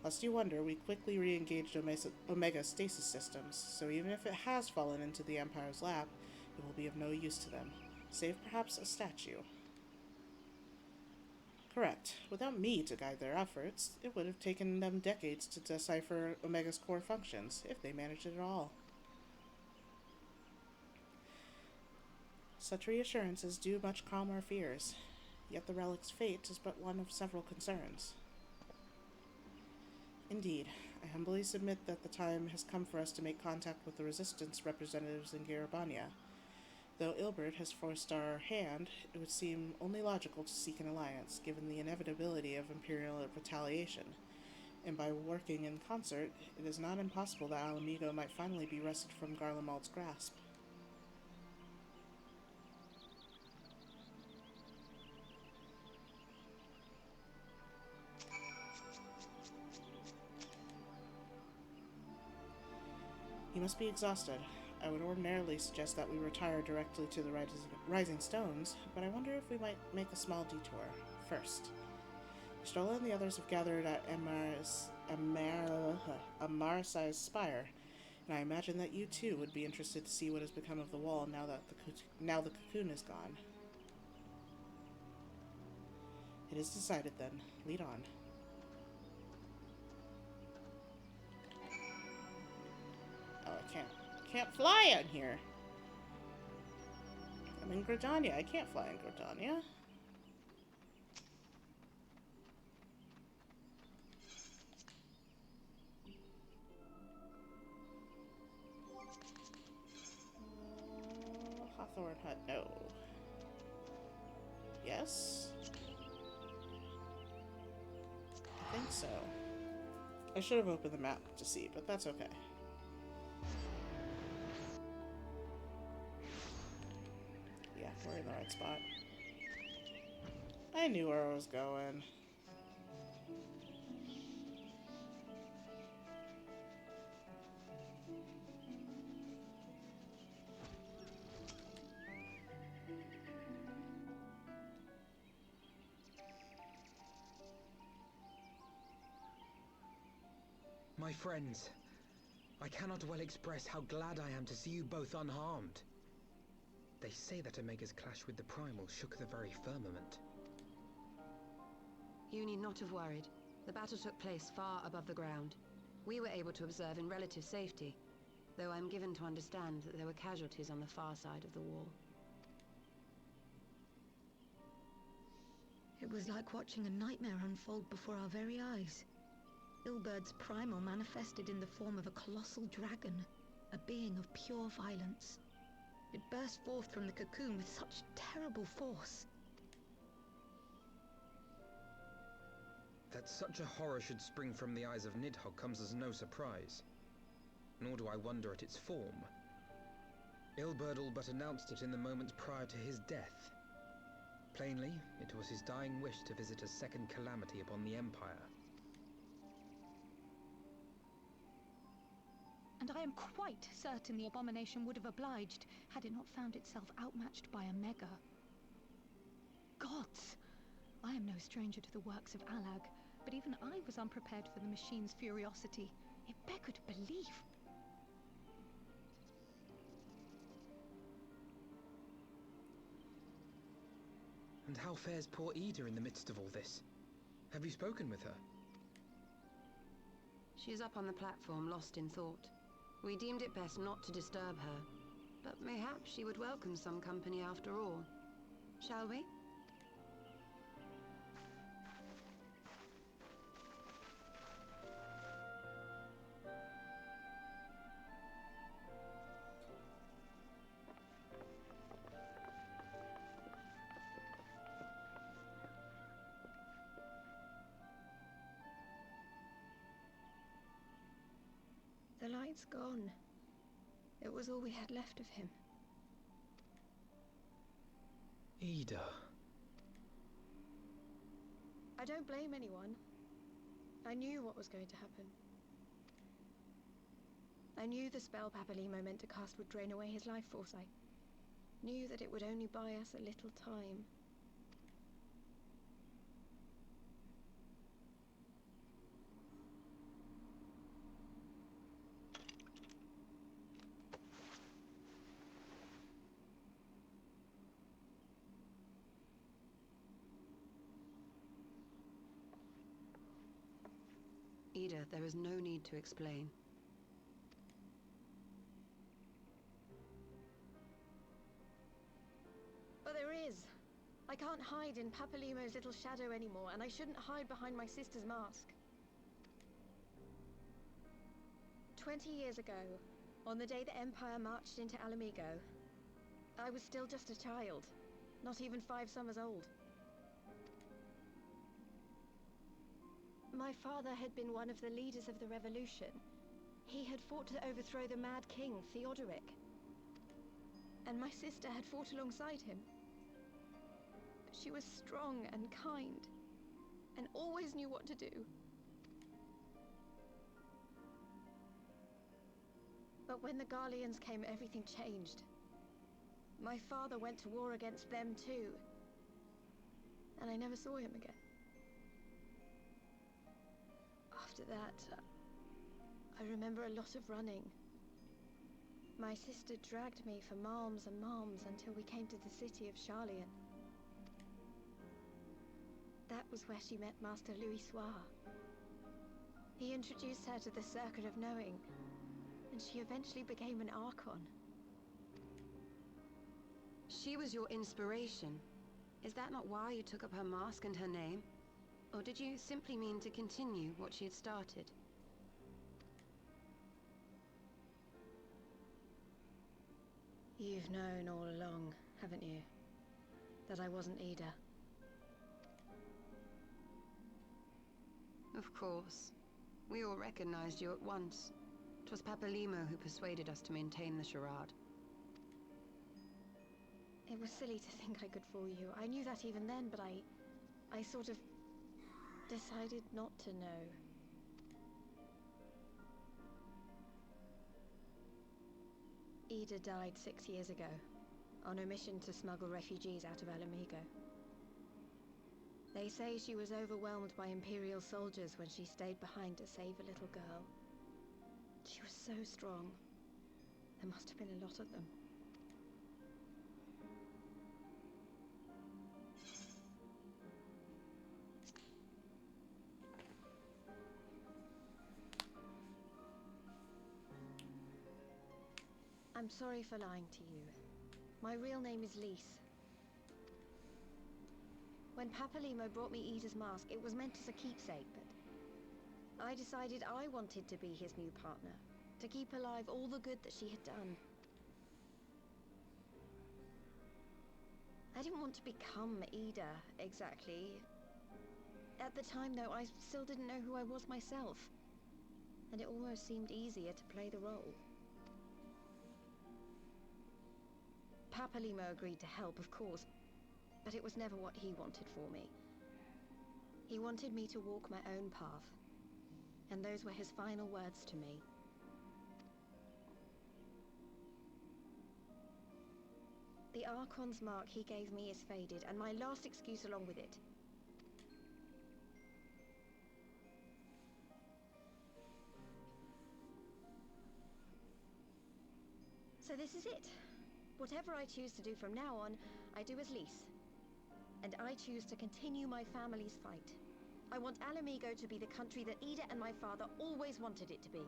Lest you wonder, we quickly re-engaged Omega's stasis systems, so even if it has fallen into the Empire's lap, it will be of no use to them, save perhaps a statue. Correct. Without me to guide their efforts, it would have taken them decades to decipher Omega's core functions, if they managed it at all. Such reassurances do much calm our fears, yet the relic's fate is but one of several concerns. Indeed, I humbly submit that the time has come for us to make contact with the Resistance representatives in Garabania. Though Ilbert has forced our hand, it would seem only logical to seek an alliance, given the inevitability of Imperial retaliation, and by working in concert, it is not impossible that Alamigo might finally be wrested from Garlemald's grasp. You must be exhausted. I would ordinarily suggest that we retire directly to the Rising Stones, but I wonder if we might make a small detour first. Stola and the others have gathered at Amarisai's spire, and I imagine that you too would be interested to see what has become of the wall now the cocoon is gone. It is decided then. Lead on. Oh, I can't fly in here. I'm in Gridania. I can't fly in Gridania. Hawthorne Hut, no. Yes? I think so. I should have opened the map to see, but that's okay. Yeah, we're in the right spot. I knew where I was going. My friends, I cannot well express how glad I am to see you both unharmed. They say that Omega's clash with the Primal shook the very firmament. You need not have worried. The battle took place far above the ground. We were able to observe in relative safety, though I'm given to understand that there were casualties on the far side of the wall. It was like watching a nightmare unfold before our very eyes. Ilbert's primal manifested in the form of a colossal dragon, a being of pure violence. It burst forth from the cocoon with such terrible force. That such a horror should spring from the eyes of Nidhogg comes as no surprise. nor do I wonder at its form. Ilberdal but announced it in the moments prior to his death. Plainly, it was his dying wish to visit a second calamity upon the Empire. And I am quite certain the abomination would have obliged had it not found itself outmatched by a mega. Gods! I am no stranger to the works of Alag, but even I was unprepared for the machine's furiosity. It beggared belief. And how fares poor Ida in the midst of all this? Have you spoken with her? She is up on the platform, lost in thought. We deemed it best not to disturb her, but mayhaps she would welcome some company after all. Shall we? The light's gone. It was all we had left of him. Ida. I don't blame anyone. I knew what was going to happen. I knew the spell Papalimo meant to cast would drain away his life force. I knew that it would only buy us a little time. Ida, there is no need to explain. But there is. I can't hide in Papalimo's little shadow anymore, and I shouldn't hide behind my sister's mask. 20 years ago, on the day the Empire marched into Alamigo, I was still just a child, not even 5 summers old. My father had been one of the leaders of the revolution. He had fought to overthrow the Mad King, Theodoric. And my sister had fought alongside him. But she was strong and kind, and always knew what to do. But when the Garleans came, everything changed. My father went to war against them too, and I never saw him again. After that, I remember a lot of running. My sister dragged me for malms and malms until we came to the city of Charlian. That was where she met Master Louis Soir. He introduced her to the Circle of Knowing, and she eventually became an Archon. She was your inspiration. Is that not why you took up her mask and her name? Or did you simply mean to continue what she had started? You've known all along, haven't you? That I wasn't Ida. Of course. We all recognized you at once. 'Twas Papalimo who persuaded us to maintain the charade. It was silly to think I could fool you. I knew that even then, but I sort of decided not to know. Ida died 6 years ago, on a mission to smuggle refugees out of Alamigo. They say she was overwhelmed by Imperial soldiers when she stayed behind to save a little girl. She was so strong. There must have been a lot of them. I'm sorry for lying to you. My real name is Lise. When Papalimo brought me Ida's mask, it was meant as a keepsake, but I decided I wanted to be his new partner, to keep alive all the good that she had done. I didn't want to become Ida, exactly. At the time, though, I still didn't know who I was myself. and it almost seemed easier to play the role. Papalimo agreed to help, of course, but it was never what he wanted for me. He wanted me to walk my own path, and those were his final words to me. The Archon's mark he gave me is faded, and my last excuse along with it. So this is it. Whatever I choose to do from now on, I do as Lys. And I choose to continue my family's fight. I want Alamigo to be the country that Ida and my father always wanted it to be.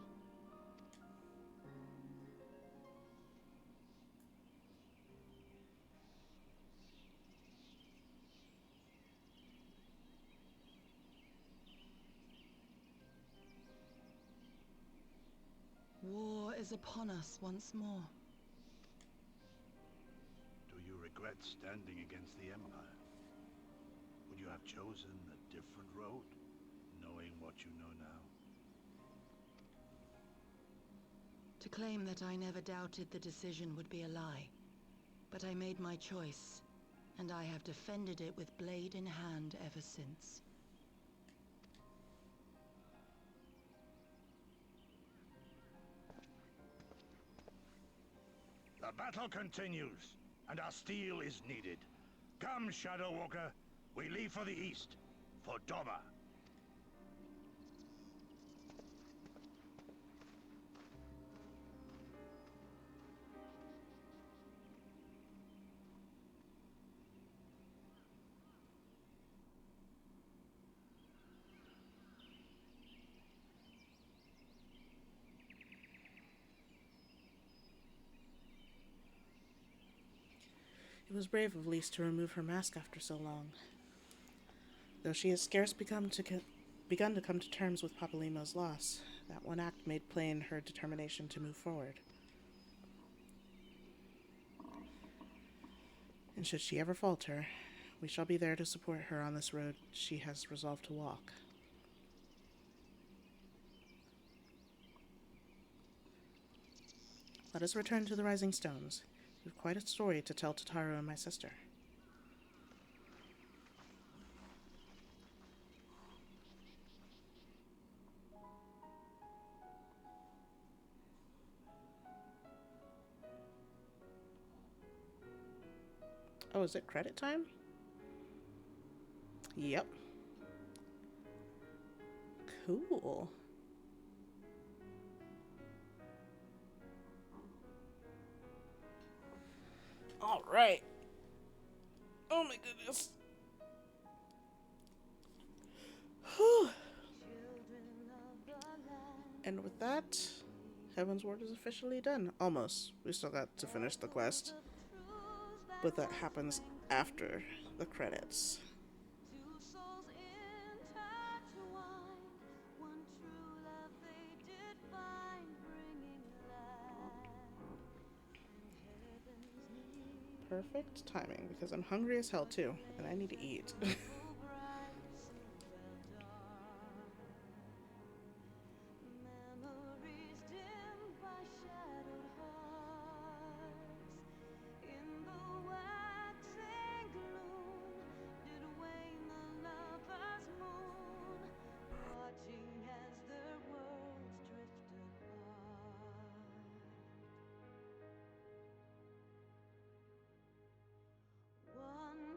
War is upon us once more. Do you regret standing against the Empire? Would you have chosen a different road, knowing what you know now? To claim that I never doubted the decision would be a lie. But I made my choice, and I have defended it with blade in hand ever since. The battle continues, and our steel is needed. Come, Shadow Walker, we leave for the east, for Doma. It was brave of Lys to remove her mask after so long. Though she has scarce begun to come to terms with Papalimo's loss, that one act made plain her determination to move forward. And should she ever falter, we shall be there to support her on this road she has resolved to walk. Let us return to the Rising Stones. We have quite a story to tell to Taro and my sister. Oh, is it credit time? Yep. Cool. All right. Oh my goodness. Whew. And with that, Heavensward is officially done. Almost. We still got to finish the quest. But that happens after the credits. Perfect timing, because I'm hungry as hell too, and I need to eat.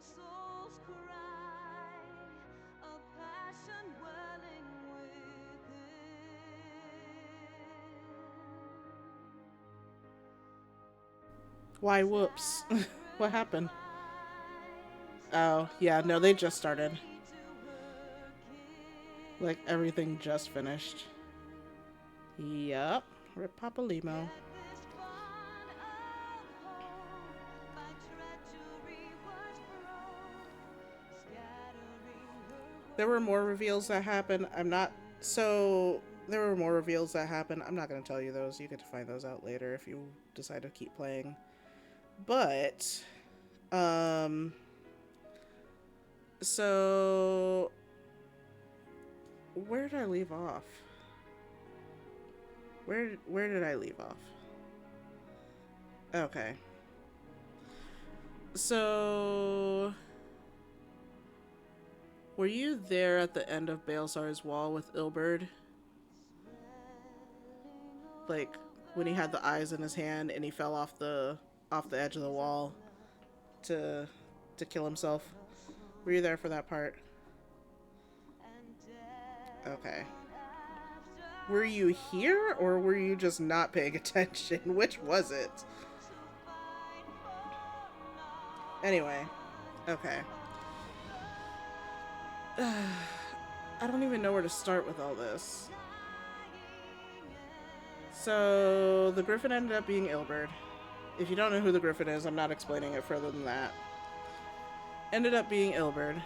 Soul's cry, a passion welling within. Why, whoops. What happened? Oh, yeah, no, they just started. Like, everything just finished. Yup. Rip Papalimo. There were more reveals that happened. There were more reveals that happened. I'm not going to tell you those. You get to find those out later if you decide to keep playing. But, so, where did I leave off? Where did I leave off? Okay. So, were you there at the end of Baelsar's wall with Ilberd? Like when he had the eyes in his hand and he fell off the edge of the wall to kill himself. Were you there for that part? Okay. Were you here or were you just not paying attention? Which was it? Anyway, okay. I don't even know where to start with all this. So, the Griffin ended up being Ilberd. If you don't know who the Griffin is, I'm not explaining it further than that. Ended up being Ilberd.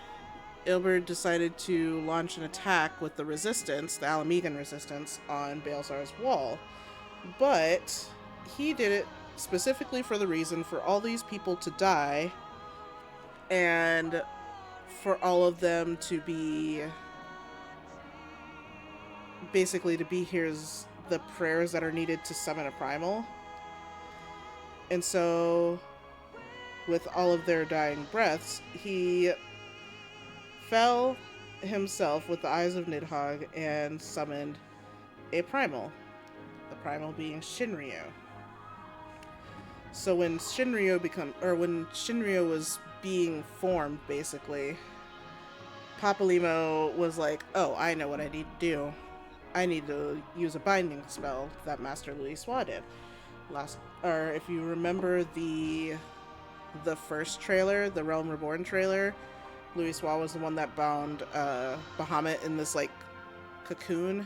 Ilberd decided to launch an attack with the Resistance, the Alamegan Resistance, on Baelsar's wall. But he did it specifically for the reason for all these people to die and for all of them to be basically to be here's the prayers that are needed to summon a primal. And so with all of their dying breaths, he fell himself with the eyes of Nidhogg and summoned a primal. The primal being Shinryu. So when Shinryu was being formed, basically, Papalimo was like, oh, I know what I need to do. I need to use a binding spell that Master Louisoix did. If you remember the first trailer, the Realm Reborn trailer, Louisoix was the one that bound Bahamut in this, like, cocoon,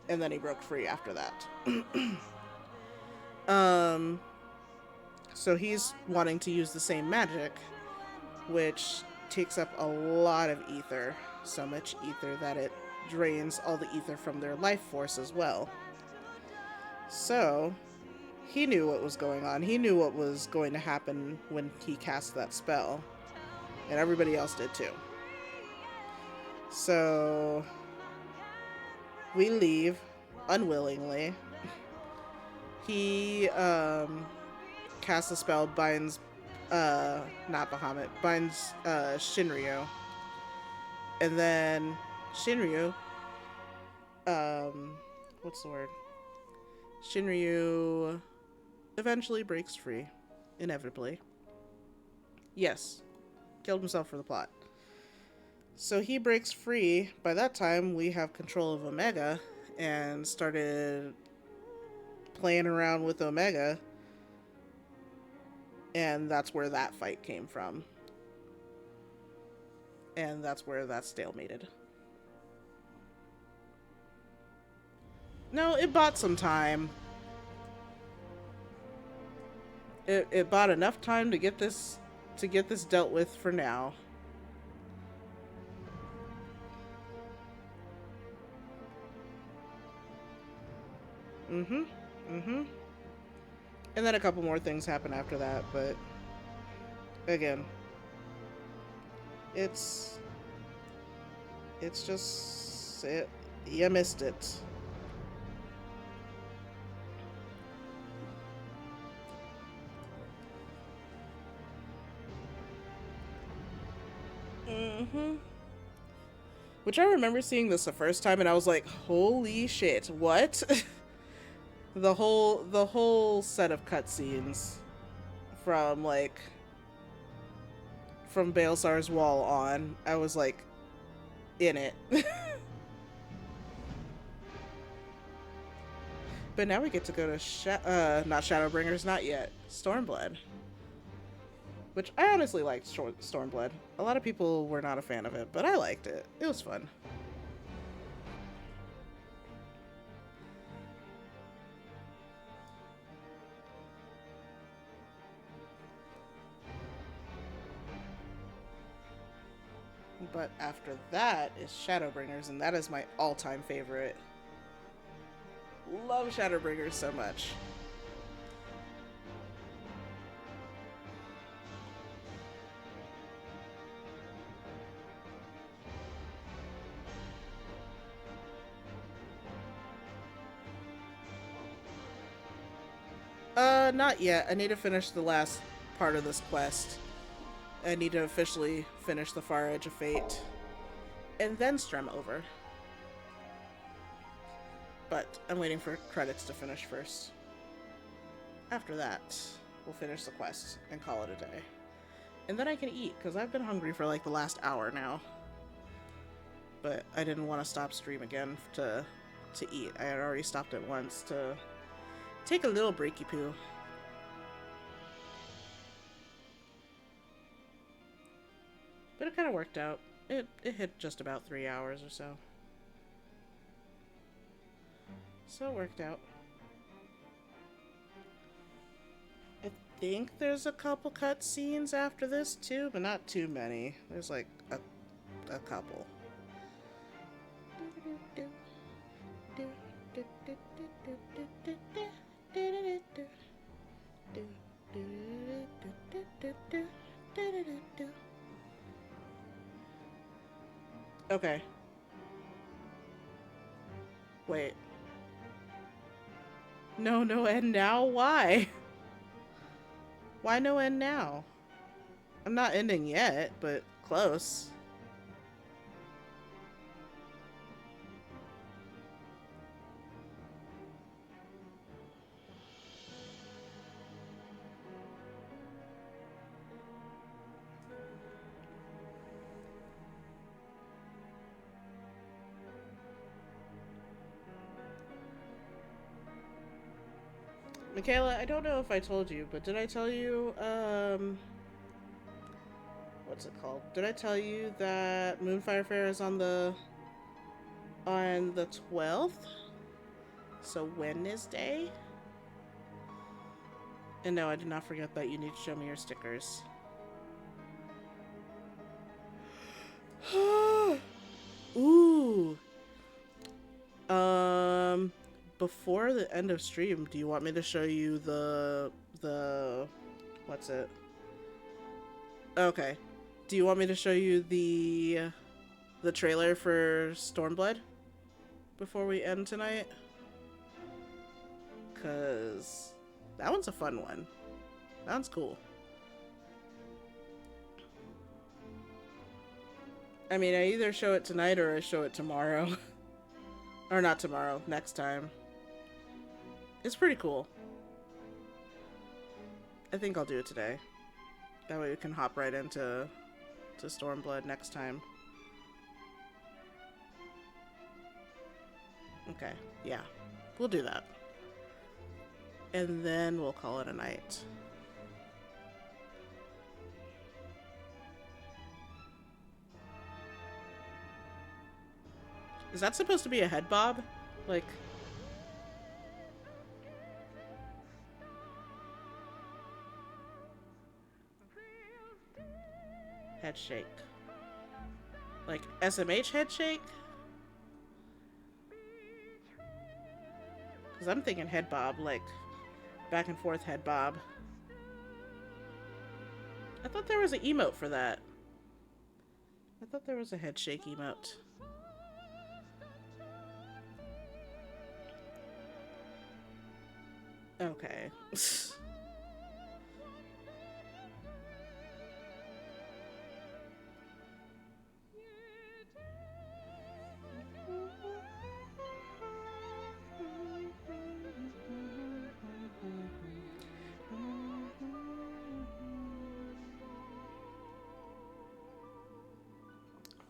and then he broke free after that. So he's wanting to use the same magic, which takes up a lot of ether. So much ether that it drains all the ether from their life force as well. So he knew what was going on. He knew what was going to happen when he cast that spell. And everybody else did too. So we leave unwillingly. He casts a spell, binds not Bahamut, binds Shinryu. And then Shinryu what's the word? Shinryu eventually breaks free, inevitably. Yes. Killed himself for the plot. So he breaks free. By that time, we have control of Omega and started playing around with Omega. And that's where that fight came from. And that's where that stalemated. No, it bought some time. It bought enough time to get this dealt with for now. And then a couple more things happen after that, but again, it's just you missed it. Which I remember seeing this the first time and I was like, holy shit, what? the whole set of cutscenes from Baelsar's wall on, I was like in it. But now we get to go to not Shadowbringers, not yet. Stormblood. Which I honestly liked Stormblood. A lot of people were not a fan of it, but I liked it. It was fun. But after that is Shadowbringers, and that is my all-time favorite. Love Shadowbringers so much. Not yet. I need to finish the last part of this quest. I need to officially finish the Far Edge of Fate. And then Strem over. But I'm waiting for credits to finish first. After that, we'll finish the quest and call it a day. And then I can eat, because I've been hungry for like the last hour now. But I didn't want to stop stream again to eat. I had already stopped it once to take a little breaky poo. But it kind of worked out. It hit just about 3 hours or so. So it worked out. I think there's a couple cutscenes after this too, but not too many. There's like a couple. Okay. Wait. No end now? Why? Why no end now? I'm not ending yet, but close. Michaela, I don't know if I told you, but did I tell you, what's it called? Did I tell you that Moonfire Fair is on the 12th? So Wednesday? And no, I did not forget that you need to show me your stickers. Ooh. Before the end of stream, do you want me to show you the what's it? Okay. Do you want me to show you the trailer for Stormblood before we end tonight? 'Cause that one's a fun one. That one's cool. I mean, I either show it tonight or I show it tomorrow. Or not tomorrow, next time. It's pretty cool. I think I'll do it today. That way we can hop right into Stormblood next time. Okay, yeah. We'll do that. And then we'll call it a night. Is that supposed to be a head bob? Like... head shake. Like SMH head shake? Because I'm thinking head bob, like back and forth head bob. I thought there was an emote for that. I thought there was a head shake emote. Okay.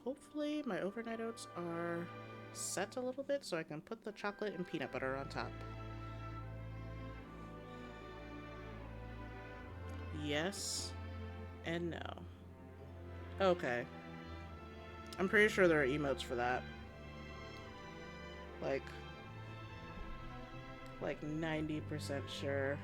Hopefully my overnight oats are set a little bit so I can put the chocolate and peanut butter on top. Yes and no. Okay. I'm pretty sure there are emotes for that. Like 90% sure.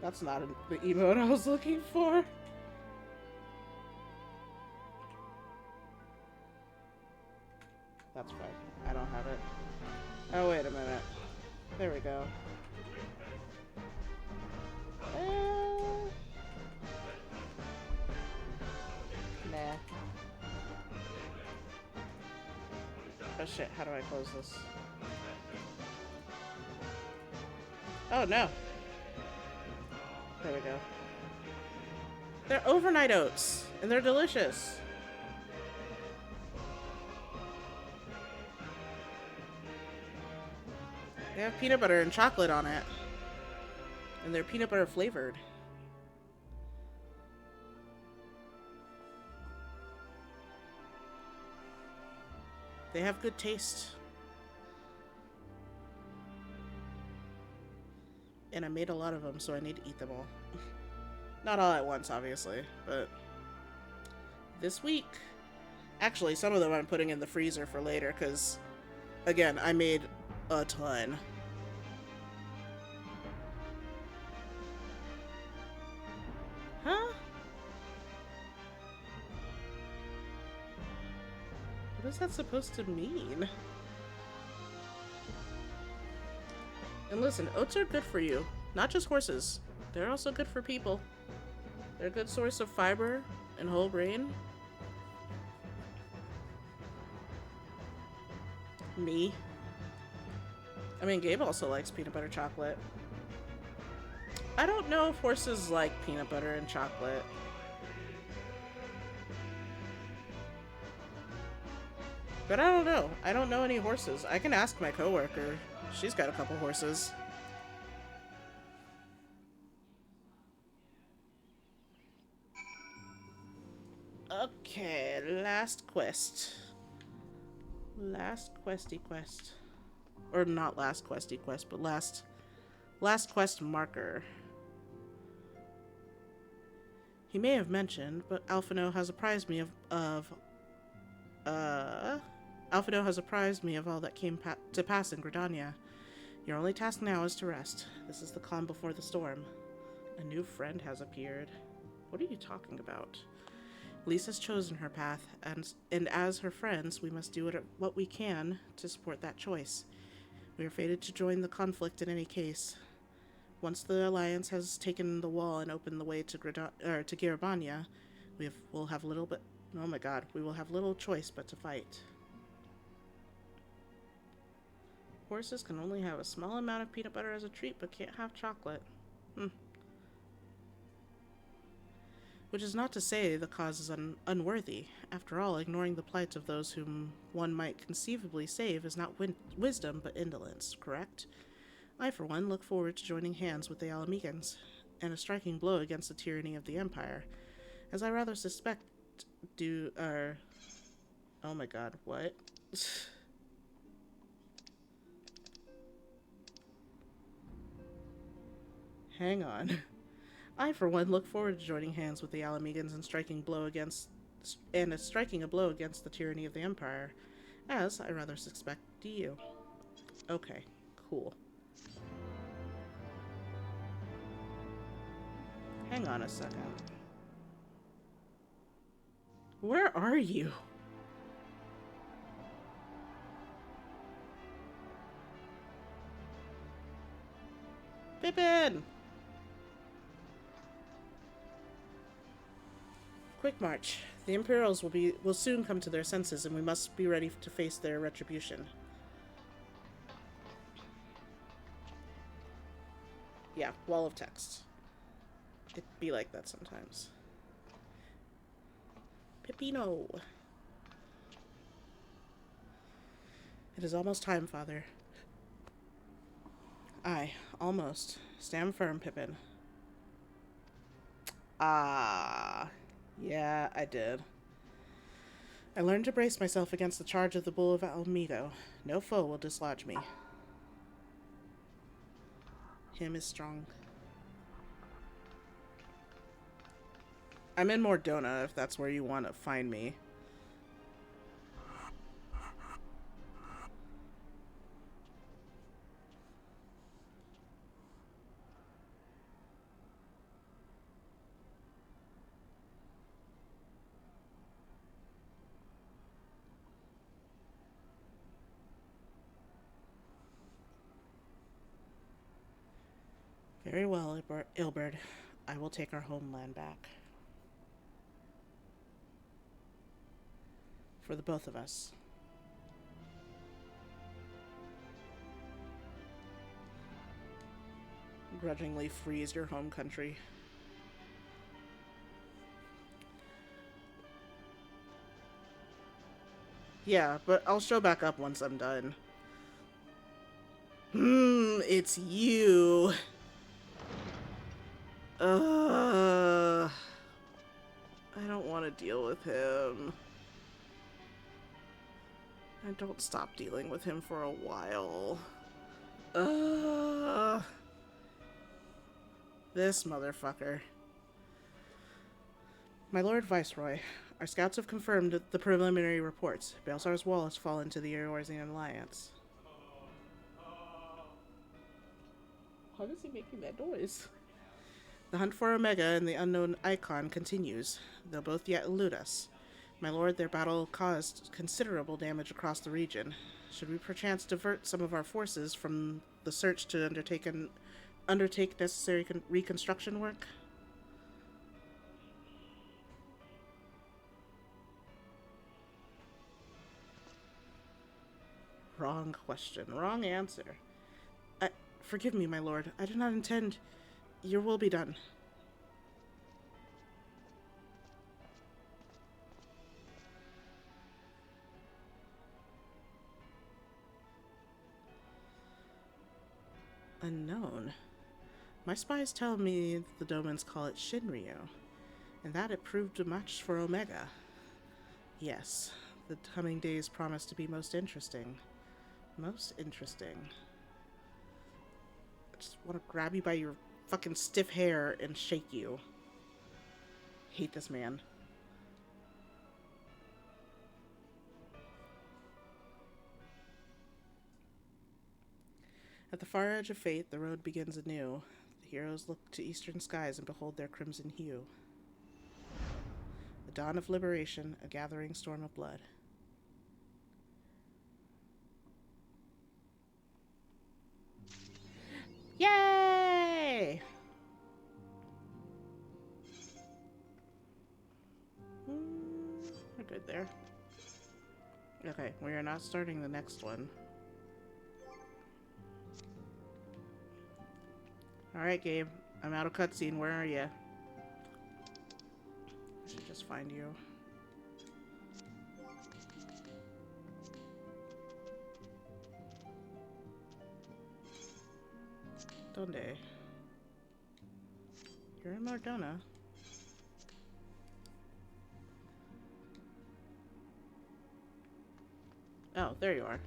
That's not the emote I was looking for. That's fine. I don't have it. Oh, wait a minute. There we go. Nah. Oh shit, how do I close this? Oh no. There we go. They're overnight oats, and they're delicious. They have peanut butter and chocolate on it. And they're peanut butter flavored. They have good taste. And I made a lot of them, so I need to eat them all. Not all at once, obviously, but this week. Actually, some of them I'm putting in the freezer for later, because, again, I made a ton. Huh? What is that supposed to mean? And listen, oats are good for you. Not just horses. They're also good for people. They're a good source of fiber and whole grain. Me. I mean, Gabe also likes peanut butter chocolate. I don't know if horses like peanut butter and chocolate. But I don't know. I don't know any horses. I can ask my coworker. She's got a couple horses. Okay, last quest. Last questy quest. Or not last questy quest, but last quest marker. He may have mentioned, but Alphino has apprised me of Alphino has apprised me of all that came to pass in Gridania. Your only task now is to rest. This is the calm before the storm. A new friend has appeared. What are you talking about? Lisa's chosen her path, and as her friends, we must do what we can to support that choice. We are fated to join the conflict in any case. Once the Alliance has taken the wall and opened the way to Garabania, we will have little choice but to fight. Horses can only have a small amount of peanut butter as a treat, but can't have chocolate. Which is not to say the cause is unworthy. After all, ignoring the plight of those whom one might conceivably save is not wisdom, but indolence, correct? I, for one, look forward to joining hands with the Alamegans, and a striking blow against the tyranny of the Empire, as I rather suspect oh my god, what? Hang on. I, for one, look forward to joining hands with the Alamegans and striking a blow against the tyranny of the Empire, as I rather suspect do you. Okay, cool. Hang on a second. Where are you? Pippin! Quick march. The Imperials will soon come to their senses, and we must be ready to face their retribution. Yeah, wall of text. It'd be like that sometimes. Peppino. It is almost time, Father. Aye, almost. Stand firm, Pippin. Yeah, I did. I learned to brace myself against the charge of the Bull of Almedo. No foe will dislodge me. Him is strong. I'm in Mordona, if that's where you want to find me. Very well, Ilberd. I will take our homeland back. For the both of us. begrudgingly freeze your home country. Yeah, but I'll show back up once I'm done. It's you. I don't want to deal with him. I don't stop dealing with him for a while. This motherfucker. My Lord Viceroy, our scouts have confirmed the preliminary reports. Belsar's wall has fallen to the Eorzean Alliance. Why is he making that noise? The hunt for Omega and the unknown Icon continues. They'll both yet elude us. My lord, their battle caused considerable damage across the region. Should we perchance divert some of our forces from the search to undertake necessary reconstruction work? Wrong question. Wrong answer. Forgive me, my lord. I do not intend... Your will be done. Unknown. My spies tell me the Domans call it Shinryu, and that it proved a match for Omega. Yes, the coming days promise to be most interesting. Most interesting. I just want to grab you by your fucking stiff hair and shake you. Hate this man. At the far edge of fate, the road begins anew. The heroes look to eastern skies and behold their crimson hue. The dawn of liberation, a gathering storm of blood. Yay! We're good there. Okay, we are not starting the next one. Alright, Gabe. I'm out of cutscene. Where are you? I should just find you. Donde? You're in Mardona. Oh, there you are.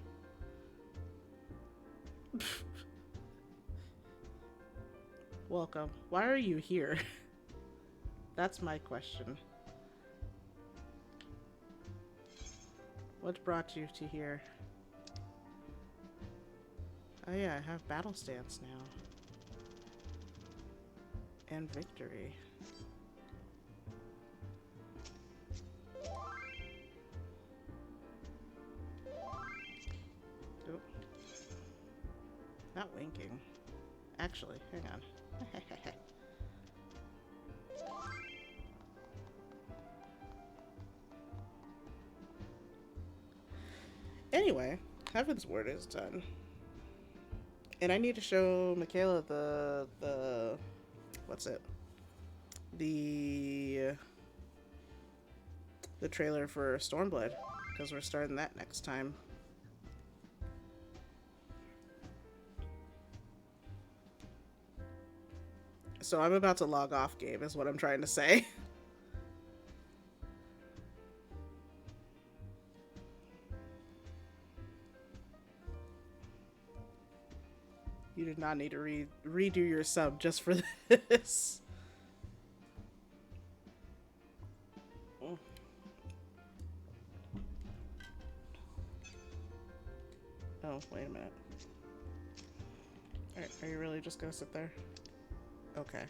Welcome. Why are you here? That's my question. What brought you to here? Oh yeah, I have battle stance now. And victory. Oh. Not winking. Actually, hang on. Anyway, Heavensward is done. And I need to show Michaela the what's it? The trailer for Stormblood, because we're starting that next time. So I'm about to log off game, is what I'm trying to say. You did not need to redo your sub just for this. Oh, wait a minute. Are you really just gonna sit there? Okay.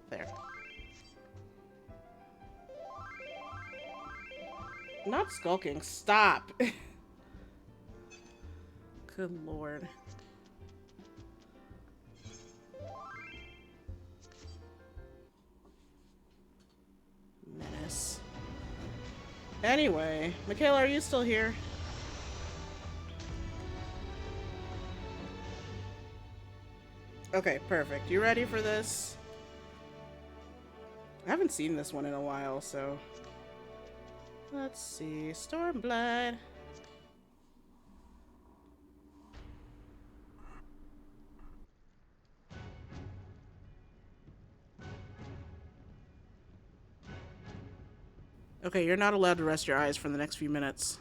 There. Not skulking. Stop. Good lord. Menace. Anyway, Michaela, are you still here? Okay, perfect. You ready for this? I haven't seen this one in a while, so... Let's see. Stormblood. Okay, you're not allowed to rest your eyes for the next few minutes.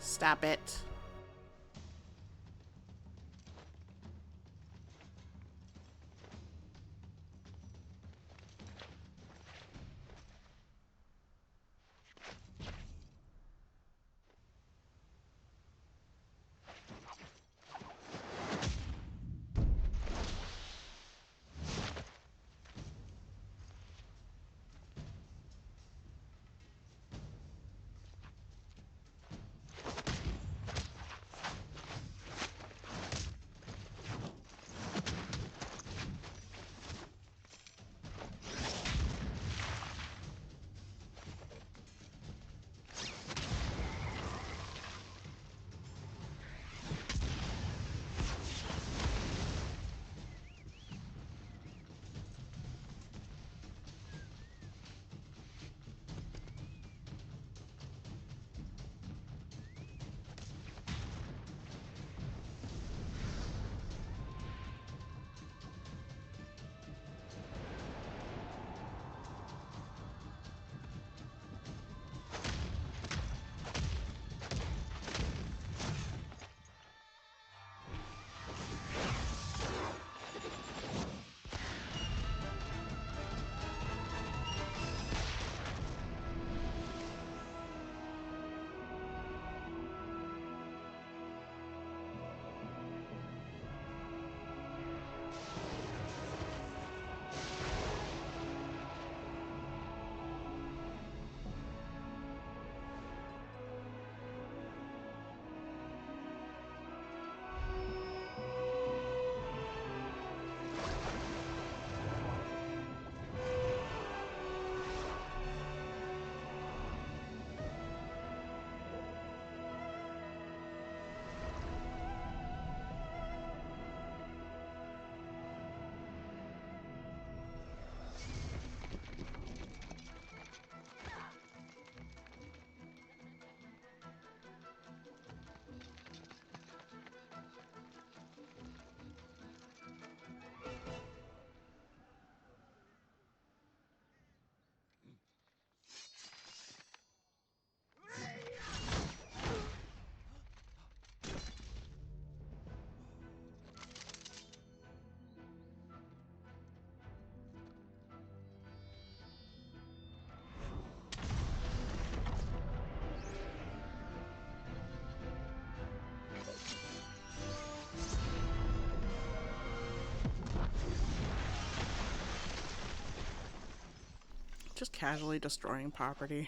Stop it. Just casually destroying property.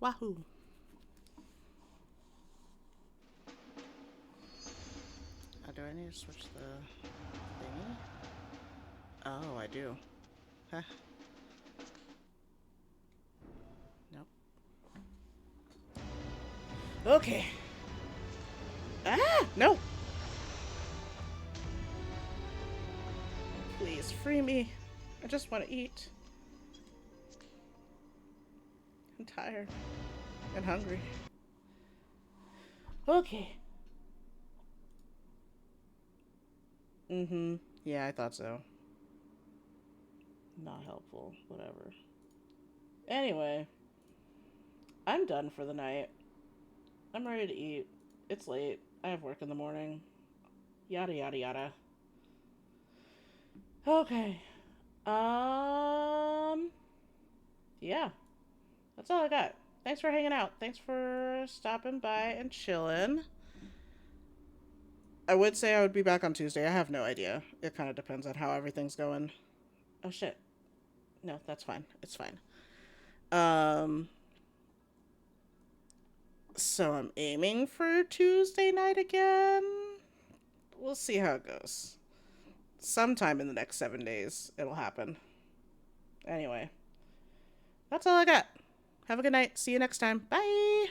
Wahoo! Do I need to switch the thingy? Oh, I do. Huh. Nope. Okay. Ah! No! Please, free me. I just want to eat. I'm tired and hungry. Okay. Yeah, I thought so. Not helpful. Whatever. Anyway. I'm done for the night. I'm ready to eat. It's late. I have work in the morning. Yada yada yada. Okay. Yeah. That's all I got. Thanks for hanging out. Thanks for stopping by and chilling. I would say I would be back on Tuesday. I have no idea. It kind of depends on how everything's going. Oh shit. No, that's fine. It's fine. So I'm aiming for Tuesday night again. We'll see how it goes. Sometime in the next 7 days, it'll happen. Anyway, that's all I got. Have a good night. See you next time. Bye!